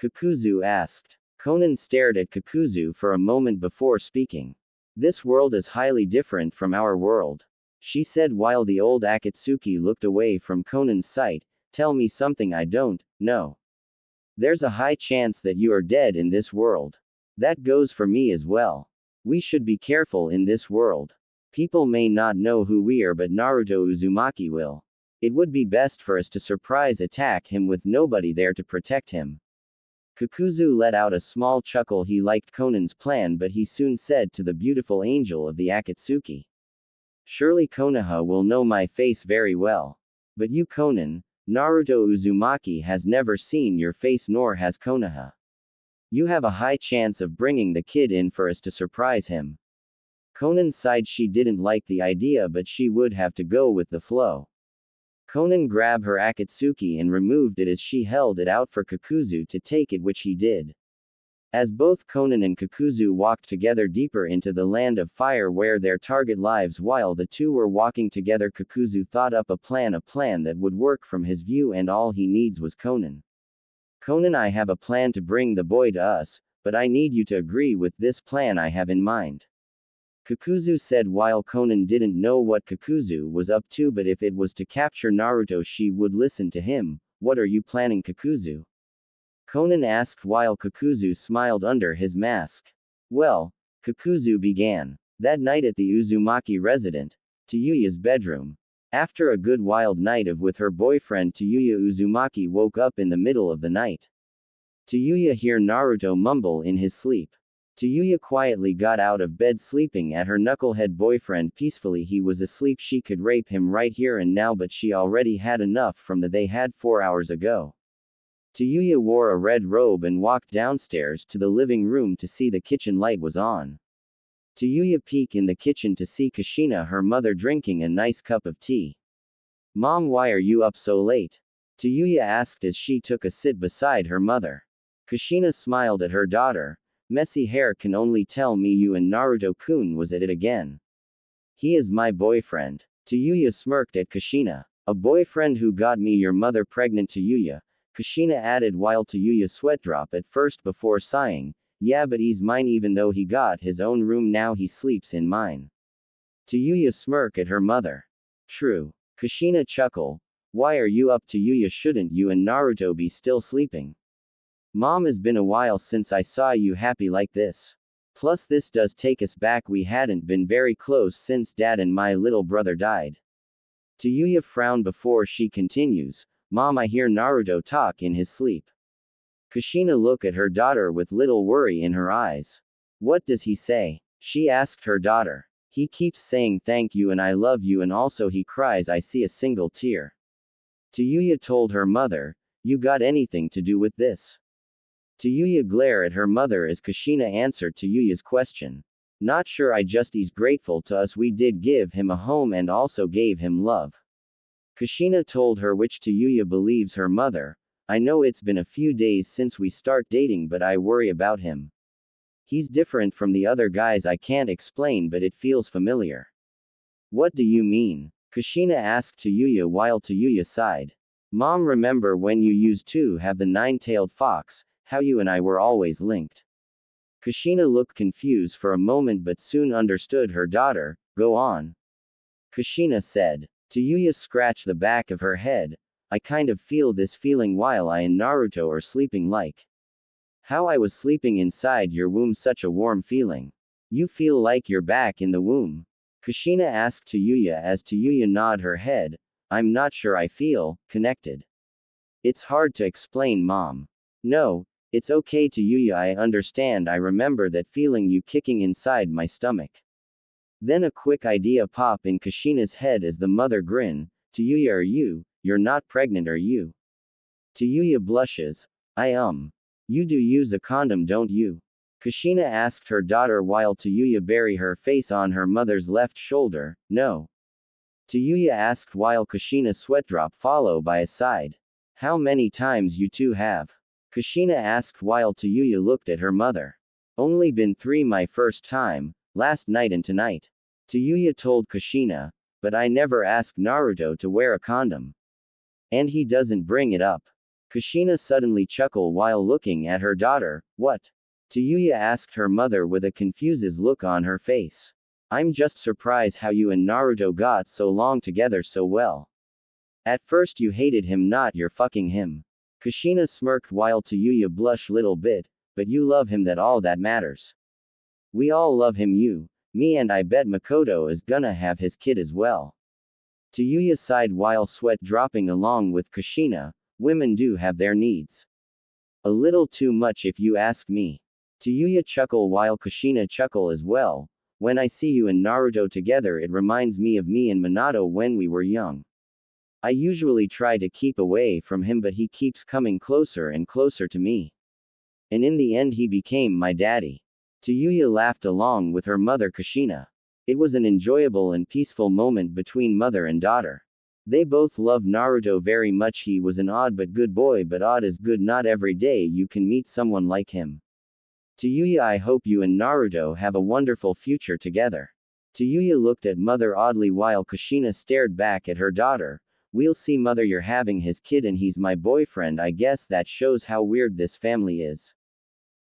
Kakuzu asked. Konan stared at Kakuzu for a moment before speaking. This world is highly different from our world. She said while the old Akatsuki looked away from Konan's sight, tell me something I don't know. There's a high chance that you are dead in this world. That goes for me as well. We should be careful in this world. People may not know who we are, but Naruto Uzumaki will. It would be best for us to surprise attack him with nobody there to protect him. Kakuzu let out a small chuckle. He liked Konan's plan, but he soon said to the beautiful angel of the Akatsuki. Surely Konoha will know my face very well. But you, Konan, Naruto Uzumaki has never seen your face, nor has Konoha. You have a high chance of bringing the kid in for us to surprise him. Konan sighed. She didn't like the idea, but she would have to go with the flow. Konan grabbed her Akatsuki and removed it as she held it out for Kakuzu to take it, which he did. As both Konan and Kakuzu walked together deeper into the land of fire where their target lives, while the two were walking together, Kakuzu thought up a plan that would work from his view, and all he needs was Konan. Konan, I have a plan to bring the boy to us, but I need you to agree with this plan I have in mind. Kakuzu said while Konan didn't know what Kakuzu was up to, but if it was to capture Naruto she would listen to him. What are you planning, Kakuzu? Konan asked while Kakuzu smiled under his mask. Well, Kakuzu began. That night at the Uzumaki resident, Tayuya's bedroom. After a good wild night of with her boyfriend Tayuya, Uzumaki woke up in the middle of the night. Tayuya heard Naruto mumble in his sleep. Tayuya quietly got out of bed, sleeping at her knucklehead boyfriend peacefully. He was asleep. She could rape him right here and now, but she already had enough from the they had 4 hours ago. Tayuya wore a red robe and walked downstairs to the living room to see the kitchen light was on. Tayuya peeked in the kitchen to see Kushina, her mother, drinking a nice cup of tea. Mom, why are you up so late? Tayuya asked as she took a sit beside her mother. Kushina smiled at her daughter. Messy hair can only tell me you and Naruto-kun was at it again. He is my boyfriend. Tayuya smirked at Kushina. A boyfriend who got me your mother pregnant, Tayuya. Kushina added while Tayuya sweat drop at first before sighing. Yeah, but he's mine even though he got his own room now he sleeps in mine. Tayuya smirked at her mother. True. Kushina chuckle. Why are you up, Tayuya? Shouldn't you and Naruto be still sleeping? Mom, has been a while since I saw you happy like this. Plus this does take us back, we hadn't been very close since dad and my little brother died. Tayuya frowned before she continues. Mom, I hear Naruto talk in his sleep. Kushina looked at her daughter with little worry in her eyes. What does he say? She asked her daughter. He keeps saying thank you and I love you, and also he cries I see a single tear. Tayuya told her mother. You got anything to do with this? Tayuya glared at her mother as Kushina answered Tayuya's question. Not sure I just is grateful to us we did give him a home and also gave him love. Kushina told her which Tayuya believes her mother. I know it's been a few days since we start dating but I worry about him. He's different from the other guys I can't explain but it feels familiar. What do you mean? Kushina asked Tayuya while Tayuya sighed. Mom, remember when you used to have the nine-tailed fox, how you and I were always linked? Kushina looked confused for a moment but soon understood her daughter. Go on. Kushina said. Tayuya scratched the back of her head. I kind of feel this feeling while I and Naruto are sleeping like. How I was sleeping inside your womb, such a warm feeling. You feel like you're back in the womb? Kushina asked Tayuya as Tayuya nodded her head. I'm not sure I feel connected. It's hard to explain, Mom. No, it's okay Tayuya, I understand, I remember that feeling you kicking inside my stomach. Then a quick idea popped in Kushina's head as the mother grinned. Tayuya, you're not pregnant, are you? Tayuya blushes. You do use a condom, don't you? Kushina asked her daughter while Tayuya buried her face on her mother's left shoulder. No. Tayuya asked while Kushina sweat drop followed by a sigh. How many times you two have? Kushina asked while Tayuya looked at her mother. Only been 3, my first time, last night and tonight. Tayuya told Kushina, but I never asked Naruto to wear a condom. And he doesn't bring it up. Kushina suddenly chuckled while looking at her daughter. What? Tayuya asked her mother with a confused look on her face. I'm just surprised how you and Naruto got so long together so well. At first you hated him, not you're fucking him. Kushina smirked while Tayuya blushed little bit, but you love him, that all that matters. We all love him, you, me, and I bet Makoto is gonna have his kid as well. Tayuya sighed while sweat dropping along with Kushina. Women do have their needs. A little too much if you ask me. Tayuya chuckled while Kushina chuckled as well. When I see you and Naruto together it reminds me of me and Minato when we were young. I usually try to keep away from him but he keeps coming closer and closer to me. And in the end he became my daddy. Tayuya laughed along with her mother Kushina. It was an enjoyable and peaceful moment between mother and daughter. They both loved Naruto very much. He was an odd but good boy, but odd is good, not every day you can meet someone like him. Tayuya, I hope you and Naruto have a wonderful future together. Tayuya looked at mother oddly while Kushina stared back at her daughter. We'll see, mother, you're having his kid and he's my boyfriend. I guess that shows how weird this family is.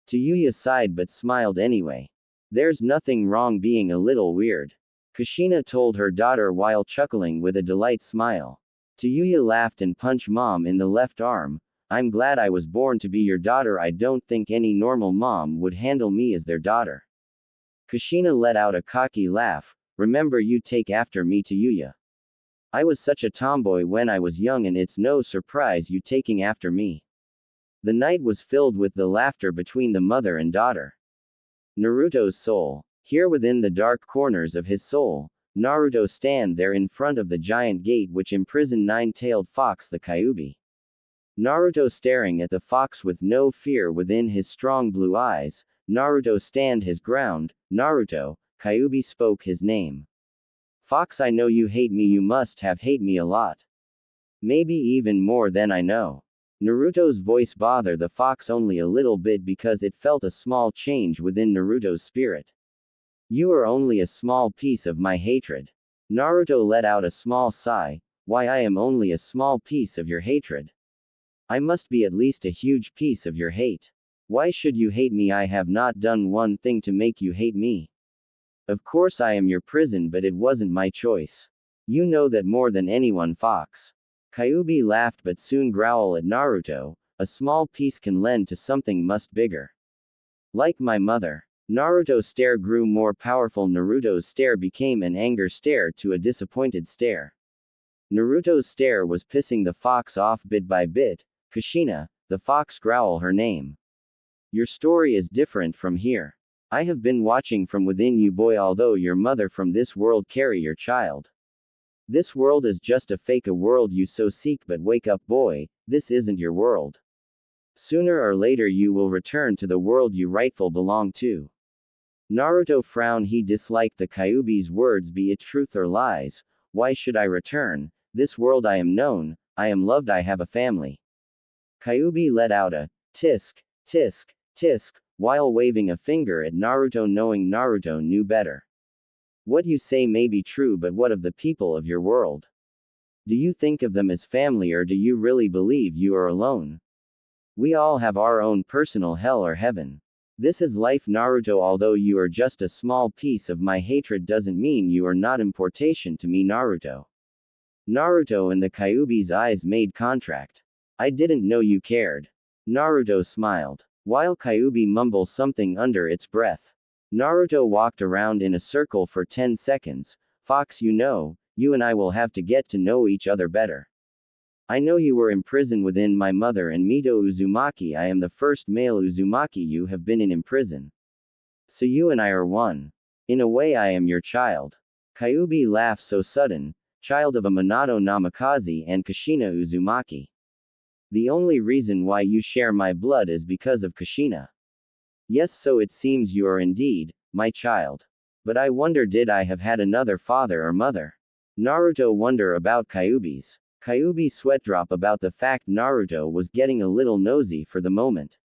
Tayuya sighed but smiled anyway. There's nothing wrong being a little weird. Kushina told her daughter while chuckling with a delight smile. Tayuya laughed and punched mom in the left arm. I'm glad I was born to be your daughter. I don't think any normal mom would handle me as their daughter. Kushina let out a cocky laugh. Remember, you take after me, Tayuya. I was such a tomboy when I was young and it's no surprise you taking after me. The night was filled with the laughter between the mother and daughter. Naruto's soul. Here within the dark corners of his soul, Naruto stand there in front of the giant gate which imprisoned nine-tailed fox the Kyuubi. Naruto staring at the fox with no fear within his strong blue eyes. Naruto stand his ground. Naruto, Kyuubi spoke his name. Fox, I know you hate me, you must have hate me a lot. Maybe even more than I know. Naruto's voice bothered the fox only a little bit because it felt a small change within Naruto's spirit. You are only a small piece of my hatred. Naruto let out a small sigh. Why, I am only a small piece of your hatred. I must be at least a huge piece of your hate. Why should you hate me? I have not done one thing to make you hate me. Of course I am your prison, but it wasn't my choice. You know that more than anyone, Fox. Kyuubi laughed but soon growled at Naruto. A small piece can lend to something much bigger. Like my mother. Naruto's stare grew more powerful. Naruto's stare became an anger stare to a disappointed stare. Naruto's stare was pissing the fox off bit by bit. Kushina, the fox growled her name. Your story is different from here. I have been watching from within you, boy, although your mother from this world carry your child. This world is just a fake, a world you so seek, but wake up, boy, this isn't your world. Sooner or later you will return to the world you rightful belong to. Naruto frowned. He disliked the Kyuubi's words, be it truth or lies. Why should I return? This world I am known, I am loved, I have a family. Kyuubi let out a tisk, tisk, tisk, while waving a finger at Naruto, knowing Naruto knew better. What you say may be true, but what of the people of your world? Do you think of them as family, or do you really believe you are alone? We all have our own personal hell or heaven. This is life, Naruto. Although you are just a small piece of my hatred doesn't mean you are not important to me, Naruto. Naruto and the Kyuubi's eyes made contract. I didn't know you cared. Naruto smiled. While Kyuubi mumbled something under its breath. Naruto walked around in a circle for 10 seconds. Fox, you know, you and I will have to get to know each other better. I know you were imprisoned within my mother and Mito Uzumaki. I am the first male Uzumaki you have been in prison. So you and I are one. In a way, I am your child. Kyuubi laughed so sudden, child of a Minato Namikaze and Kushina Uzumaki. The only reason why you share my blood is because of Kushina. Yes, so it seems you are indeed my child. But I wonder, did I have had another father or mother? Naruto wonder about Kyuubi's. Kyuubi sweat drop about the fact Naruto was getting a little nosy for the moment.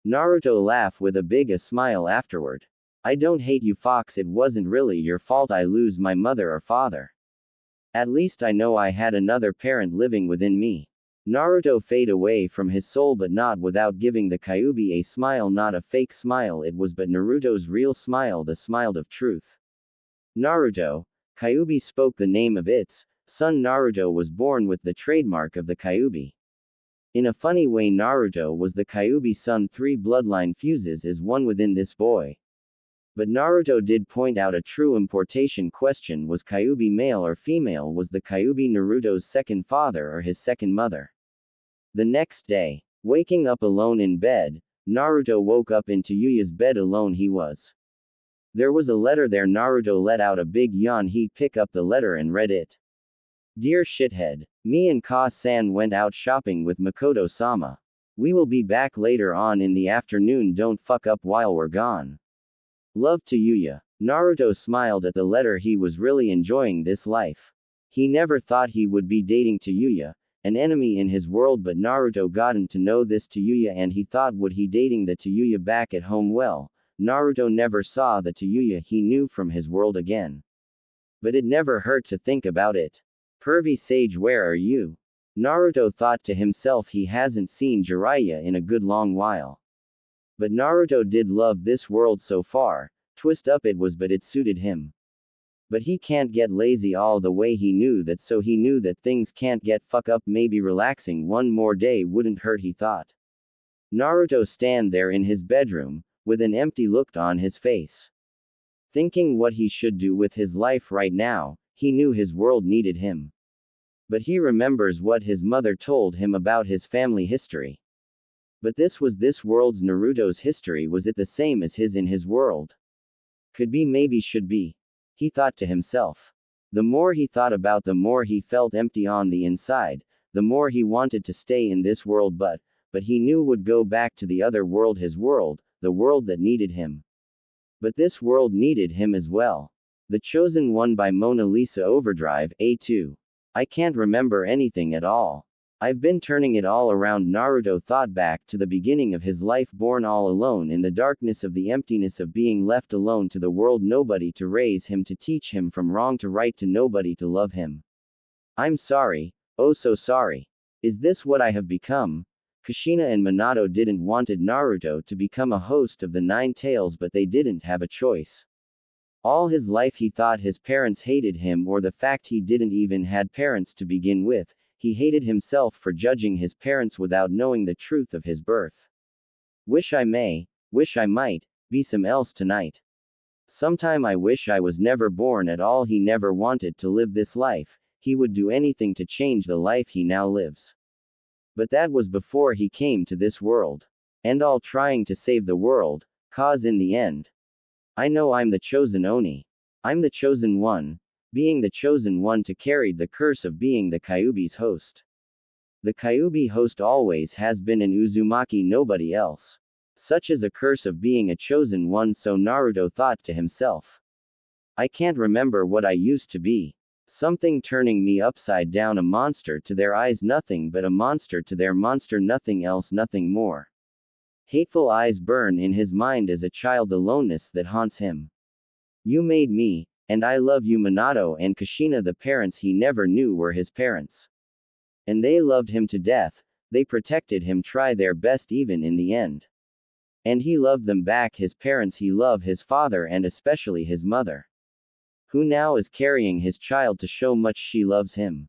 Naruto laughed with a big smile afterward. I don't hate you, Fox, it wasn't really your fault I lose my mother or father. At least I know I had another parent living within me. Naruto fade away from his soul, but not without giving the Kyuubi a smile, not a fake smile, it was but Naruto's real smile, the smile of truth. Naruto, Kyuubi spoke the name of its son. Naruto was born with the trademark of the Kyuubi. In a funny way, Naruto was the Kyuubi's son. 3 bloodline fuses as one within this boy. But Naruto did point out a true importation question: was Kyuubi male or female? Was the Kyuubi Naruto's second father or his second mother? The next day, waking up alone in bed, Naruto woke up into Yuya's bed. Alone he was. There was a letter there. Naruto let out a big yawn. He picked up the letter and read it. Dear shithead, me and Ka-san went out shopping with Makoto-sama. We will be back later on in the afternoon. Don't fuck up while we're gone. Love to Yuya. Naruto smiled at the letter. He was really enjoying this life. He never thought he would be dating to Yuya, an enemy in his world, but Naruto gotten to know this to Yuya and he thought, would he dating the Yuya back at home? Well, Naruto never saw the Yuya he knew from his world again. But it never hurt to think about it. Pervy sage, where are you? Naruto thought to himself, he hasn't seen Jiraiya in a good long while. But Naruto did love this world so far, twist up it was, but it suited him. But he can't get lazy all the way, he knew that, so he knew that things can't get fuck up. Maybe relaxing one more day wouldn't hurt, he thought. Naruto stand there in his bedroom, with an empty look on his face. Thinking what he should do with his life right now. He knew his world needed him. But he remembers what his mother told him about his family history. But this was this world's Naruto's history. Was it the same as his in his world? Could be, maybe should be. He thought to himself. The more he thought about, the more he felt empty on the inside, the more he wanted to stay in this world, but he knew would go back to the other world, his world, the world that needed him. But this world needed him as well. The Chosen One by Mona Lisa. Overdrive, A2. I can't remember anything at all. I've been turning it all around. Naruto thought back to the beginning of his life, born all alone in the darkness of the emptiness of being left alone to the world, nobody to raise him, to teach him from wrong to right, to nobody to love him. I'm sorry, oh so sorry. Is this what I have become? Kushina and Minato didn't wanted Naruto to become a host of the 9 Tails, but they didn't have a choice. All his life he thought his parents hated him, or the fact he didn't even had parents to begin with. He hated himself for judging his parents without knowing the truth of his birth. Wish I might, be some else tonight. Sometime I wish I was never born at all. He never wanted to live this life, he would do anything to change the life he now lives. But that was before he came to this world. And all trying to save the world, cause in the end. I know I'm the chosen Oni. I'm the chosen one. Being the chosen one to carry the curse of being the Kyuubi's host. The Kyuubi host always has been an Uzumaki, nobody else. Such is a curse of being a chosen one, so Naruto thought to himself. I can't remember what I used to be. Something turning me upside down, a monster to their eyes, nothing but a monster to their monster, nothing else, nothing more. Hateful eyes burn in his mind as a child, the loneness that haunts him. You made me, and I love you. Minato and Kushina, the parents he never knew were his parents. And they loved him to death, they protected him, try their best even in the end. And he loved them back, his parents, he loved his father and especially his mother, who now is carrying his child to show much she loves him.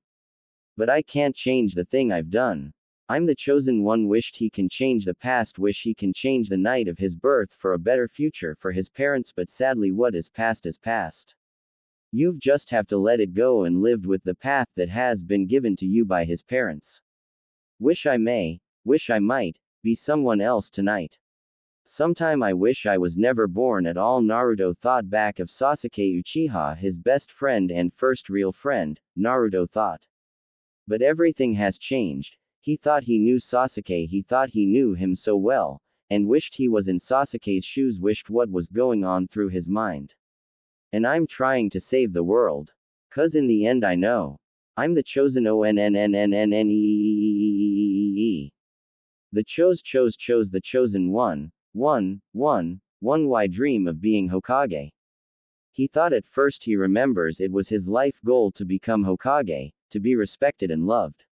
But I can't change the thing I've done. I'm the chosen one. Wished he can change the past, wish he can change the night of his birth for a better future for his parents, but sadly what is past is past. You've just have to let it go and lived with the path that has been given to you by his parents. Wish I may, wish I might, be someone else tonight. Sometime I wish I was never born at all. Naruto thought back of Sasuke Uchiha, his best friend and first real friend, Naruto thought. But everything has changed. He thought he knew Sasuke, he thought he knew him so well, and wished he was in Sasuke's shoes, wished what was going on through his mind. And I'm trying to save the world. 'Cause in the end I know. I'm the chosen onnnnnnnee. The chose the chosen one. One. Why dream of being Hokage? He thought at first, he remembers it was his life goal to become Hokage, to be respected and loved.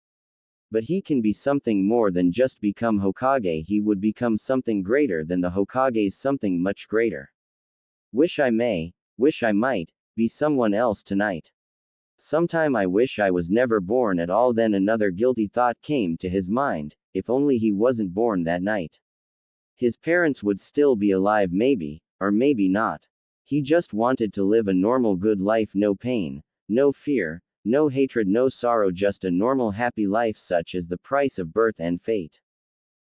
But he can be something more than just become Hokage, he would become something greater than the Hokages, something much greater. Wish I may, wish I might, be someone else tonight. Sometime I wish I was never born at all. Then another guilty thought came to his mind, if only he wasn't born that night. His parents would still be alive, maybe, or maybe not. He just wanted to live a normal good life, no pain, no fear, no hatred, no sorrow, just a normal happy life. Such is the price of birth and fate.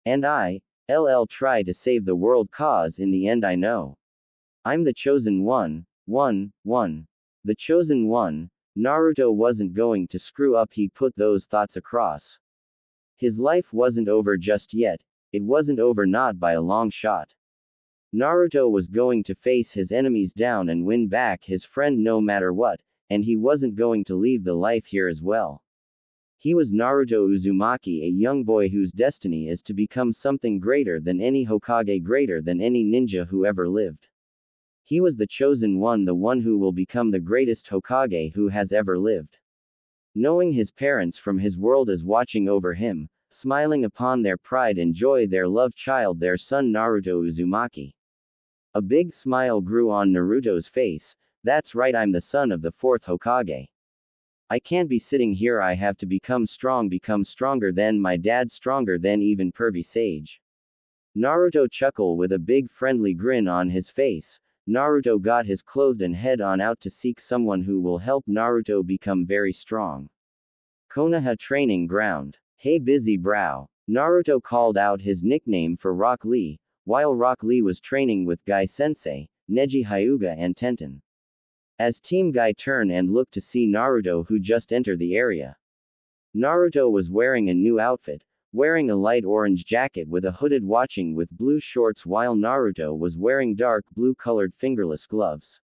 And I'll try to save the world, 'cause in the end I know. I'm the chosen one. The chosen one. Naruto wasn't going to screw up, he put those thoughts across. His life wasn't over just yet, it wasn't over, not by a long shot. Naruto was going to face his enemies down and win back his friend no matter what, and he wasn't going to leave the life here as well. He was Naruto Uzumaki, a young boy whose destiny is to become something greater than any Hokage, greater than any ninja who ever lived. He was the chosen one, the one who will become the greatest Hokage who has ever lived. Knowing his parents from his world is watching over him, smiling upon their pride and joy, their love child, their son Naruto Uzumaki. A big smile grew on Naruto's face. That's right, I'm the son of the fourth Hokage. I can't be sitting here, I have to become strong, become stronger than my dad, stronger than even Pervy Sage. Naruto chuckled with a big friendly grin on his face. Naruto got his clothes and head on out to seek someone who will help Naruto become very strong. Konoha Training Ground. Hey busy brow. Naruto called out his nickname for Rock Lee, while Rock Lee was training with Guy Sensei, Neji Hyuga and Tenten. As Team Guy turned and looked to see Naruto, who just entered the area. Naruto was wearing a new outfit, wearing a light orange jacket with a hooded watching with blue shorts, while Naruto was wearing dark blue colored fingerless gloves.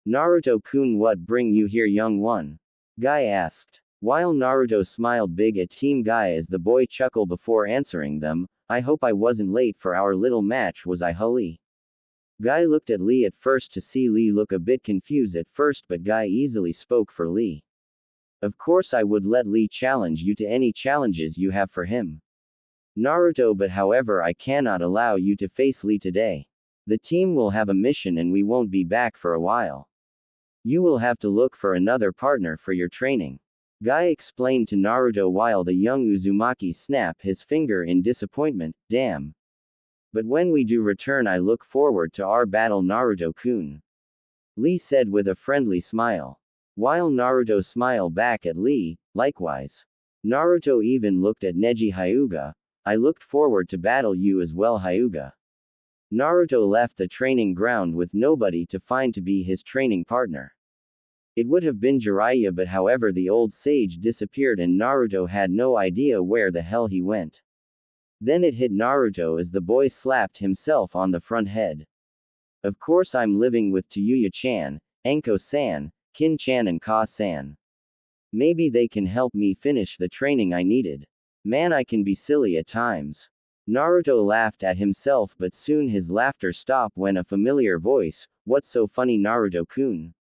Naruto-kun, what bring you here, young one? Guy asked. While Naruto smiled big at Team Guy as the boy chuckled before answering them, I hope I wasn't late for our little match, was I, huh, Lee? Guy looked at Lee at first to see Lee look a bit confused at first, but Guy easily spoke for Lee. Of course I would let Lee challenge you to any challenges you have for him. Naruto, but however I cannot allow you to face Lee today. The team will have a mission and we won't be back for a while. You will have to look for another partner for your training. Guy explained to Naruto while the young Uzumaki snapped his finger in disappointment, damn. But when we do return I look forward to our battle, Naruto-kun. Lee said with a friendly smile. While Naruto smiled back at Lee, likewise. Naruto even looked at Neji Hyuga. I looked forward to battle you as well, Hyuga. Naruto left the training ground with nobody to find to be his training partner. It would have been Jiraiya, but however the old sage disappeared and Naruto had no idea where the hell he went. Then it hit Naruto as the boy slapped himself on the front head. Of course I'm living with Tayuya-chan, Enko-san, Kin-chan and Ka-san. Maybe they can help me finish the training I needed. Man, I can be silly at times. Naruto laughed at himself, but soon his laughter stopped when a familiar voice, "What's so funny, Naruto-kun?"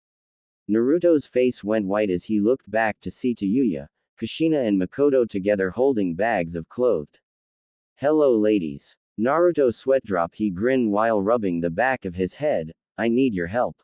Naruto's face went white as he looked back to see Tayuya, Kushina and Makoto together holding bags of clothes. "Hello ladies." Naruto sweat drop, he grinned while rubbing the back of his head. "I need your help."